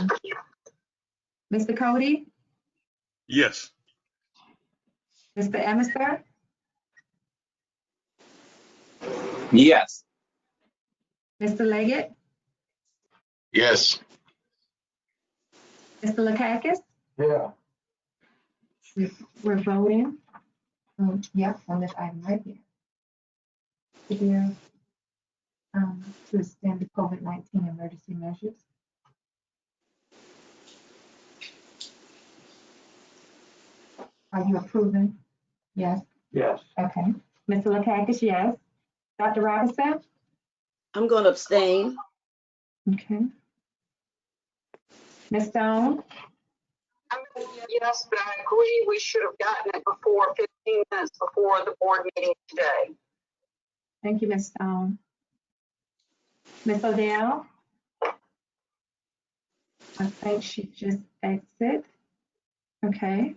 Mr. Cody, Yes. Mr. Emerson, Yes. Mr. Leggett, Yes. Mr. Lakakis, Yeah. we're voting. Yeah, on this item right here. To extend the COVID-19 emergency measures. Are you approving? Yes. Yes. Okay. Mr. Lakakis, yes. Dr. Robinson? I'm going to abstain. Okay. Ms. Stone? I'm going to say yes, but I agree we should have gotten it before 15 minutes before the board meeting today. Thank you, Ms. Stone. Ms. Odell? I think she just exited. Okay.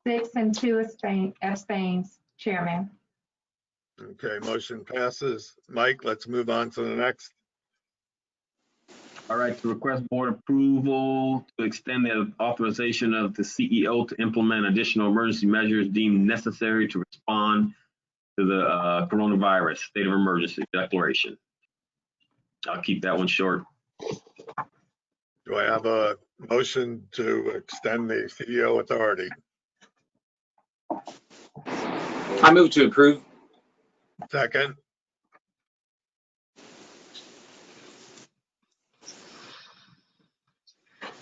Six and two abstains, Chairman. Okay, motion passes. Mike, let's move on to the next. All right, to request board approval to extend the authorization of the CEO to implement additional emergency measures deemed necessary to respond to the coronavirus state of emergency declaration. I'll keep that one short. Do I have a motion to extend the CEO authority? I move to approve. Second.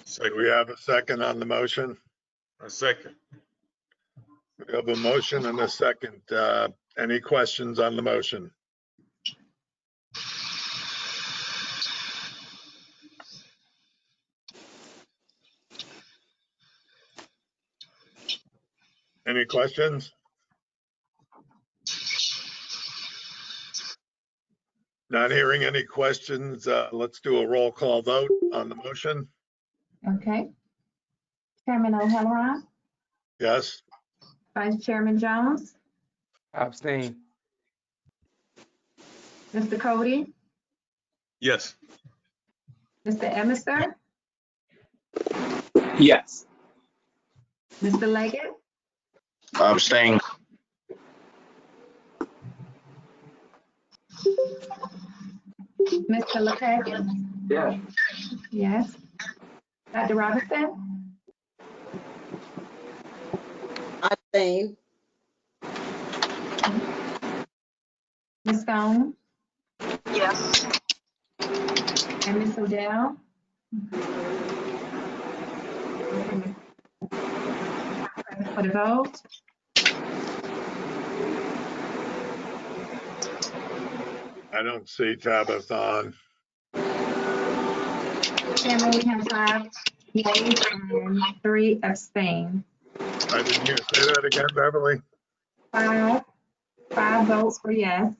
So we have a second on the motion. A second. We have a motion and a second. Any questions on the motion? Any questions? Not hearing any questions. Let's do a roll call vote on the motion. Okay. Chairman O'Halloran? Yes. Vice Chairman Jones? Abstain. Mr. Cody? Yes. Mr. Emerson? Yes. Mr. Leggett? Abstain. Mr. Lakakis? Yes. Yes. Dr. Robinson? I abstain. Ms. Stone? Yes. And Ms. Odell? For the vote? I don't see Tabitha on. Chairman, we have 5 yeas and 3 abstain. I didn't hear, say that again, Beverly. 5 votes for yes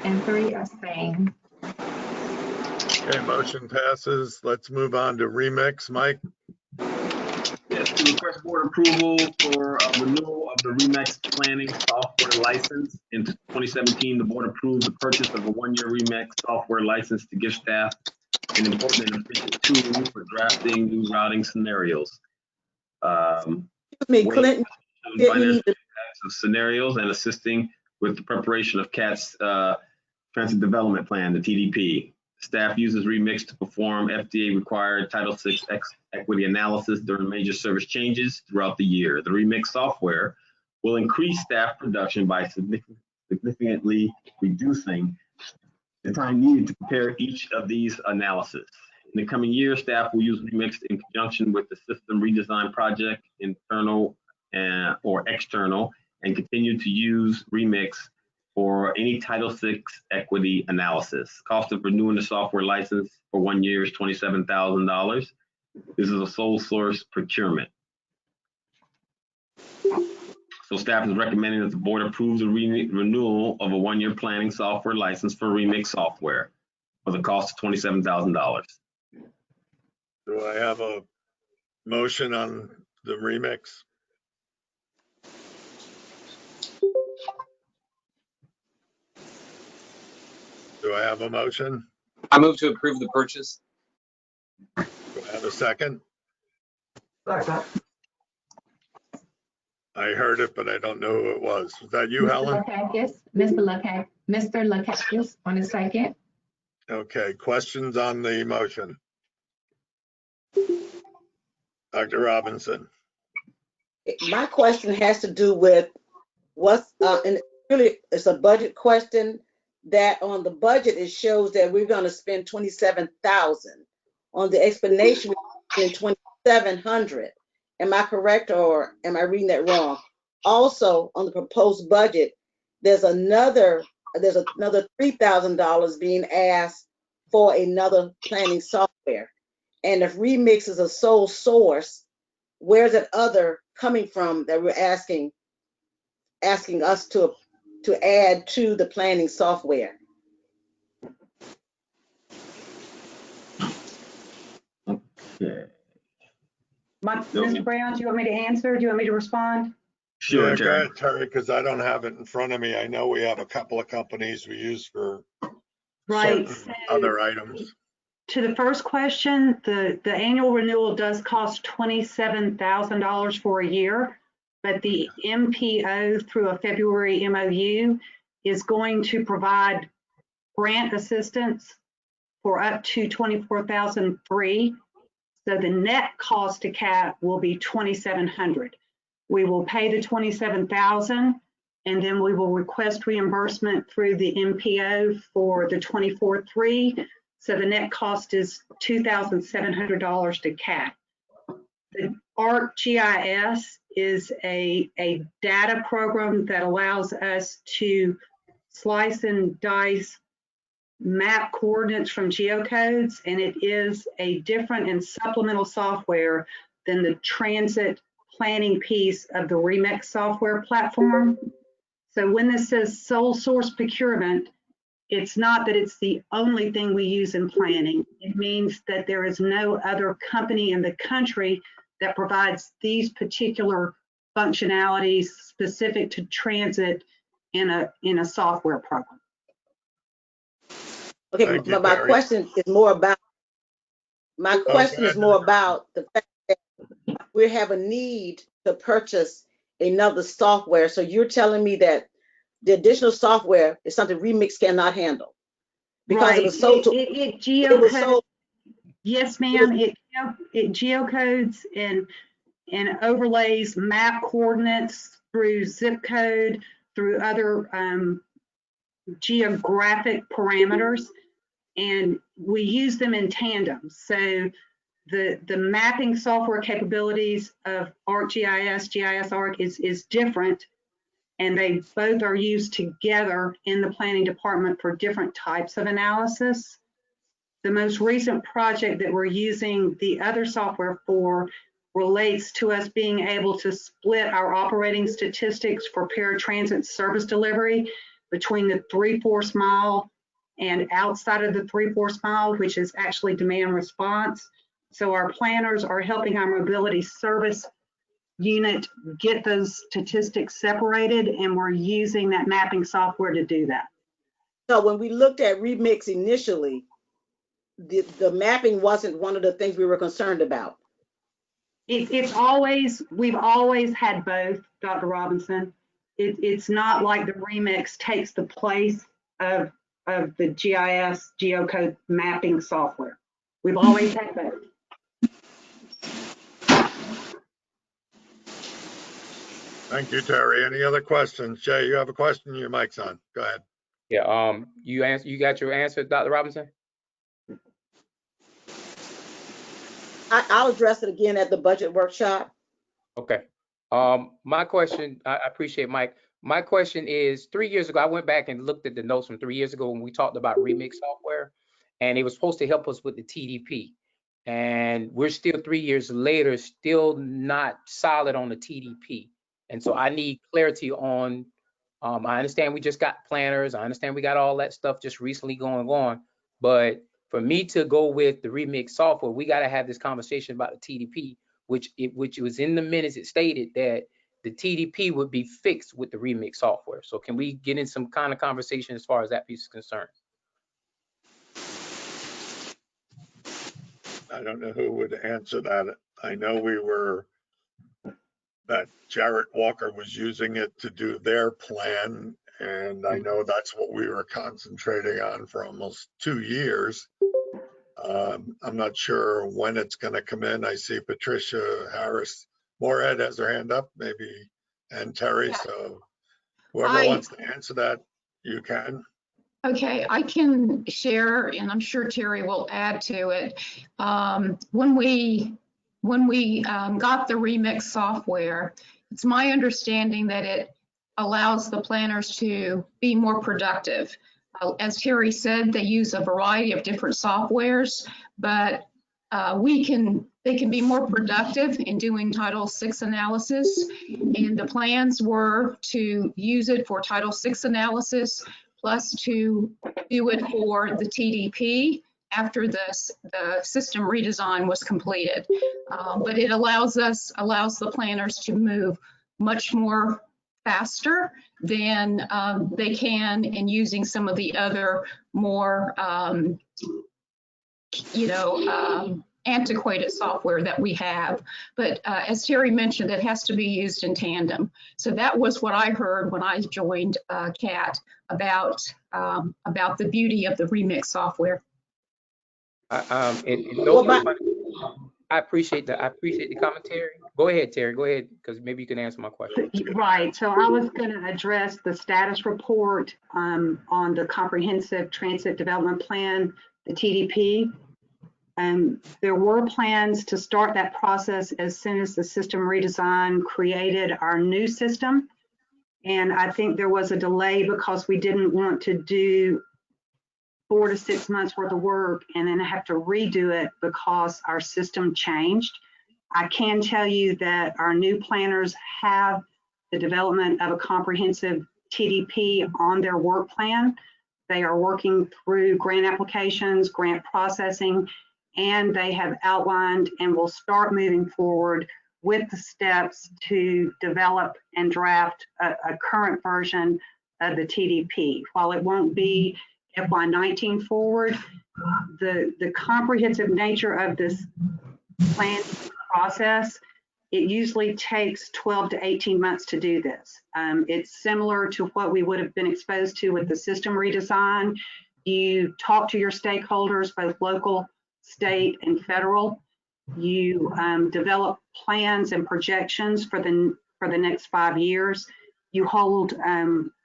and 3 abstain. Okay, motion passes. Let's move on to remix. Mike? Yes, to request board approval for renewal of the Remix planning software license. In 2017, the board approved the purchase of a 1-year Remix software license to give staff an important and efficient tool for drafting new routing scenarios. Excuse me, Clinton. Financial impacts of scenarios and assisting with the preparation of CAT's Transit Development Plan, the TDP. Staff uses Remix to perform FDA-required Title VI equity analysis during major service changes throughout the year. The Remix software will increase staff production by significantly reducing the time needed to prepare each of these analyses. In the coming year, staff will use Remix in conjunction with the system redesign project, internal or external, and continue to use Remix for any Title VI equity analysis. Cost of renewing the software license for 1 year is $27,000. This is a sole source procurement. So staff is recommending that the board approves the renewal of a 1-year planning software license for Remix software for the cost of $27,000. Do I have a motion on the remix? Do I have a motion? I move to approve the purchase. Do I have a second? Second. I heard it, but I don't know who it was. Was that you, Helen? Mr. Lakakis on the second. Okay, questions on the motion? Dr. Robinson. My question has to do with what's, and really it's a budget question, that on the budget, it shows that we're gonna spend 27,000. On the explanation, we're spending 2,700. Am I correct or am I reading that wrong? Also, on the proposed budget, there's another $3,000 being asked for another planning software. And if Remix is a sole source, where's that other coming from that we're asking us to add to the planning software? Okay. Ms. Brown, do you want me to answer? Do you want me to respond? Sure, Yeah, Terry. go ahead, Terry, because I don't have it in front of me. I know we have a couple of companies we use for Right. certain other items. To the first question, the annual renewal does cost $27,000 for a year, but the MPO through a February MOU is going to provide grant assistance for up to $24,300. So the net cost to CAT will be $2,700. We will pay the $27,000 and then we will request reimbursement through the MPO for the $24,300. So the net cost is $2,700 to CAT. The ArcGIS is a data program that allows us to slice and dice map coordinates from geocodes, and it is a different and supplemental software than the transit planning piece of the Remix software platform. So when this says sole source procurement, it's not that it's the only thing we use in planning. It means that there is no other company in the country that provides these particular functionalities specific to transit in a software program. Okay, but my question is more about the fact that we have a need to purchase another software. So you're telling me that the additional software is something Remix cannot handle because right. it was sold to it geocodes. Yes, ma'am. It geocodes and overlays map coordinates through zip code, through other geographic parameters, and we use them in tandem. So the mapping software capabilities of ArcGIS, GIS Arc is different and they both are used together in the planning department for different types of analysis. The most recent project that we're using the other software for relates to us being able to split our operating statistics for paratransit service delivery between the 3/4 mile and outside of the 3/4 mile, which is actually demand response. So our planners are helping our mobility service unit get those statistics separated, and we're using that mapping software to do that. So when we looked at Remix initially, the mapping wasn't one of the things we were concerned about. We've always had both, Dr. Robinson. It's not like the Remix takes the place of the GIS geocode mapping software. We've always had both. Thank you, Terry. Any other questions? Jay, you have a question? Your mic's on. Go ahead. Yeah, you got your answer, Dr. Robinson? I'll address it again at the budget workshop. Okay. My question, I appreciate Mike. My question is, 3 years ago, I went back and looked at the notes from 3 years ago when we talked about Remix software, and it was supposed to help us with the TDP. And we're still 3 years later, still not solid on the TDP. And so I need clarity on, I understand we just got planners. I understand we got all that stuff just recently going on. But for me to go with the Remix software, we got to have this conversation about the TDP, which was in the minutes. It stated that the TDP would be fixed with the Remix software. So can we get in some kind of conversation as far as that piece is concerned? I don't know who would answer that. I know that Jarrett Walker was using it to do their plan, and I know that's what we were concentrating on for almost 2 years. I'm not sure when it's going to come in. I see Patricia Harris Moorhead has her hand up, maybe, and Terry. Yeah. So whoever wants to answer that, you can. Okay, I can share, and I'm sure Terry will add to it. When we got the Remix software, it's my understanding that it allows the planners to be more productive. As Terry said, they use a variety of different softwares, but they can be more productive in doing Title VI analysis. And the plans were to use it for Title VI analysis, plus to do it for the TDP after the system redesign was completed. But it allows the planners to move much more faster than they can in using some of the other more, antiquated software that we have. But as Terry mentioned, it has to be used in tandem. So that was what I heard when I joined CAT about the beauty of the Remix software. I appreciate the commentary. Go ahead, Terry. Go ahead, because maybe you can answer my question. Right. So I was going to address the status report on the Comprehensive Transit Development Plan, the TDP. There were plans to start that process as soon as the system redesign created our new system. And I think there was a delay because we didn't want to do 4 to 6 months worth of work and then have to redo it because our system changed. I can tell you that our new planners have the development of a comprehensive TDP on their work plan. They are working through grant applications, grant processing, and they have outlined and will start moving forward with the steps to develop and draft a current version of the TDP. While it won't be FY19 forward, the comprehensive nature of this planning process, it usually takes 12 to 18 months to do this. It's similar to what we would have been exposed to with the system redesign. You talk to your stakeholders, both local, state, and federal. You develop plans and projections for the next 5 years. You hold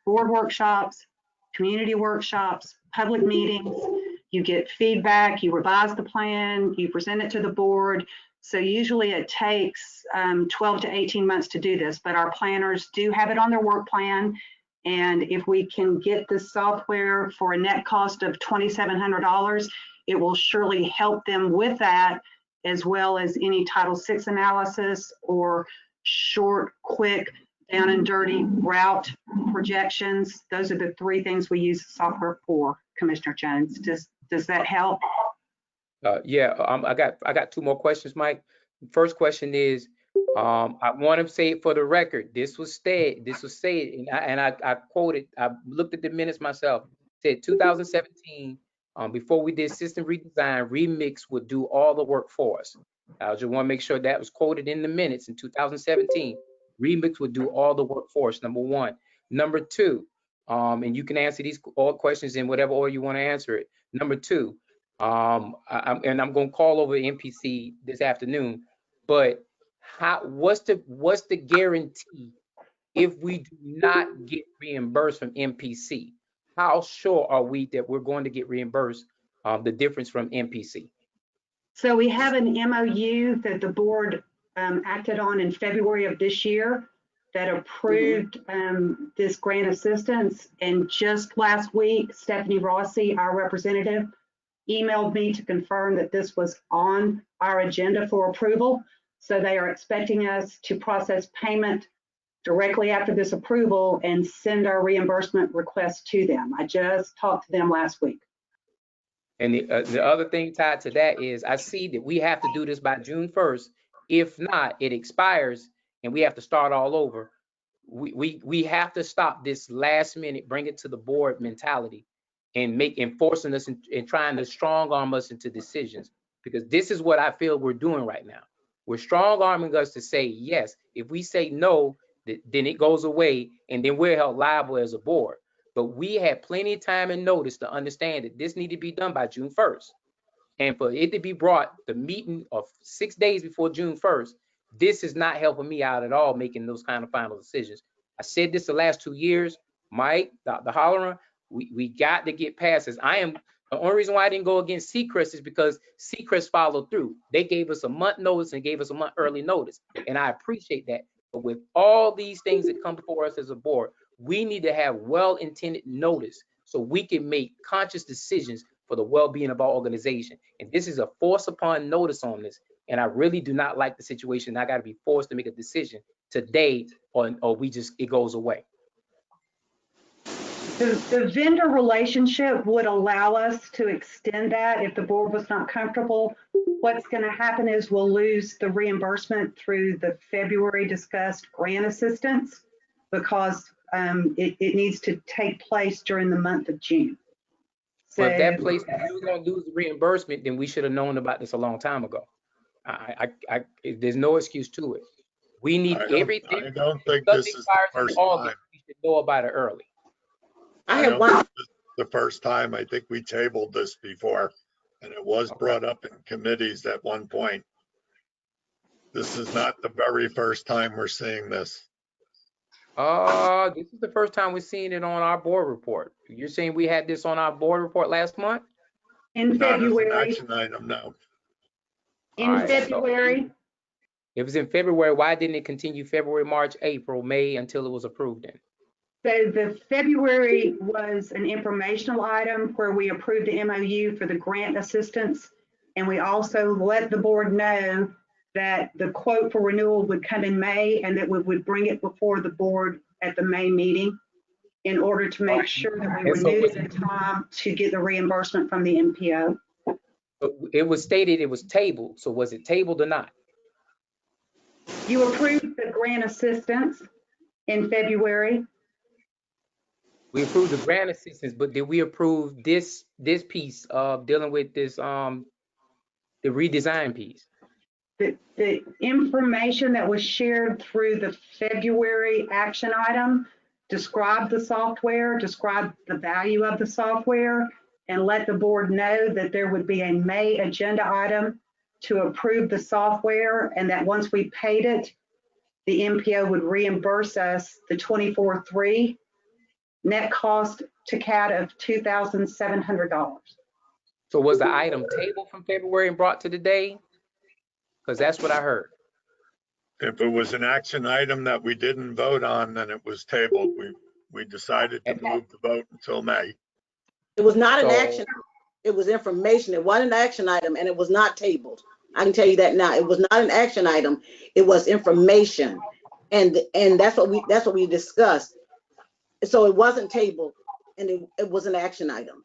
board workshops, community workshops, public meetings. You get feedback, you revise the plan, you present it to the board. So usually it takes 12 to 18 months to do this, but our planners do have it on their work plan. And if we can get this software for a net cost of $2,700, it will surely help them with that, as well as any Title VI analysis or short, quick, down and dirty route projections. Those are the three things we use the software for, Commissioner Jones. Does that help? Yeah, I got two more questions, Mike. First question is, I want to say it for the record. This was said, and I quoted. I looked at the minutes myself. It said 2017. Before we did system redesign, Remix would do all the work for us. I just want to make sure that was quoted in the minutes in 2017. Remix would do all the work for us. Number one. Number two, and you can answer these all questions in whatever order you want to answer it. Number two. I'm going to call over MPC this afternoon, but what's the guarantee if we do not get reimbursed from MPC? How sure are we that we're going to get reimbursed the difference from MPC? So we have an MOU that the board acted on in February of this year that approved this grant assistance. And just last week, Stephanie Rossi, our representative, emailed me to confirm that this was on our agenda for approval. So they are expecting us to process payment directly after this approval and send our reimbursement request to them. I just talked to them last week. And the other thing tied to that is I see that we have to do this by June 1st. If not, it expires and we have to start all over. We have to stop this last minute, bring it to the board mentality and enforcing us and trying to strong arm us into decisions, because this is what I feel we're doing right now. We're strong arming us to say yes. If we say no, then it goes away and then we're held liable as a board. But we had plenty of time and notice to understand that this needed to be done by June 1st. And for it to be brought the meeting of 6 days before June 1st, this is not helping me out at all making those kind of final decisions. I said this the last 2 years, Mike, Dr. Holleran, we got to get past this. The only reason why I didn't go against Seacrest is because Seacrest followed through. They gave us a month notice and gave us a month early notice. And I appreciate that. But with all these things that come before us as a board, we need to have well-intended notice so we can make conscious decisions for the well-being of our organization. And this is a force upon notice on this. And I really do not like the situation. I got to be forced to make a decision today or it goes away. The vendor relationship would allow us to extend that if the board was not comfortable. What's going to happen is we'll lose the reimbursement through the February discussed grant assistance because it needs to take place during the month of June. So, but that place, if we were going to lose the reimbursement, then we should have known about this a long time ago. There's no excuse to it. We need everything. I don't think this is the first time. We should know about it early. I have one. The first time, I think we tabled this before, and it was brought up in committees at one point. This is not the very first time we're seeing this. This is the first time we're seeing it on our board report. You're saying we had this on our board report last month? In February. Not as an action item, no. In February. So it was in February. Why didn't it continue February, March, April, May until it was approved in? So the February was an informational item where we approved the MOU for the grant assistance. And we also let the board know that the quote for renewal would come in May and that we would bring it before the board at the May meeting in order to make sure that we renewed it in time to get the reimbursement from the MPO. It was stated it was tabled. So was it tabled or not? You approved the grant assistance in February. We approved the grant assistance, but did we approve this piece of dealing with this the redesign piece? The information that was shared through the February action item described the software, described the value of the software, and let the board know that there would be a May agenda item to approve the software, and that once we paid it, the MPO would reimburse us the 24/3 net cost to CAT of $2,700. So was the item tabled from February and brought to today? Because that's what I heard. If it was an action item that we didn't vote on, then it was tabled. We decided to move the vote until May. It was not an So- action. It was information. It wasn't an action item, and it was not tabled. I can tell you that now. It was not an action item. It was information, and that's what we discussed. So it wasn't tabled, and it was an action item.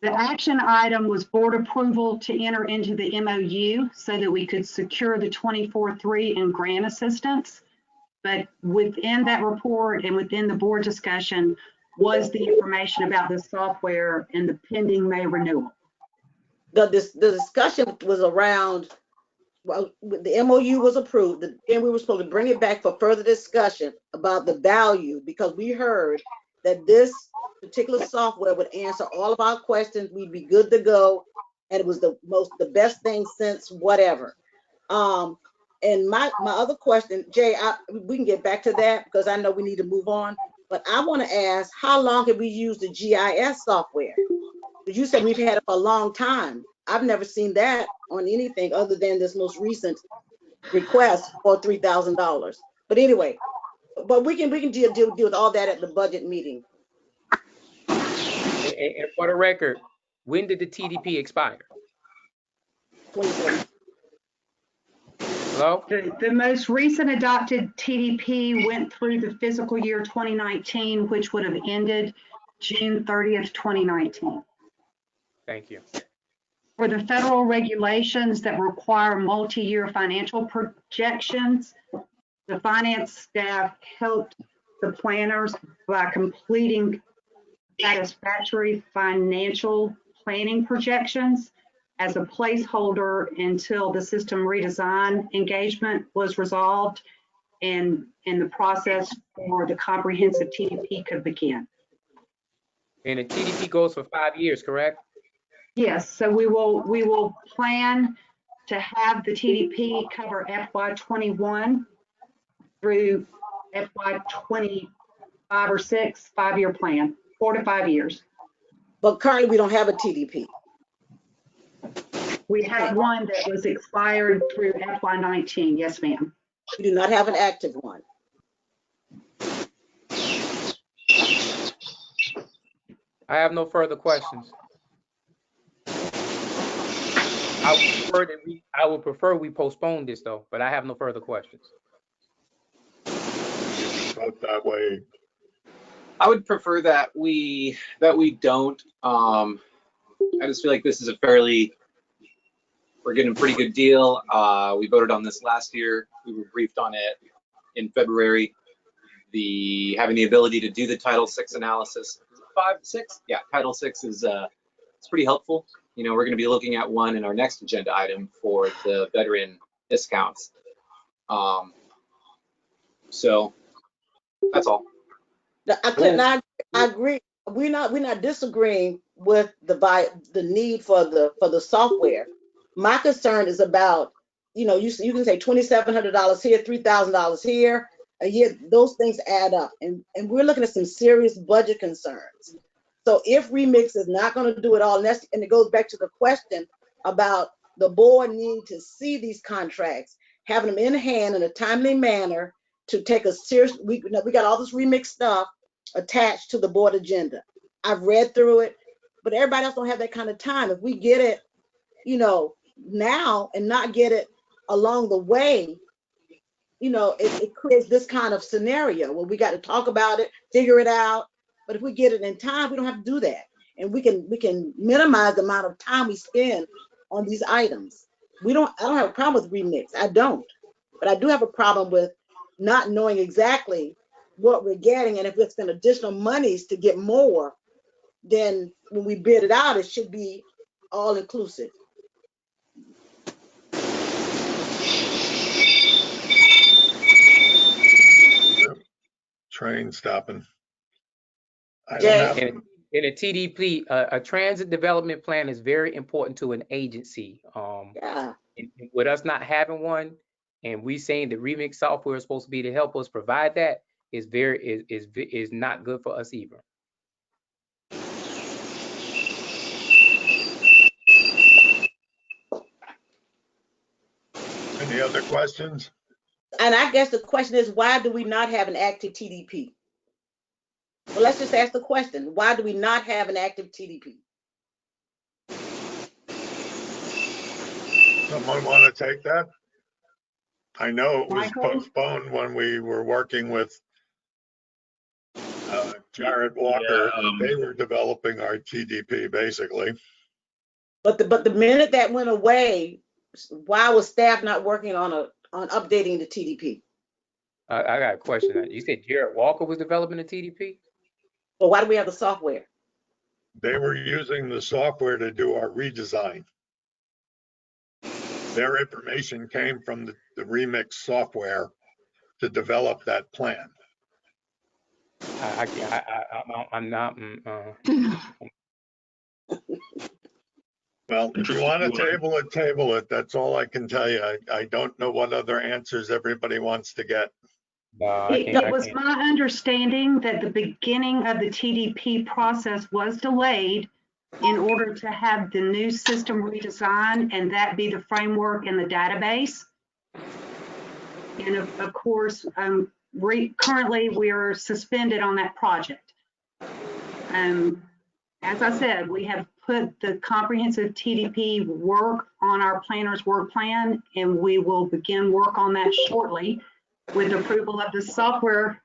The action item was board approval to enter into the MOU so that we could secure the 24-3 and grant assistance. But within that report and within the board discussion was the information about the software and the pending May renewal. The discussion was around, well, the MOU was approved, and we were supposed to bring it back for further discussion about the value, because we heard that this particular software would answer all of our questions. We'd be good to go, and it was the best thing since whatever. And my other question, Jay, we can get back to that because I know we need to move on. But I want to ask, how long have we used the GIS software? Because you said we've had it for a long time. I've never seen that on anything other than this most recent request for $3,000. But anyway, but we can deal with all that at the budget meeting. And for the record, when did the TDP expire? 2020. Hello? The most recent adopted TDP went through the fiscal year 2019, which would have ended June 30th, 2019. Thank you. For the federal regulations that require multi-year financial projections, the finance staff helped the planners by completing satisfactory financial planning projections as a placeholder until the system redesign engagement was resolved and the process for the comprehensive TDP could begin. And the TDP goes for 5 years, correct? Yes, so we will plan to have the TDP cover FY21 through FY25 or 6, 5-year plan, 4 to 5 years. But currently we don't have a TDP. We have one that was expired through FY19. Yes, ma'am. We do not have an active one. I have no further questions. I would prefer we postpone this though, but I have no further questions. Vote that way. I would prefer that we don't. I just feel like this is we're getting a pretty good deal. We voted on this last year. We were briefed on it in February. Having the ability to do the Title VI analysis, 5, 6, yeah, Title VI is it's pretty helpful. You know, we're going to be looking at one in our next agenda item for the veteran discounts. So that's all. I agree. We're not disagreeing with the need for the software. My concern is about, you can say $2,700 here, $3,000 here a year. Those things add up, and we're looking at some serious budget concerns. So if Remix is not going to do it all, and it goes back to the question about the board needing to see these contracts, having them in hand in a timely manner to take a serious. We got all this Remix stuff attached to the board agenda. I've read through it, but everybody else don't have that kind of time. If we get it, now and not get it along the way, it creates this kind of scenario where we got to talk about it, figure it out. But if we get it in time, we don't have to do that, and we can minimize the amount of time we spend on these items. I don't have a problem with Remix. I don't, but I do have a problem with not knowing exactly what we're getting, and if we spend additional monies to get more, then when we bid it out, it should be all inclusive. Train stopping. In a TDP, a transit development plan is very important to an agency. Yeah. With us not having one, and we saying that Remix software is supposed to be to help us provide that, is not good for us either. Any other questions? And I guess the question is, why do we not have an active TDP? Well, let's just ask the question. Why do we not have an active TDP? Someone want to take that? I know it was Michael? postponed when we were working with Jared Walker. They were developing our TDP basically. But the minute that went away, why was staff not working on updating the TDP? I got a question. You said Jared Walker was developing the TDP? Well, why do we have the software? They were using the software to do our redesign. Their information came from the Remix software to develop that plan. I'm not. Well, if you want to table it. That's all I can tell you. I don't know what other answers everybody wants to get. It was my understanding that the beginning of the TDP process was delayed in order to have the new system redesigned and that be the framework in the database. And of course, currently we are suspended on that project. As I said, we have put the comprehensive TDP work on our planner's work plan, and we will begin work on that shortly with approval of the software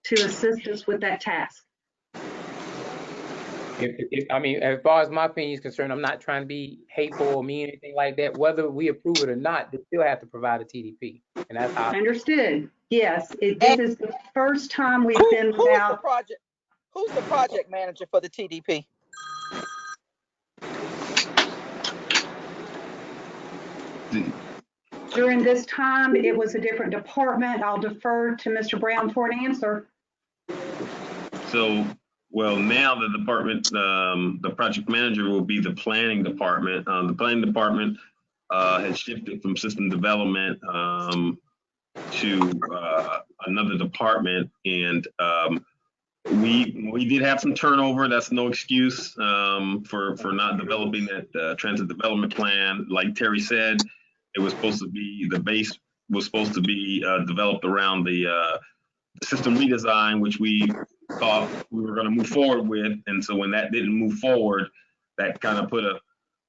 to assist us with that task. I mean, as far as my opinion is concerned, I'm not trying to be hateful or mean anything like that. Whether we approve it or not, they still have to provide a TDP, and that's how. Understood. Yes, this is the first time we've been without. Who's the project manager for the TDP? During this time, it was a different department. I'll defer to Mr. Brown for an answer. So, well, now the department, the project manager will be the planning department. The planning department has shifted from system development to another department, and we did have some turnover. That's no excuse for not developing that transit development plan. Like Terry said, it was supposed to be, the base was supposed to be developed around the system redesign, which we thought we were going to move forward with. And so when that didn't move forward, that kind of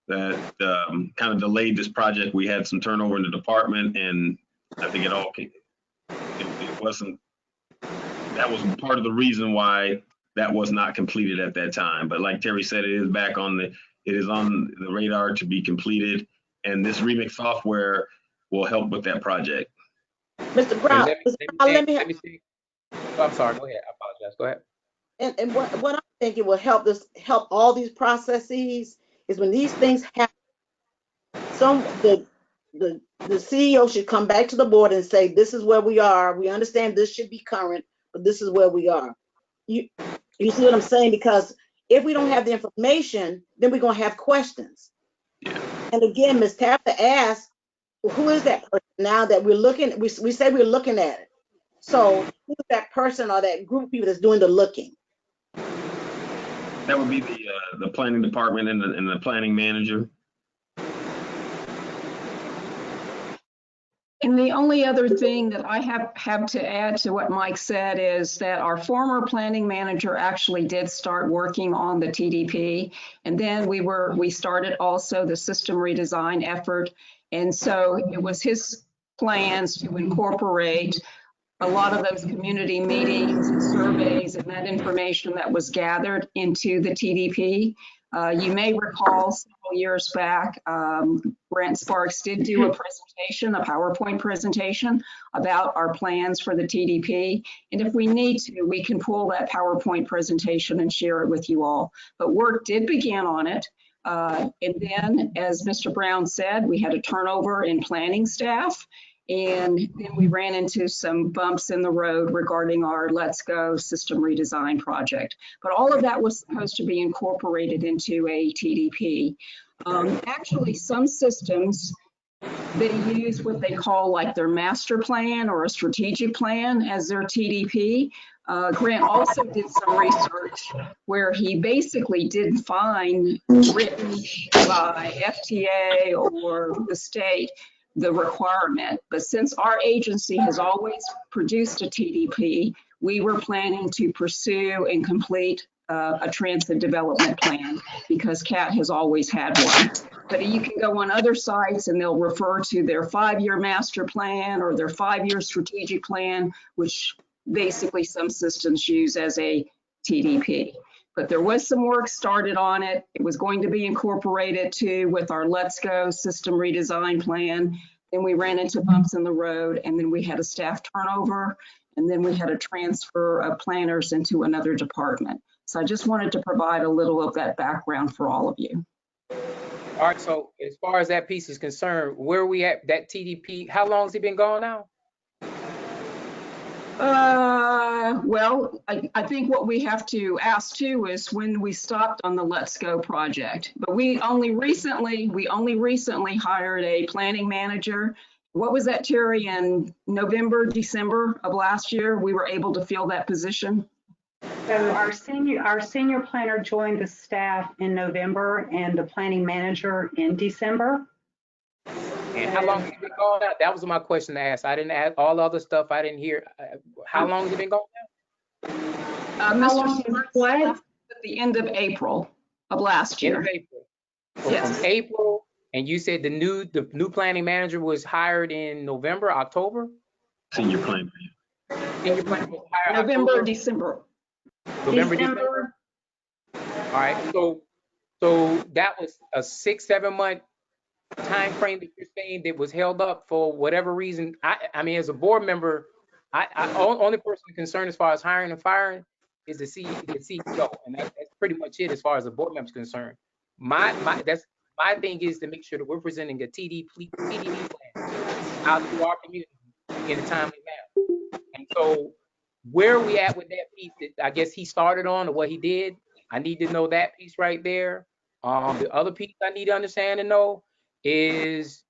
kind of delayed this project. We had some turnover in the department, and I think it wasn't, that was part of the reason why that was not completed at that time. But like Terry said, it is back on it is on the radar to be completed, and this Remix software will help with that project. Mr. Brown, let me I'm sorry, go ahead. I apologize. Go ahead. And what I'm thinking will help all these processes is when these things happen, the CEO should come back to the board and say, this is where we are. We understand this should be current, but this is where we are. You see what I'm saying? Because if we don't have the information, then we're going to have questions. And again, Ms. Tapper asked, well, who is that person now that we're looking, we say we're looking at it. So who's that person or that group of people that's doing the looking? That would be the planning department and the planning manager. And the only other thing that I have to add to what Mike said is that our former planning manager actually did start working on the TDP. And then we started also the system redesign effort. And so it was his plans to incorporate a lot of those community meetings and surveys and that information that was gathered into the TDP. You may recall several years back, Brent Sparks did do a presentation, a PowerPoint presentation about our plans for the TDP. And if we need to, we can pull that PowerPoint presentation and share it with you all. But work did begin on it. And then, as Mr. Brown said, we had a turnover in planning staff. And then we ran into some bumps in the road regarding our Let's Go system redesign project. But all of that was supposed to be incorporated into a TDP. Actually, some systems, they use what they call like their master plan or a strategic plan as their TDP. Grant also did some research where he basically didn't find written by FTA or the state the requirement. But since our agency has always produced a TDP, we were planning to pursue and complete a transit development plan because CAT has always had one. But you can go on other sites and they'll refer to their 5-year master plan or their 5-year strategic plan, which basically some systems use as a TDP. But there was some work started on it. It was going to be incorporated too with our Let's Go system redesign plan. Then we ran into bumps in the road, and then we had a staff turnover, and then we had a transfer of planners into another department. So I just wanted to provide a little of that background for all of you. All right, so as far as that piece is concerned, where are we at that TDP? How long has it been going now? Well, I think what we have to ask too is when we stopped on the Let's Go project. But we only recently hired a planning manager. What was that, Terry? In November, December of last year, we were able to fill that position. So our senior planner joined the staff in November and the planning manager in December. And how long has it been going out? That was my question to ask. I didn't ask all the other stuff. I didn't hear. How long has it been going out? Mr. Smarts left at the end of April of last year. End of April. So Yes. from April, and you said the new planning manager was hired in November, October? Senior planner. Senior planner was hired November, October? December. November, December. All right, so that was a 6-7 month time frame that you're saying that was held up for whatever reason. I mean, as a board member, only person concerned as far as hiring and firing is the CEO, and that's pretty much it as far as the board member is concerned. My thing is to make sure that we're presenting a TDP plan out to our community in a timely manner. And so where are we at with that piece that I guess he started on or what he did? I need to know that piece right there. The other piece I need to understand and know is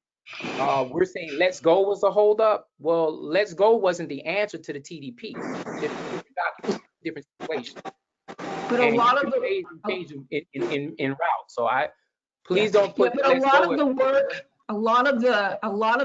we're saying Let's Go was a holdup. Well, Let's Go wasn't the answer to the TDP. Different situation. But a lot of the change in route. So please don't put. But a lot of the work, a lot of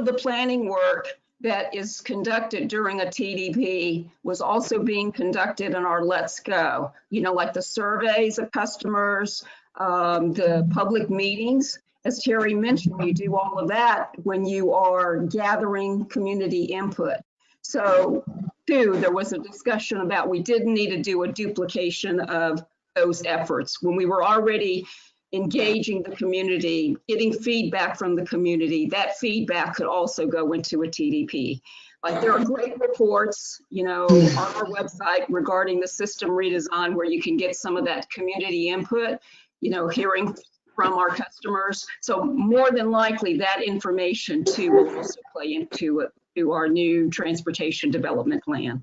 the planning work that is conducted during a TDP was also being conducted in our Let's Go. You know, like the surveys of customers, the public meetings. As Terry mentioned, you do all of that when you are gathering community input. So too, there was a discussion about we didn't need to do a duplication of those efforts. When we were already engaging the community, getting feedback from the community, that feedback could also go into a TDP. Like there are great reports, you know, on our website regarding the system redesign where you can get some of that community input, you know, hearing from our customers. So more than likely that information too will also play into our new transportation development plan.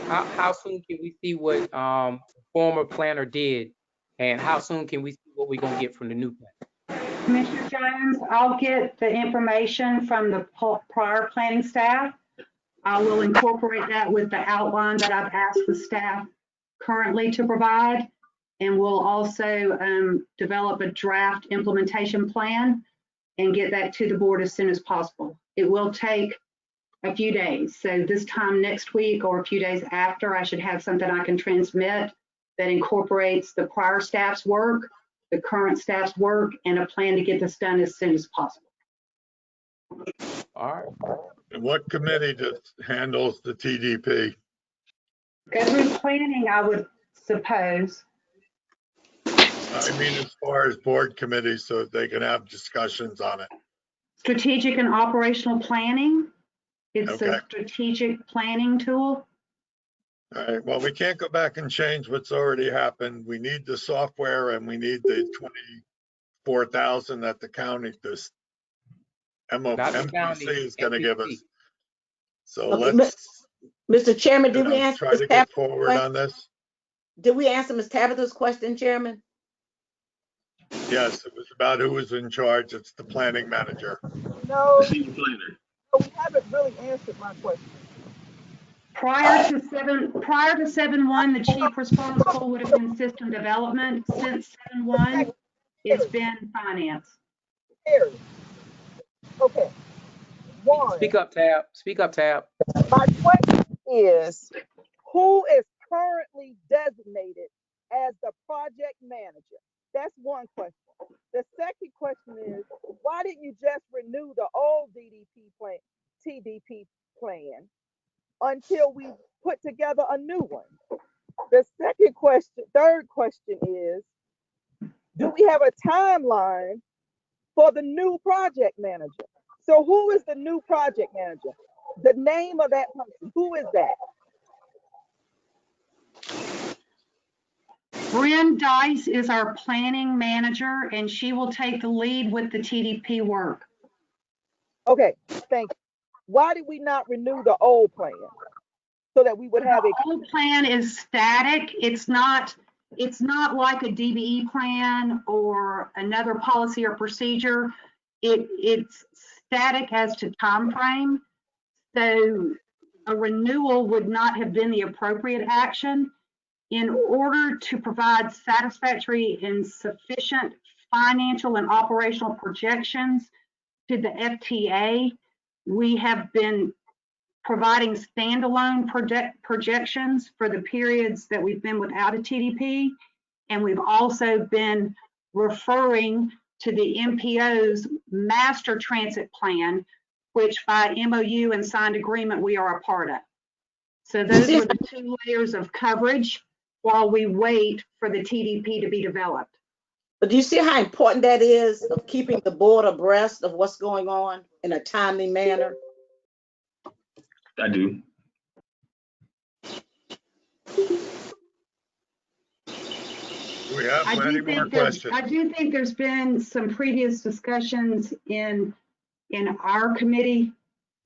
How soon can we see what former planner did, and how soon can we see what we're gonna get from the new plan? Commissioner Jones, I'll get the information from the prior planning staff. I will incorporate that with the outline that I've asked the staff currently to provide. And we'll also develop a draft implementation plan and get that to the board as soon as possible. It will take a few days. So this time next week or a few days after, I should have something I can transmit that incorporates the prior staff's work, the current staff's work, and a plan to get this done as soon as possible. All right. And what committee handles the TDP? Government planning, I would suppose. I mean, as far as board committees, so they can have discussions on it. Strategic and operational planning. It's Okay. a strategic planning tool. All right, well, we can't go back and change what's already happened. We need the software and we need the 24,000 that the county, this MPC is gonna give us. So Okay, let's, Mr. Chairman, did we answer try Ms. to get Tabitha's forward question? on this. Did we answer Ms. Tabitha's question, Chairman? Yes, it was about who was in charge. It's the planning manager. No, The senior planner. we haven't really answered my question. Prior to 7-1, the chief responsible would have been system development. Since 7-1, it's been finance. Terry. Okay. One, Speak up, Tab. Speak up, Tab. my question is, who is currently designated as the project manager? That's one question. The second question is, why didn't you just renew the old TDP plan until we put together a new one? The third question is, do we have a timeline for the new project manager? So who is the new project manager? The name of that person, who is that? Bryn Dice is our planning manager, and she will take the lead with the TDP work. Okay, thank you. Why did we not renew the old plan? So that we would have The old plan is static. It's not like a DBE plan or another policy or procedure. It's static as to time frame. So a renewal would not have been the appropriate action. In order to provide satisfactory and sufficient financial and operational projections to the FTA, we have been providing standalone projections for the periods that we've been without a TDP. And we've also been referring to the MPO's master transit plan, which by MOU and signed agreement, we are a part of. So those are the two layers of coverage while we wait for the TDP to be developed. But do you see how important that is of keeping the board abreast of what's going on in a timely manner? I do. We have many more questions. I do think there's been some previous discussions in our committee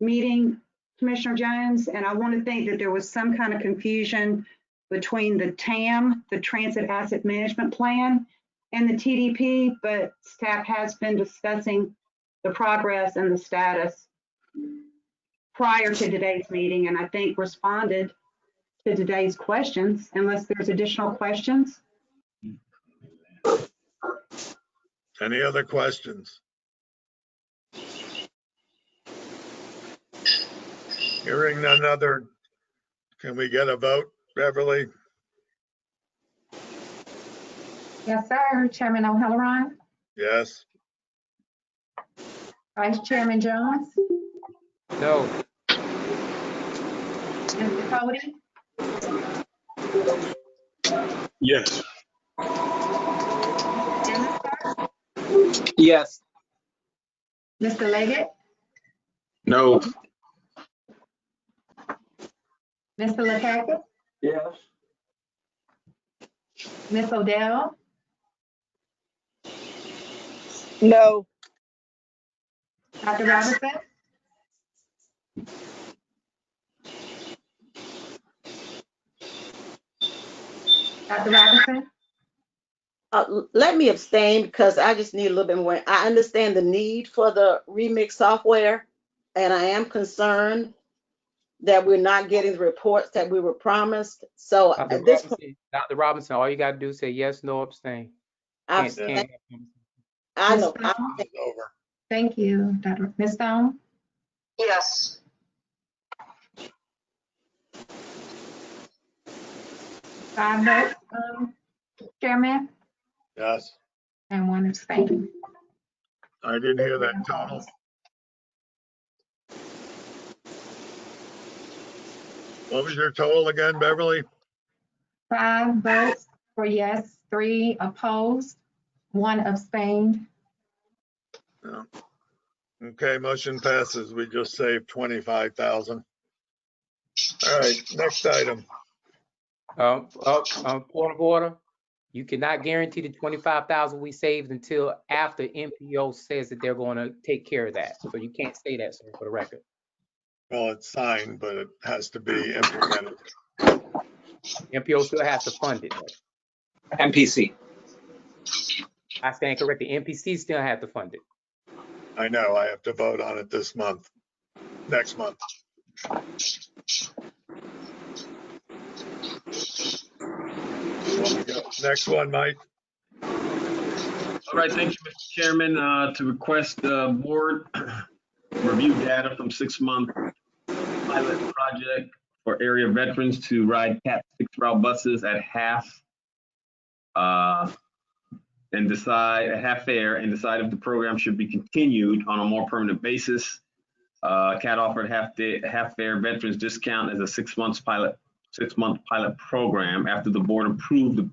meeting, Commissioner Jones, and I want to think that there was some kind of confusion between the TAM, the Transit Asset Management Plan, and the TDP, but staff has been discussing the progress and the status prior to today's meeting, and I think responded to today's questions, unless there's additional questions. Any other questions? Hearing none other, can we get a vote, Beverly? Yes, sir. Chairman O'Halloran, Yes. Vice Chairman Jones, No. Mr. Cody, Yes. Yes. Mr. Leggett, No. Mr. LaCackett, Yes. Ms. Odell, no. Dr. Robinson, Dr. Robinson, Let me abstain because I just need a little bit more. I understand the need for the remix software, and I am concerned that we're not getting the reports that we were promised. So at this point, Dr. Robinson, all you got to do is say yes, no, abstain. I know. Over. thank you, Dr. Ms. Stone, Yes. five votes, Chairman, Yes. and one abstain. I didn't hear that total. What was your total again, Beverly? 5 votes for yes, 3 opposed, 1 abstained. No. Okay, motion passes. We just saved 25,000. All right, next item. Point of order. You cannot guarantee the 25,000 we saved until after MPO says that they're going to take care of that. So you can't say that, sir, for the record. Well, it's signed, but it has to be implemented. MPO still has to fund it. MPC. I stand corrected. MPC still have to fund it. I know, I have to vote on it next month. Next one, Mike. All right, thank you, Mr. Chairman. To request the board Review data from 6-month pilot project for area veterans to ride CAT 6 route buses at half and decide at half fare and decide if the program should be continued on a more permanent basis. CAT offered half fare veterans discount as a 6-month pilot program after the board approved the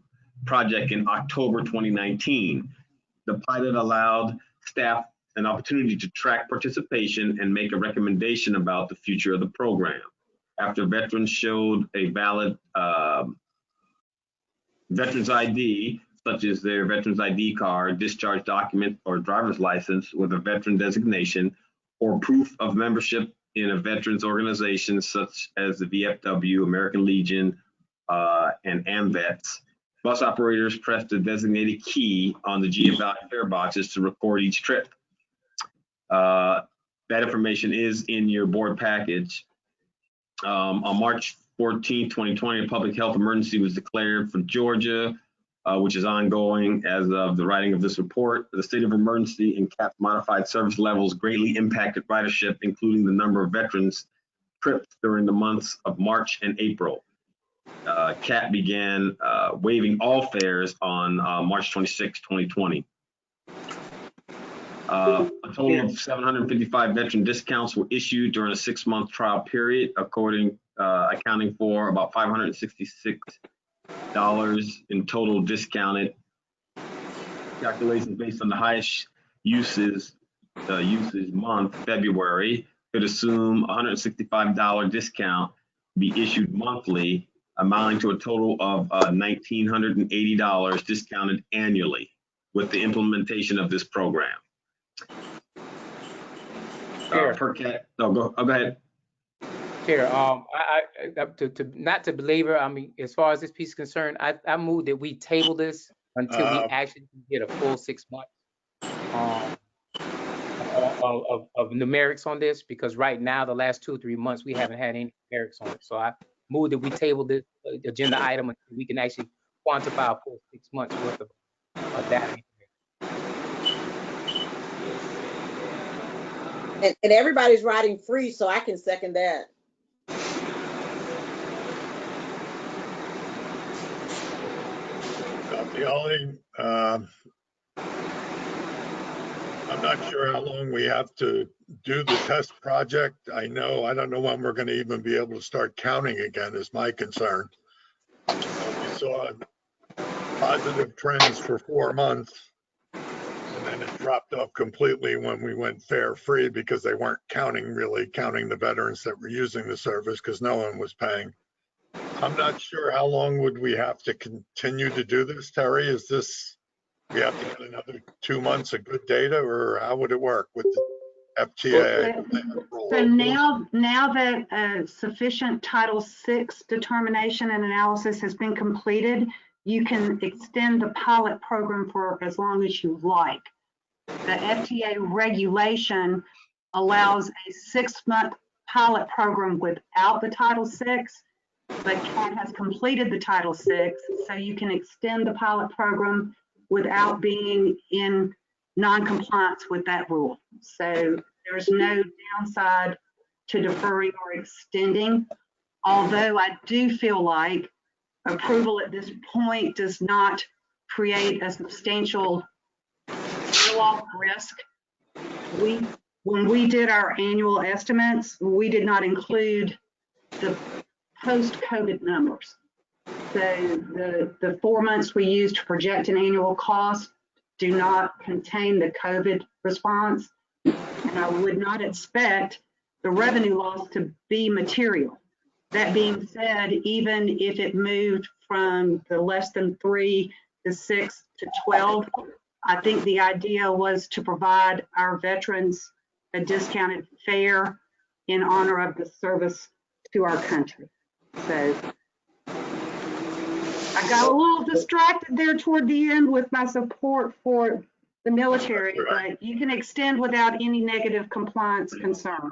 project in October 2019. The pilot allowed staff an opportunity to track participation and make a recommendation about the future of the program. After veterans showed a valid veterans ID, such as their veterans ID card, discharge document, or driver's license with a veteran designation, or proof of membership in a veterans organization such as the VFW, American Legion, and AMVETS, bus operators press the designated key on the GFI fare boxes to record each trip. That information is in your board package. On March 14, 2020, a public health emergency was declared for Georgia, which is ongoing as of the writing of this report. The state of emergency and CAP modified service levels greatly impacted ridership, including the number of veterans trips during the months of March and April. CAP began waiving all fares on March 26, 2020. A total of 755 veteran discounts were issued during a 6-month trial period, accounting for about $566 in total discounted. Calculations based on the highest usage month, February, could assume $165 discount be issued monthly, amounting to a total of $1,980 discounted annually with the implementation of this program. Per cat. Go ahead. Chair, not to belabor, I mean, as far as this piece is concerned, I move that we table this until we actually get a full 6 months of numerics on this, because right now, the last 2 or 3 months, we haven't had any numerics on it. So I move that we table this agenda item until we can actually quantify a full 6 months worth of data. And everybody's riding free, so I can second that. The only, I'm not sure how long we have to do the test project. I don't know when we're going to even be able to start counting again is my concern. We saw positive trends for 4 months, and then it dropped off completely when we went fare free because they weren't counting the veterans that were using the service because no one was paying. I'm not sure how long would we have to continue to do this, Terry? Is this, we have to get another 2 months of good data, or how would it work with the FTA? So now that sufficient Title VI determination and analysis has been completed, you can extend the pilot program for as long as you like. The FTA regulation allows a 6-month pilot program without the Title VI, but CAT has completed the Title VI, so you can extend the pilot program without being in non-compliance with that rule. So there's no downside to deferring or extending, although I do feel like approval at this point does not create a substantial fall-off risk. When we did our annual estimates, we did not include the post-COVID numbers. So the 4 months we used to project an annual cost do not contain the COVID response. And I would not expect the revenue loss to be material. That being said, even if it moved from the less than 3 to 6 to 12, I think the idea was to provide our veterans a discounted fare in honor of the service to our country. So I got a little distracted there toward the end with my support for the military, but you can extend without any negative compliance concern.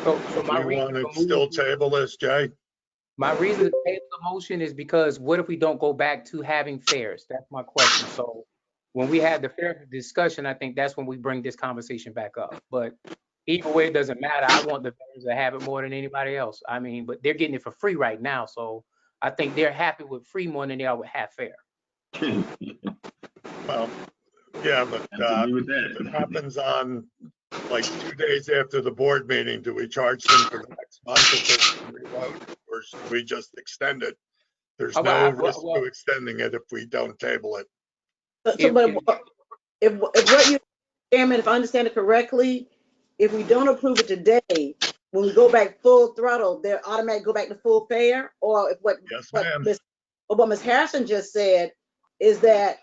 So my reason to still table this, Jay? My reason to table the motion is because what if we don't go back to having fares? That's my question. So when we had the fare discussion, I think that's when we bring this conversation back up. But either way, it doesn't matter. I want the veterans to have it more than anybody else. I mean, but they're getting it for free right now. So I think they're happy with free more than they are with half fare. Well, yeah, but if it happens on like 2 days after the board meeting, do we charge them for the next month if they reload, or should we just extend it? There's no risk to extending it if we don't table it. So, but if what you, Chairman, if I understand it correctly, if we don't approve it today, when we go back full throttle, they're automatically go back to full fare? Or if what Ms. Harrison just said is that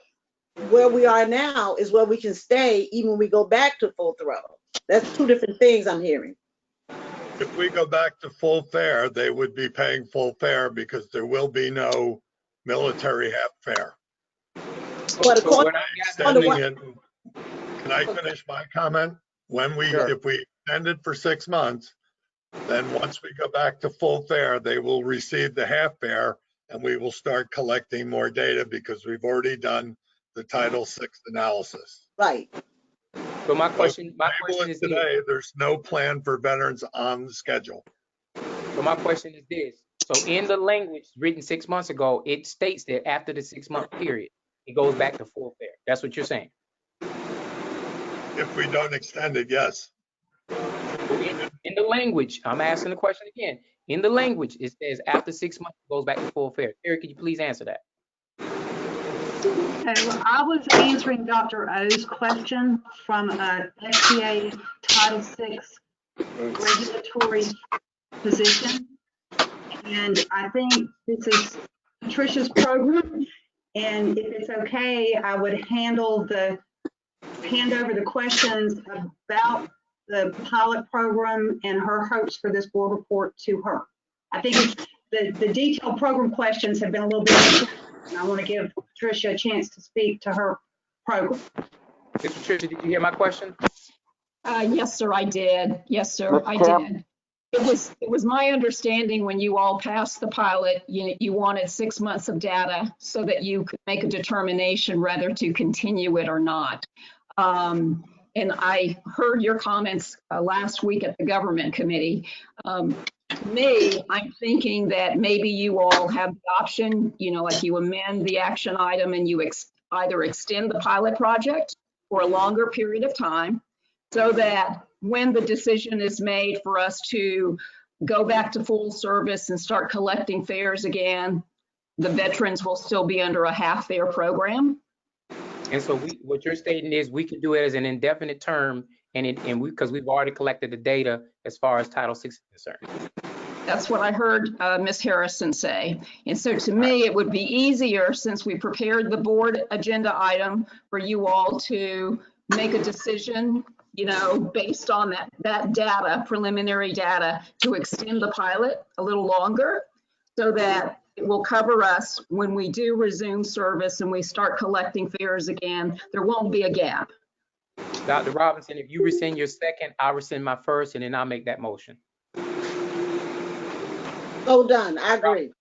where we are now is where we can stay even when we go back to full throttle. That's two different things I'm hearing. If we go back to full fare, they would be paying full fare because there will be no military half fare. But extending it, can I finish my comment? When we, if we extend it for 6 months, then once we go back to full fare, they will receive the half fare, and we will start collecting more data because we've already done the Title VI analysis. Right. So my question is today, there's no plan for veterans on the schedule. So my question is this. So in the language written 6 months ago, it states that after the 6 month period, it goes back to full fare. That's what you're saying. If we don't extend it, yes. In the language, I'm asking the question again. In the language, it says after 6 months, it goes back to full fare. Terry, could you please answer that? So I was answering Dr. O's question from a SBA Title VI regulatory position. And I think this is Patricia's program. And if it's okay, I would hand over the questions about the pilot program and her hopes for this board report to her. I think it's the detailed program questions have been a little bit, and I want to give Patricia a chance to speak to her program. Ms. Patricia, did you hear my question? Yes, sir, I did. Yes, sir, I did. It was my understanding when you all passed the pilot, you wanted 6 months of data so that you could make a determination whether to continue it or not. And I heard your comments last week at the government committee. To me, I'm thinking that maybe you all have the option, like you amend the action item and you either extend the pilot project for a longer period of time so that when the decision is made for us to go back to full service and start collecting fares again, the veterans will still be under a half fare program. And so what you're stating is we can do it as an indefinite term, because we've already collected the data as far as Title VI is concerned. That's what I heard Ms. Harrison say. And so to me, it would be easier since we prepared the board agenda item for you all to make a decision, based on that data, preliminary data, to extend the pilot a little longer so that it will cover us when we do resume service and we start collecting fares again. There won't be a gap. Dr. Robinson, if you rescind your second, I'll rescind my first, and then I'll make that motion. So done. I agree.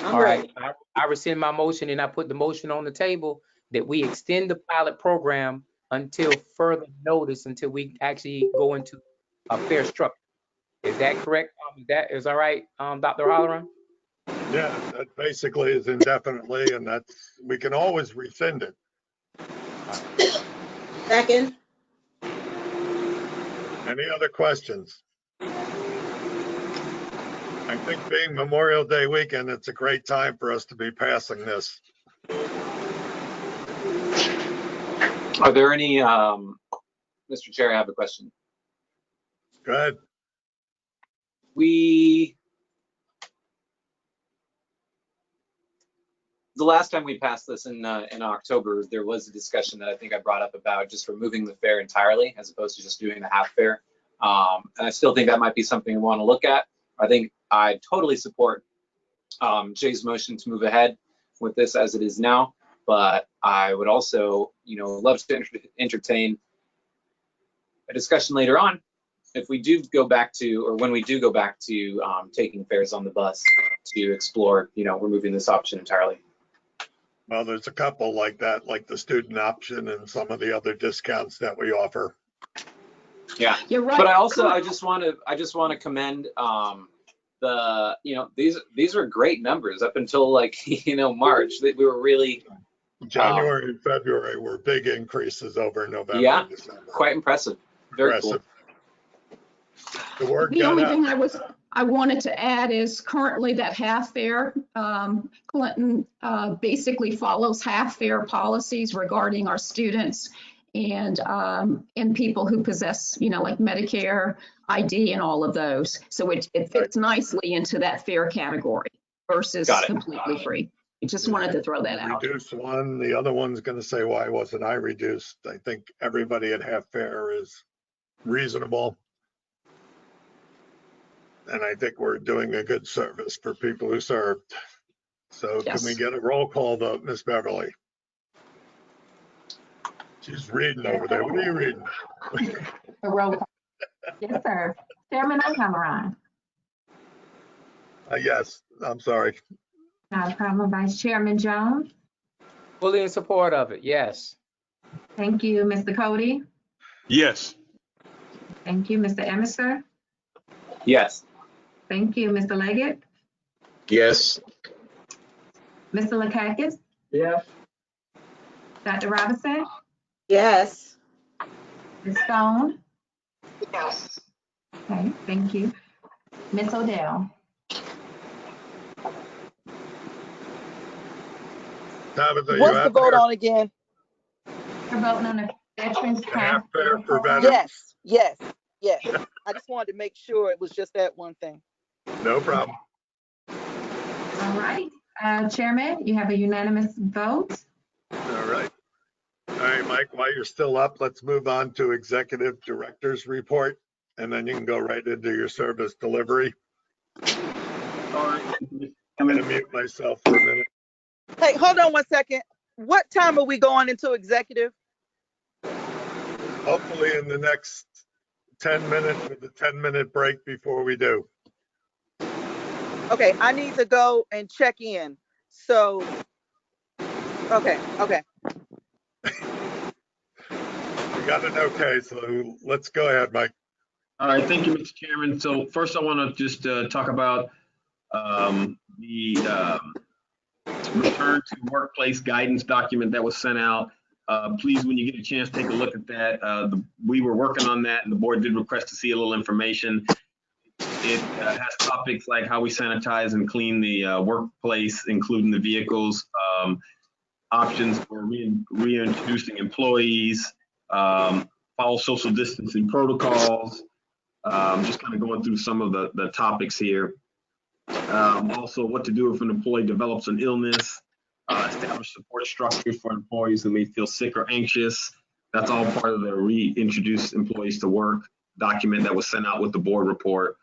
All right. I rescind my motion, and I put the motion on the table that we extend the pilot program until further notice, until we actually go into a fare structure. Is that correct? That is all right, Dr. Holleran? Yeah, that basically is indefinitely, and we can always rescind it. Second. Any other questions? I think being Memorial Day weekend, it's a great time for us to be passing this. Are there any, Mr. Chair, I have a question. Go ahead. The last time we passed this in October, there was a discussion that I think I brought up about just removing the fare entirely as opposed to just doing the half fare. And I still think that might be something we want to look at. I think I totally support Jay's motion to move ahead with this as it is now, but I would also, love to entertain a discussion later on if we do go back to, or when we do go back to taking fares on the bus to explore, removing this option entirely. Well, there's a couple like that, like the student option and some of the other discounts that we offer. Yeah, You're right. but I just want to commend these are great numbers up until like March that we were really January and February were big increases over November and December. Quite impressive. Very impressive. Cool. The word The only thing I wanted to add is currently that half fare, Clinton basically follows half fare policies regarding our students and people who possess, like Medicare, ID, and all of those. So it fits nicely into that fare category versus completely free. I just wanted to throw that out. Reduce one, the other one's going to say, why wasn't I reduced? I think everybody at half fare is reasonable. And I think we're doing a good service for people who served. So Can we get a roll call vote, Miss Beverly? She's reading over there. What are you reading? A roll call. Yes, sir. Chairman O'Halloran. Yes, I'm sorry. Not a problem. Vice Chairman Jones. Fully in support of it, yes. Thank you, Mr. Cody. Yes. Thank you, Mr. Emerson. Yes. Thank you, Mr. Leggett. Yes. Mr. Lakakis. Yes. Dr. Robinson. Yes. Ms. Stone. Yes. Okay, thank you. Ms. Odell. Tabitha, What's the vote on again? You're voting on the veterans half fare for veterans. Yes. I just wanted to make sure it was just that one thing. No problem. All right. Chairman, you have a unanimous vote. All right. All right, Mike, while you're still up, let's move on to Executive Director's Report, and then you can go right into your service delivery. All right. I'm going to mute myself for a minute. Hey, hold on 1 second. What time are we going into executive? Hopefully in the next 10 minutes with a 10-minute break before we do. Okay, I need to go and check in. So, okay. We got an okay, so let's go ahead, Mike. All right, thank you, Mr. Chairman. So first I want to just talk about the return to workplace guidance document that was sent out. Please, when you get a chance, take a look at that. We were working on that and the board did request to see a little information. It has topics like how we sanitize and clean the workplace, including the vehicles, options for reintroducing employees, follow social distancing protocols, just kind of going through some of the topics here. Also, what to do if an employee develops an illness, establish support structures for employees who may feel sick or anxious. That's all part of the reintroduce employees to work document that was sent out with the board report.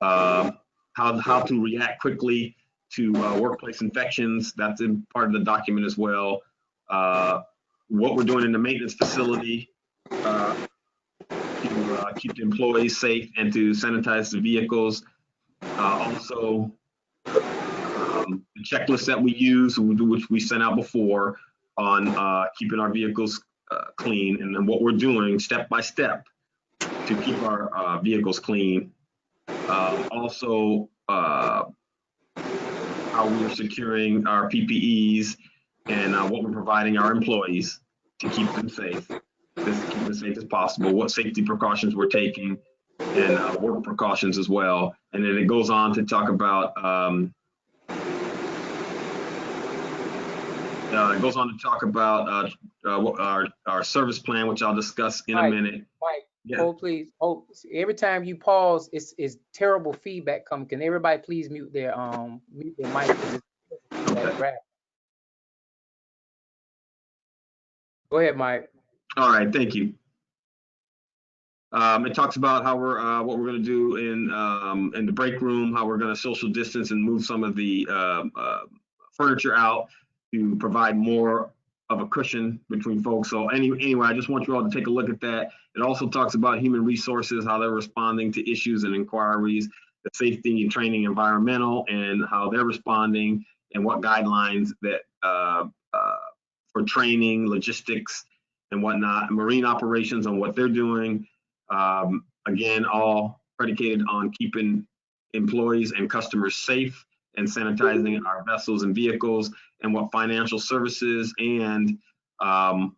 How to react quickly to workplace infections. That's in part of the document as well. What we're doing in the maintenance facility to keep the employees safe and to sanitize the vehicles. Also, the checklist that we use, which we sent out before on keeping our vehicles clean, and then what we're doing step by step to keep our vehicles clean. Also, how we are securing our PPEs and what we're providing our employees to keep them safe, as safe as possible, what safety precautions we're taking, and work precautions as well. And then it goes on to talk about our service plan, which I'll discuss in a minute. Mike, Yeah. hold please. Hold. Every time you pause, it's terrible feedback coming. Can everybody please mute their mic? Okay. Go ahead, Mike. All right, thank you. It talks about how what we're going to do in the break room, how we're going to social distance and move some of the furniture out to provide more of a cushion between folks. So anyway, I just want you all to take a look at that. It also talks about human resources, how they're responding to issues and inquiries, the safety and training, environmental, and how they're responding, and what guidelines that for training, logistics, and whatnot, marine operations on what they're doing. Again, all predicated on keeping employees and customers safe and sanitizing our vessels and vehicles, and what financial services and our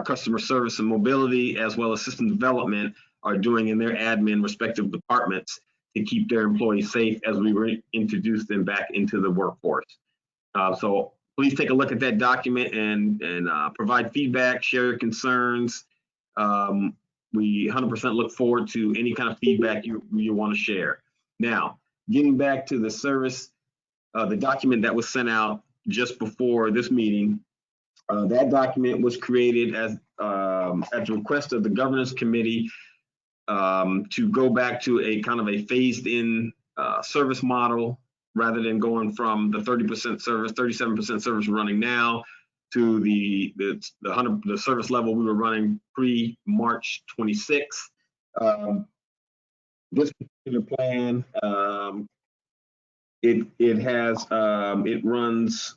customer service and mobility, as well as system development, are doing in their admin respective departments to keep their employees safe as we reintroduce them back into the workforce. So please take a look at that document and provide feedback, share your concerns. We 100% look forward to any kind of feedback you want to share. Now, getting back to the service, the document that was sent out just before this meeting, that document was created as at the request of the governance committee to go back to a kind of a phased-in service model, rather than going from the 30% service, 37% service we're running now, to the service level we were running pre-March 26th. This particular plan, it runs,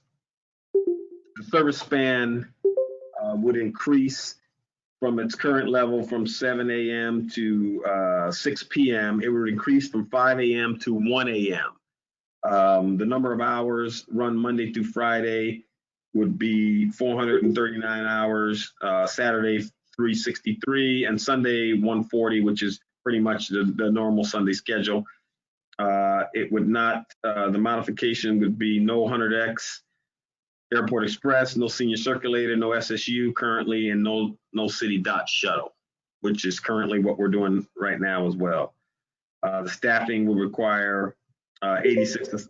the service span would increase from its current level from 7 a.m. to 6 p.m. It would increase from 5 a.m. to 1 a.m. The number of hours run Monday through Friday would be 439 hours, Saturday 363, and Sunday 140, which is pretty much the normal Sunday schedule. It would not, the modification would be no 100X Airport Express, no Senior Circulator, no SSU currently, and no City Dot Shuttle, which is currently what we're doing right now as well. The staffing will require 86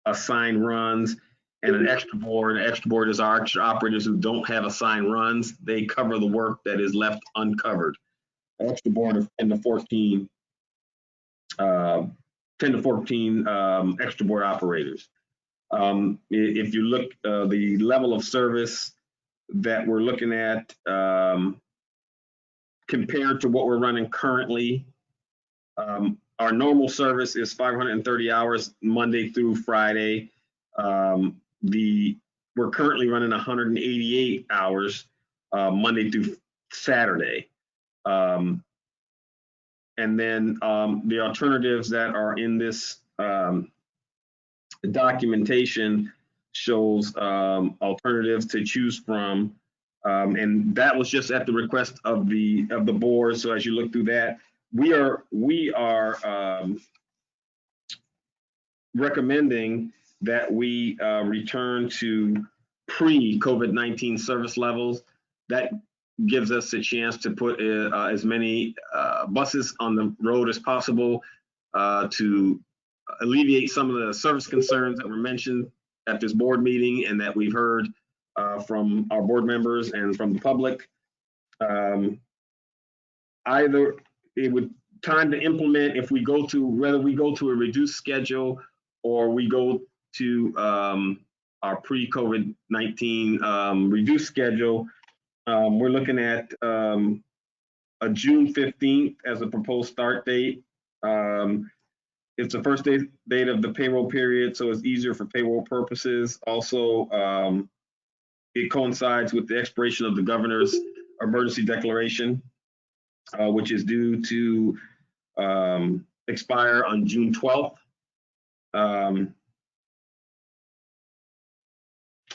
assigned runs and an extra board. An extra board is our extra operators who don't have assigned runs. They cover the work that is left uncovered. An extra board of 10 to 14 extra board operators. If you look, the level of service that we're looking at compared to what we're running currently, our normal service is 530 hours Monday through Friday. We're currently running 188 hours Monday through Saturday. And then the alternatives that are in this documentation shows alternatives to choose from, and that was just at the request of the board. So as you look through that, we are recommending that we return to pre-COVID-19 service levels. That gives us a chance to put as many buses on the road as possible to alleviate some of the service concerns that were mentioned at this board meeting and that we've heard from our board members and from the public. Either it would time to implement if we go to, whether we go to a reduced schedule or we go to our pre-COVID-19 reduced schedule. We're looking at a June 15th as a proposed start date. It's the first date of the payroll period, so it's easier for payroll purposes. Also, it coincides with the expiration of the governor's emergency declaration, which is due to expire on June 12th.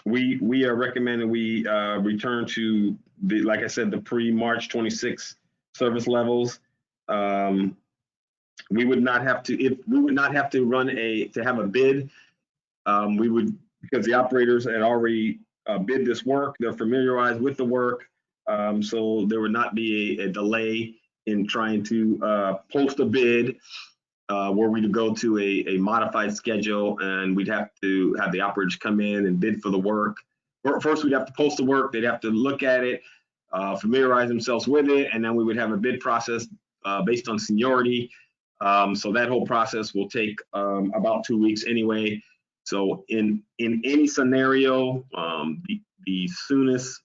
We are recommending we return to the, like I said, the pre-March 26 service levels. We would not have to, if we would not have to run to have a bid. We would, because the operators had already bid this work, they're familiarized with the work, so there would not be a delay in trying to post a bid where we'd go to a modified schedule, and we'd have to have the operators come in and bid for the work. First, we'd have to post the work, they'd have to look at it, familiarize themselves with it, and then we would have a bid process based on seniority. So that whole process will take about 2 weeks anyway. So in any scenario, the soonest,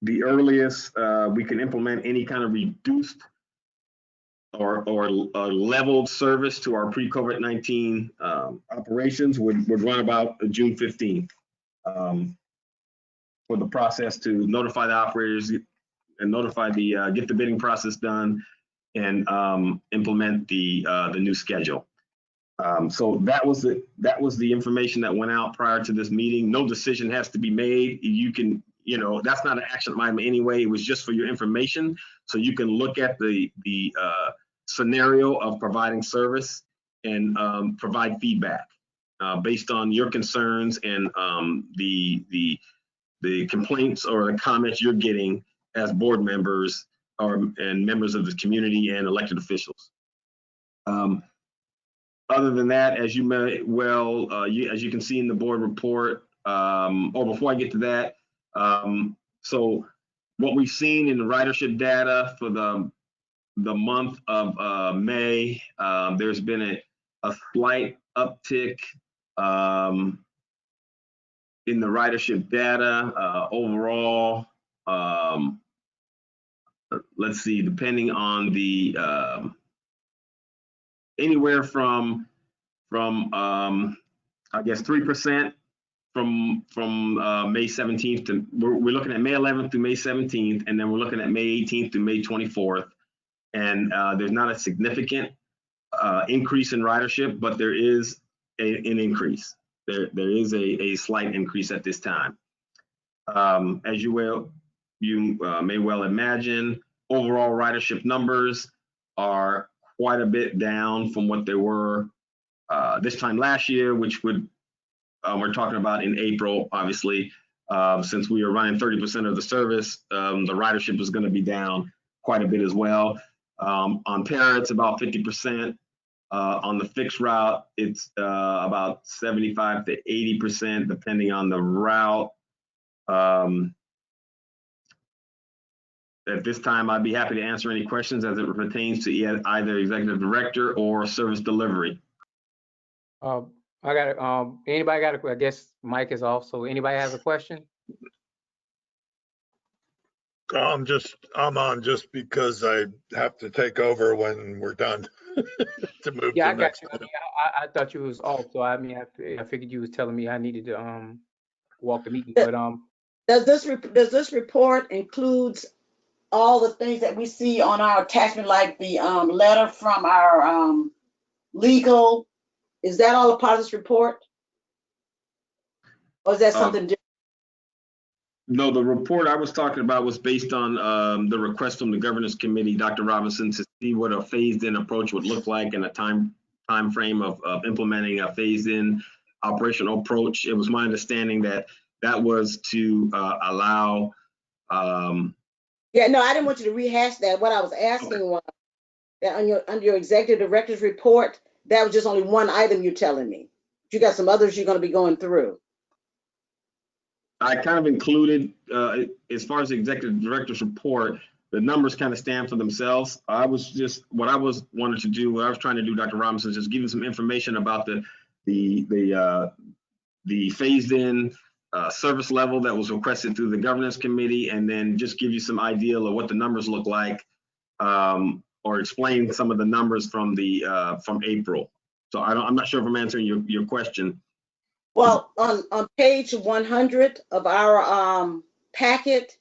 the earliest we can implement any kind of reduced or leveled service to our pre-COVID-19 operations would run about June 15th for the process to notify the operators, notify the get the bidding process done and implement the new schedule. So that was the information that went out prior to this meeting. No decision has to be made. You can, that's not an action item anyway. It was just for your information, so you can look at the scenario of providing service and provide feedback based on your concerns and the complaints or the comments you're getting as board members and members of the community and elected officials. Other than that, as you may as you can see in the board report, or before I get to that, so what we've seen in the ridership data for the month of May, there's been a slight uptick in the ridership data overall. Let's see, depending on the anywhere from I guess 3% from May 17th to we're looking at May 11th through May 17th, and then we're looking at May 18th through May 24th. And there's not a significant increase in ridership, but there is an increase. There is a slight increase at this time. As you may well imagine, overall ridership numbers are quite a bit down from what they were this time last year, which would we're talking about in April, obviously, since we are running 30% of the service, the ridership is going to be down quite a bit as well. On Para, it's about 50%. On the fixed route, it's about 75 to 80%, depending on the route. At this time, I'd be happy to answer any questions as it pertains to either executive director or service delivery. I got it. Anybody got a? I guess Mike is off. So anybody has a question? I'm on just because I have to take over when we're done to move. Yeah, to I got next you. I thought you was off, so I figured you was telling me I needed to walk the meeting. But does this report includes all the things that we see on our attachment, like the letter from our legal? Is that all a part of this report, or is that something different? No, the report I was talking about was based on the request from the governance committee, Dr. Robinson, to see what a phased-in approach would look like and a time frame of implementing a phased-in operational approach. It was my understanding that was to allow. Yeah, no, I didn't want you to rehash that. What I was asking was that under your executive director's report, that was just only one item you're telling me. You got some others you're going to be going through. I kind of included, as far as the executive director's report, the numbers kind of stand for themselves. What I was trying to do, Dr. Robinson, is just give you some information about the phased-in service level that was requested through the governance committee, and then just give you some idea of what the numbers look like, or explain some of the numbers from April. So I'm not sure if I'm answering your question. Well, on page 100 of our packet,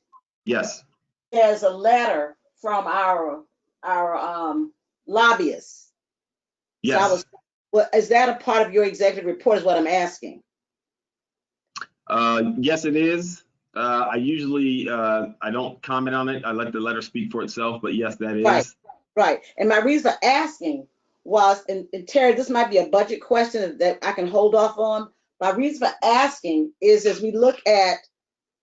yes, there's a letter from our lobbyists. Yes. So is that a part of your executive report is what I'm asking? Yes, it is. I usually, I don't comment on it. I let the letter speak for itself, but yes, that is. Right. And my reason for asking was, and Terry, this might be a budget question that I can hold off on. My reason for asking is as we look at,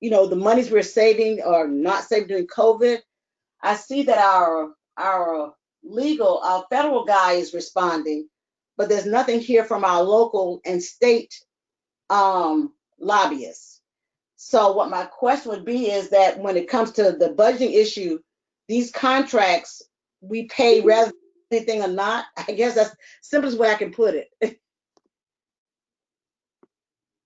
the monies we're saving or not saving during COVID, I see that our federal guy is responding, but there's nothing here from our local and state lobbyists. So what my question would be is that when it comes to the budgeting issue, these contracts we pay rather than anything or not. I guess that's the simplest way I can put it.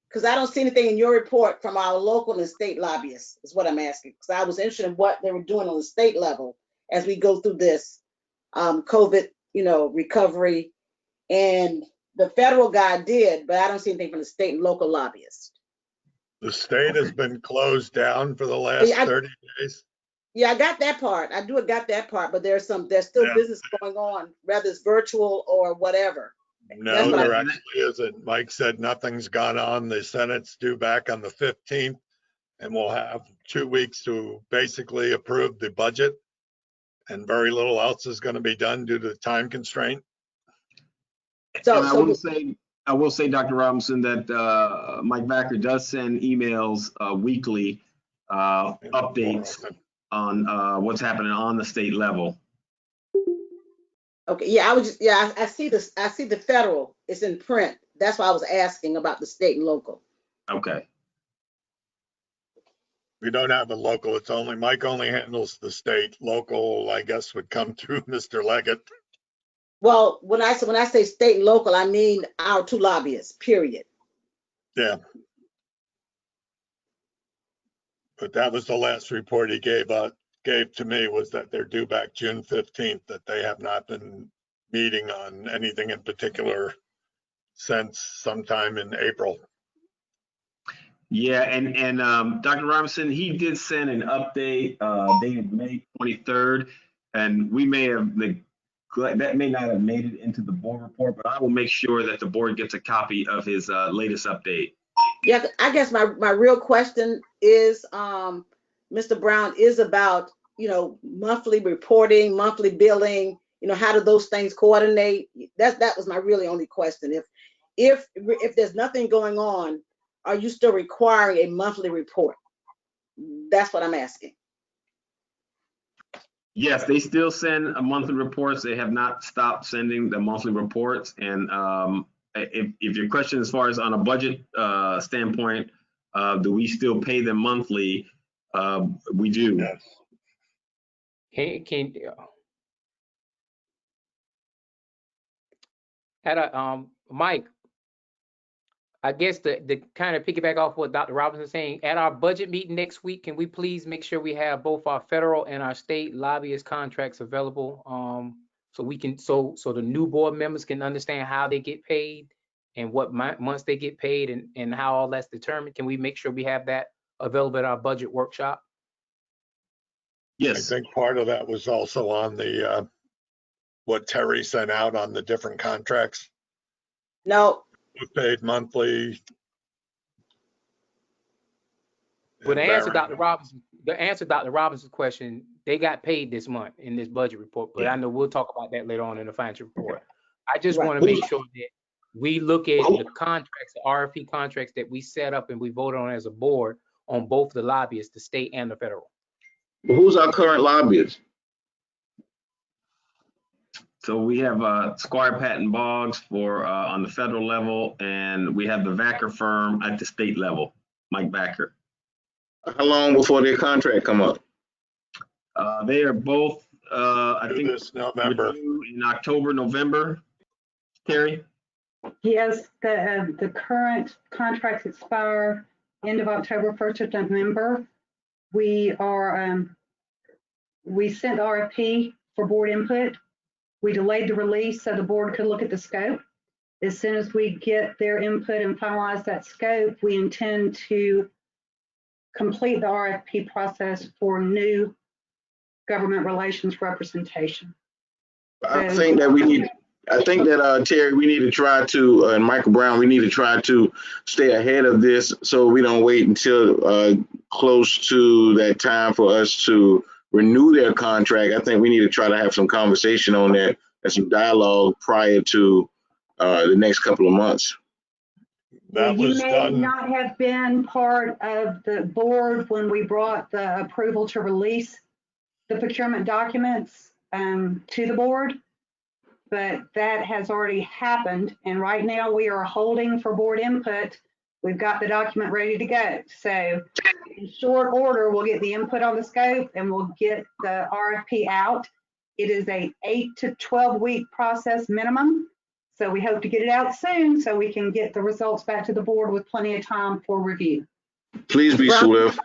Because I don't see anything in your report from our local and state lobbyists, is what I'm asking. Because I was interested in what they were doing on the state level as we go through this COVID, recovery. And the federal guy did, but I don't see anything from the state and local lobbyists. The state has been closed down for the last 30 days. Yeah, I got that part. I got that part, but there's still Yeah. business going on, whether it's virtual or whatever. No, there actually isn't. Mike said nothing's gone on. The Senate's due back on the 15th, and we'll have 2 weeks to basically approve the budget. And very little else is going to be done due to the time constraint. And I will say, Dr. Robinson, that Mike Backer does send emails weekly, updates on what's happening on the state level. Okay, yeah, I see this. I see the federal. It's in print. That's why I was asking about the state and local. Okay. We don't have a local. It's only Mike only handles the state. Local, I guess, would come through Mr. Leggett. Well, when I say state and local, I mean our two lobbyists. Period. Yeah. But that was the last report he gave to me, was that they're due back June 15th, that they have not been meeting on anything in particular since sometime in April. Yeah, and Dr. Robinson, he did send an update dated May 23rd, and we may have, that may not have made it into the board report, but I will make sure that the board gets a copy of his latest update. Yeah, I guess my real question is, Mr. Brown, is about, monthly reporting, monthly billing, how do those things coordinate? That was my really only question. If there's nothing going on, are you still requiring a monthly report? That's what I'm asking. Yes, they still send monthly reports. They have not stopped sending the monthly reports. And if your question as far as on a budget standpoint, do we still pay them monthly? We do. Yes. Mike, I guess the kind of piggyback off what Dr. Robinson is saying, at our budget meeting next week, can we please make sure we have both our federal and our state lobbyist contracts available, so we can so the new board members can understand how they get paid and what months they get paid and how all that's determined? Can we make sure we have that available at our budget workshop? Yes. I think part of that was also on the what Terry sent out on the different contracts. No. Paid monthly. Well, the answer Dr. Robinson's question, they got paid this month in this budget report, but I know we'll talk about that later on in the financial report. I just want to make sure that we look at the contracts, the RFP contracts that we set up and we voted on as a board on both the lobbyists, the state and the federal. But who's our current lobbyist? So we have Squire Patton Boggs for on the federal level, and we have the Vacker firm at the state level, Mike Vacker. How long before their contract come up? They are both, I think, this November. In October, November. Terry? Yes, the current contracts expire end of October, 1st of November. We sent RFP for board input. We delayed the release so the board could look at the scope. As soon as we get their input and finalize that scope, we intend to complete the RFP process for new government relations representation. I think that Terry, we need to try to, and Michael Brown, we need to try to stay ahead of this so we don't wait until close to that time for us to renew their contract. I think we need to try to have some conversation on that and some dialogue prior to the next couple of months. You may not have been part of the board when we brought the approval to release the procurement documents to the board, but that has already happened. And right now we are holding for board input. We've got the document ready to go. So in short order, we'll get the input on the scope and we'll get the RFP out. It is a 8 to 12 week process minimum. So we hope to get it out soon so we can get the results back to the board with plenty of time for review. Please be swift.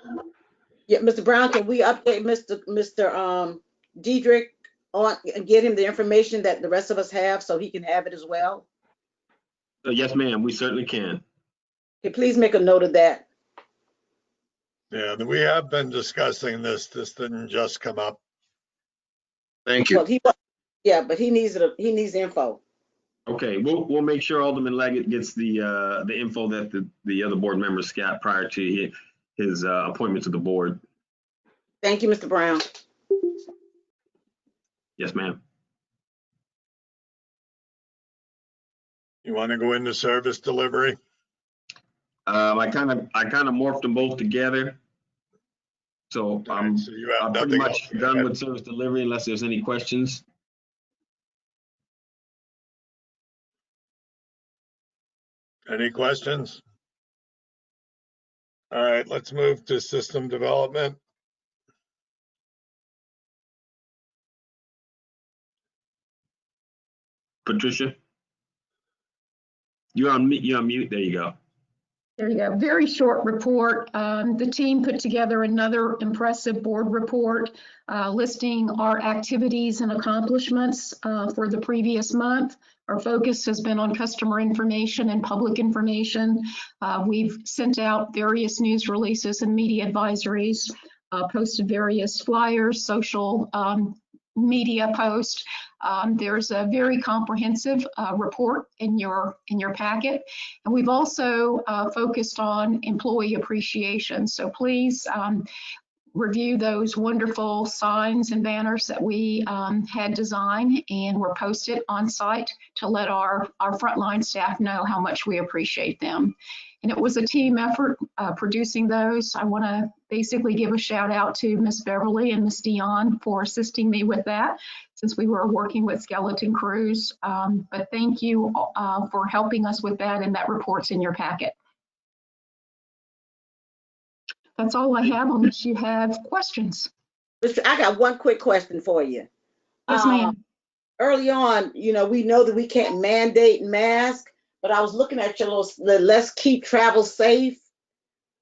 Yeah, Mr. Brown, can we update Mr. Diedrich on and get him the information that the rest of us have so he can have it as well? Yes, ma'am, we certainly can. Okay, please make a note of that. Yeah, we have been discussing this. This didn't just come up. Thank you. Well, but he needs info. Okay, we'll make sure Alderman Leggett gets the info that the other board members got prior to his appointment to the board. Thank you, Mr. Brown. Yes, ma'am. You want to go into service delivery? I kind of morphed them both together. So I'm pretty much done with service delivery unless there's any questions. Any questions? All right, let's move to system development. Patricia, you're on mute. There you go. There you go. Very short report. The team put together another impressive board report listing our activities and accomplishments for the previous month. Our focus has been on customer information and public information. We've sent out various news releases and media advisories, posted various flyers, social media posts. There's a very comprehensive report in your packet, and we've also focused on employee appreciation. So please review those wonderful signs and banners that we had designed and were posted on site to let our frontline staff know how much we appreciate them. And it was a team effort producing those. I want to basically give a shout out to Miss Beverly and Miss Dion for assisting me with that, since we were working with skeleton crews. But thank you for helping us with that, and that report's in your packet. That's all I have unless you have questions. I got one quick question for you. Yes, ma'am. Early on, we know that we can't mandate masks, but I was looking at your little "Let's Keep Travel Safe,"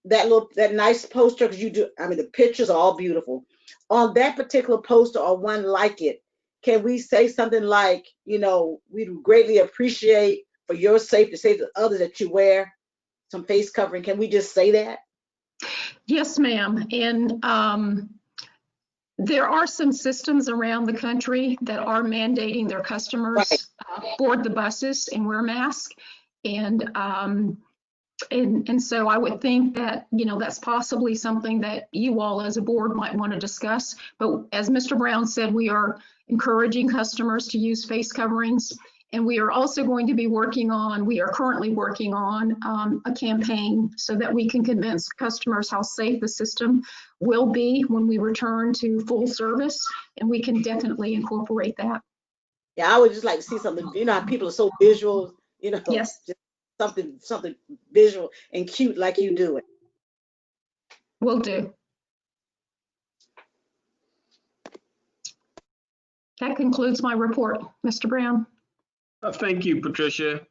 that nice poster, because the pictures are all beautiful. On that particular poster or one like it, can we say something like, we'd greatly appreciate for your safety, safety of others, that you wear some face covering? Can we just say that? Yes, ma'am. And there are some systems around the country that are mandating their customers board the buses and wear masks. And so I would think that, that's possibly something that you all as a board might want to discuss. But as Mr. Brown said, we are encouraging customers to use face coverings. And we are also going to be currently working on a campaign so that we can convince customers how safe the system will be when we return to full service. And we can definitely incorporate that. Yeah, I would just like to see something. How people are so visual, Yes. Just something visual and cute like you do it. Will do. That concludes my report, Mr. Brown. Thank you, Patricia.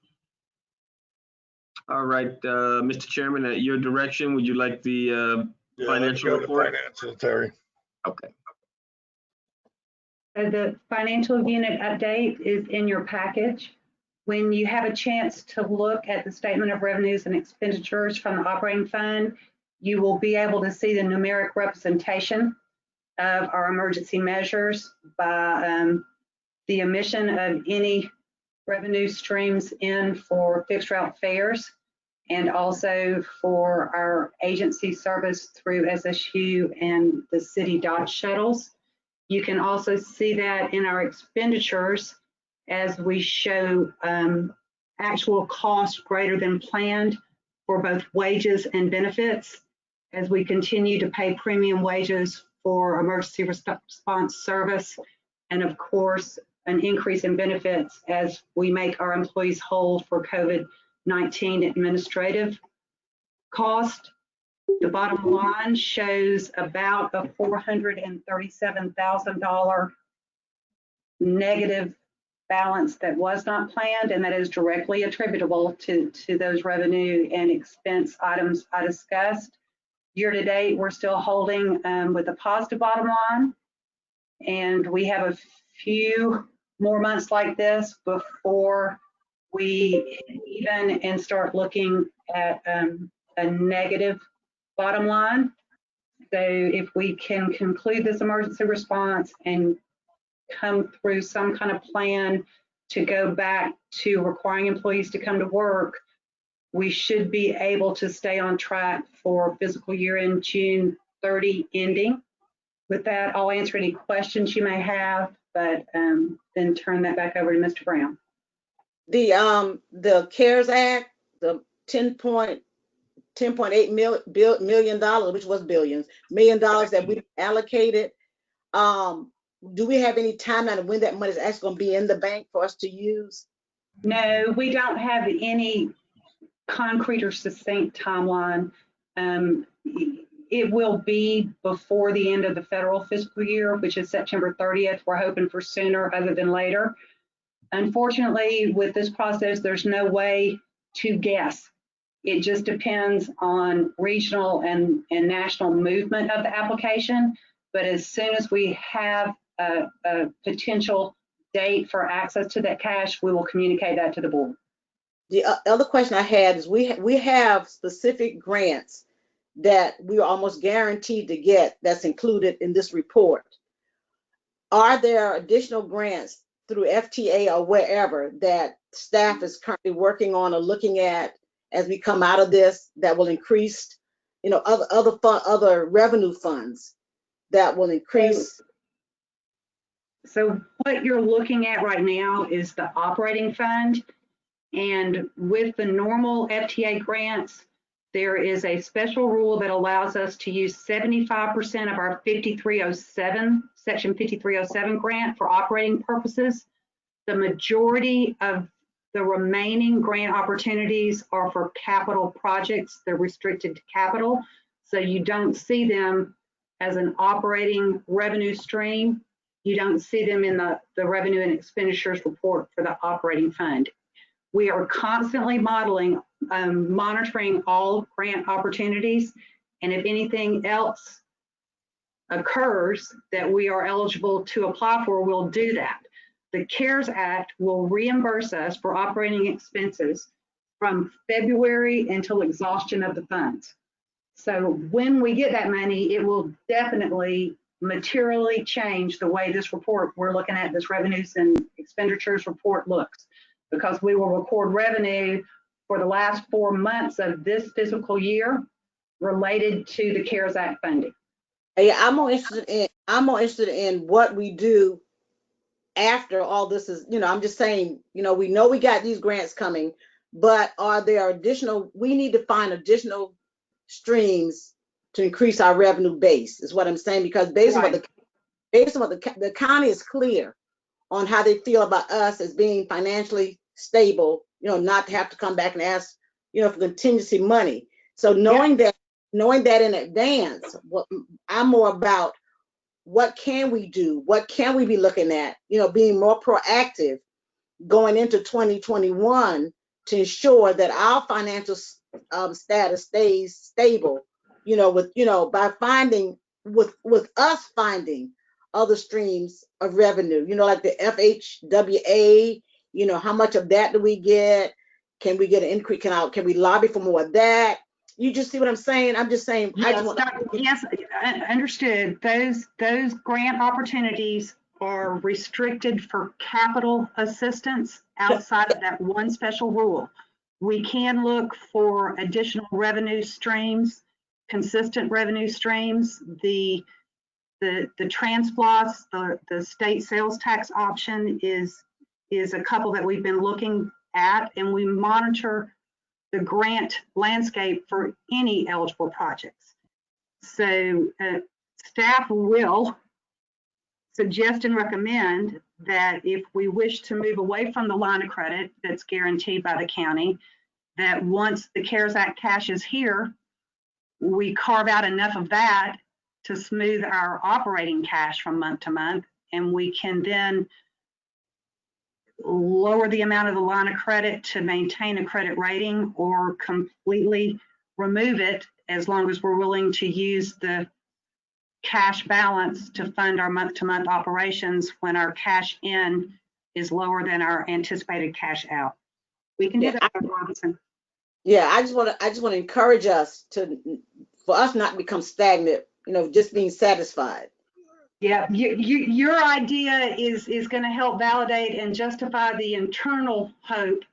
All right, Mr. Chairman, at your direction, would you like the financial report? Financial, Terry. Okay. The financial unit update is in your package. When you have a chance to look at the statement of revenues and expenditures from the operating fund, you will be able to see the numeric representation of our emergency measures by the omission of any revenue streams in for fixed route fares, and also for our agency service through SSU and the city Dodge shuttles. You can also see that in our expenditures as we show actual cost greater than planned for both wages and benefits, as we continue to pay premium wages for emergency response service, and of course, an increase in benefits as we make our employees whole for COVID-19 administrative cost. The bottom line shows about a $437,000 negative balance that was not planned, and that is directly attributable to those revenue and expense items I discussed. Year to date, we're still holding with a positive bottom line, and we have a few more months like this before we even and start looking at a negative bottom line. So if we can conclude this emergency response and come through some kind of plan to go back to requiring employees to come to work, we should be able to stay on track for fiscal year end June 30 ending. With that, I'll answer any questions you may have, but then turn that back over to Mr. Brown. The CARES Act, the $10.8 million, which was billions, $1 million that we allocated. Do we have any timeline of when that money is actually going to be in the bank for us to use? No, we don't have any concrete or succinct timeline. It will be before the end of the federal fiscal year, which is September 30th. We're hoping for sooner other than later. Unfortunately, with this process, there's no way to guess. It just depends on regional and national movement of the application. But as soon as we have a potential date for access to that cash, we will communicate that to the board. The other question I had is we have specific grants that we are almost guaranteed to get that's included in this report. Are there additional grants through FTA or wherever that staff is currently working on or looking at as we come out of this that will increase, other revenue funds that will increase? So what you're looking at right now is the operating fund. And with the normal FTA grants, there is a special rule that allows us to use 75% of our 5307, Section 5307 grant for operating purposes. The majority of the remaining grant opportunities are for capital projects. They're restricted to capital. So you don't see them as an operating revenue stream. You don't see them in the revenue and expenditures report for the operating fund. We are constantly monitoring all grant opportunities, and if anything else occurs that we are eligible to apply for, we'll do that. The CARES Act will reimburse us for operating expenses from February until exhaustion of the funds. So when we get that money, it will definitely materially change the way this report we're looking at, this revenues and expenditures report looks, because we will record revenue for the last 4 months of this fiscal year related to the CARES Act funding. Yeah, I'm more interested in what we do after all this is, I'm just saying, we know we got these grants coming, but are there additional, we need to find additional streams to increase our revenue base, is what I'm saying, because based on what the county is clear on how they feel about us as being financially stable, not to have to come back and ask, for contingency money. So knowing that in advance, I'm more about what can we do? What can we be looking at? Being more proactive going into 2021 to ensure that our financial status stays stable, by finding, with us finding other streams of revenue, like the FHWA, how much of that do we get? Can we get an increase? Can we lobby for more of that? You just see what I'm saying? I'm just saying. Yes, understood. Those grant opportunities are restricted for capital assistance outside of that one special rule. We can look for additional revenue streams, consistent revenue streams. The TransPlus, the state sales tax option is a couple that we've been looking at, and we monitor the grant landscape for any eligible projects. So staff will suggest and recommend that if we wish to move away from the line of credit that's guaranteed by the county, that once the CARES Act cash is here, we carve out enough of that to smooth our operating cash from month to month, and we can then lower the amount of the line of credit to maintain a credit rating, or completely remove it as long as we're willing to use the cash balance to fund our month-to-month operations when our cash in is lower than our anticipated cash out. We can do that, Dr. Robinson. Yeah, I just want to encourage us for us not to become stagnant just being satisfied. Yeah, your idea is going to help validate and justify the internal hope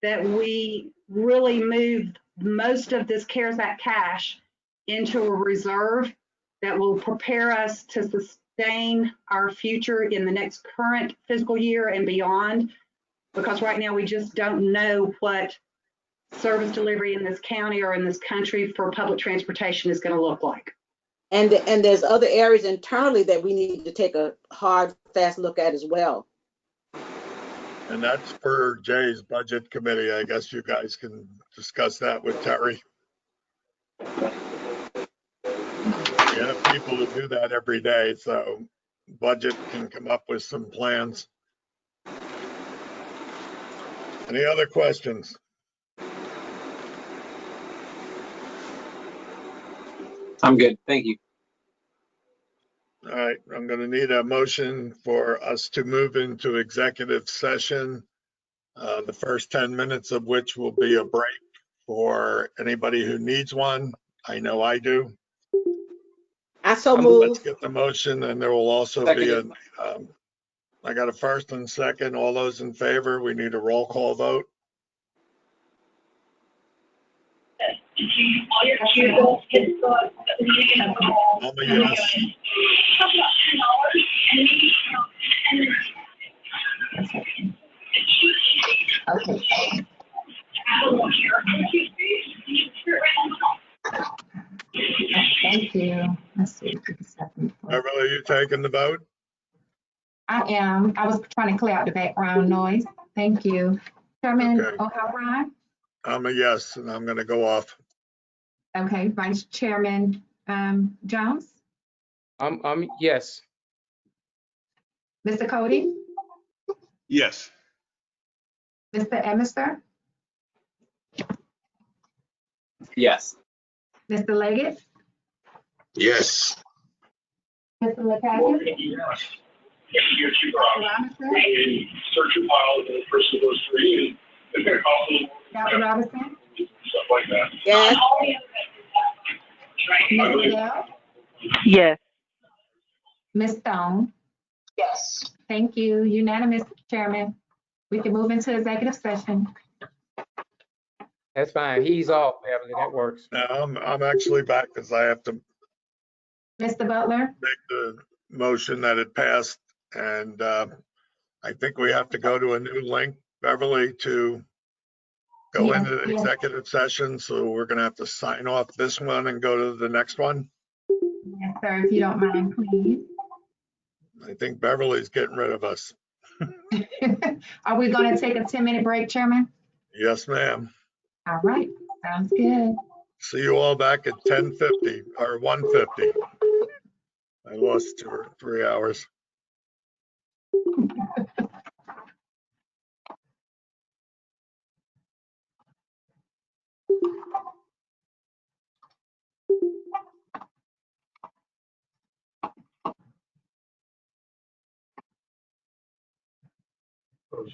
that we really move most of this CARES Act cash into a reserve that will prepare us to sustain our future in the next current fiscal year and beyond. Because right now we just don't know what service delivery in this county or in this country for public transportation is going to look like. And there's other areas internally that we need to take a hard, fast look at as well. And that's for Jay's budget committee. I guess you guys can discuss that with Terry. We have people who do that every day, so budget can come up with some plans. Any other questions? I'm good. Thank you. All right, I'm going to need a motion for us to move into executive session. The first 10 minutes of which will be a break for anybody who needs one. I know I do. So Let's move. get the motion, and there will also be a, I got a first and second. All those in favor, we need a roll call vote. I'm a yes. Okay. Thank you. Let's see. Beverly, are you taking the vote? I am. I was trying to clear out the background noise. Thank you. Chairman Okay. O'Halloran? I'm a yes, and I'm going to go off. Okay. Vice Chairman Jones? I'm yes. Mr. Cody? Yes. Mr. Emister? Yes. Mr. Leggett? Yes. Mr. LaPackard? Yes. Search your file and the first of those three, and it's also Dr. Robinson? Stuff like that. Yes. Ms. Liddell? Yes. Ms. Stone? Yes. Thank you. Unanimous, Chairman. We can move into executive session. That's fine. He's off, Beverly. That works. No, I'm actually back because I have to Mr. Butler? make the motion that it passed. And I think we have to go to a new link, Beverly, to go Yes, into the yes. executive session. So we're going to have to sign off this one and go to the next one. Yes, sir, if you don't mind, please. I think Beverly's getting rid of us. Are we going to take a 10-minute break, Chairman? Yes, ma'am. All right, sounds good. See you all back at 10:50 or 1:50. I lost 2 or 3 hours. Those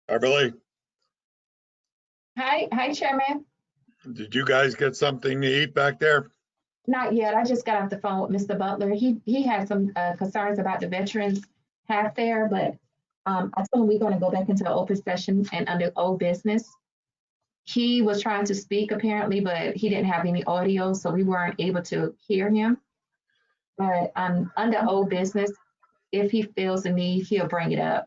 Beverly, Hi, Chairman. did you guys get something to eat back there? Not yet. I just got off the phone with Mr. Butler. He had some concerns about the veterans half there, but I told him we're going to go back into open session and under old business. He was trying to speak apparently, but he didn't have any audio, so we weren't able to hear him. But under old business, if he feels the need, he'll bring it up.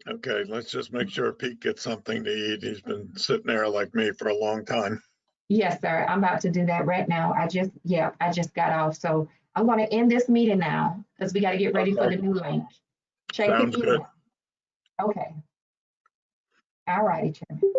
Okay, let's just make sure Pete gets something to eat. He's been sitting there like me for a long time. Yes, sir. I'm about to do that right now. I just got off. So I'm going to end this meeting now because we got to get ready for the new link. Check Sounds the good. email. Okay. All righty, Chairman.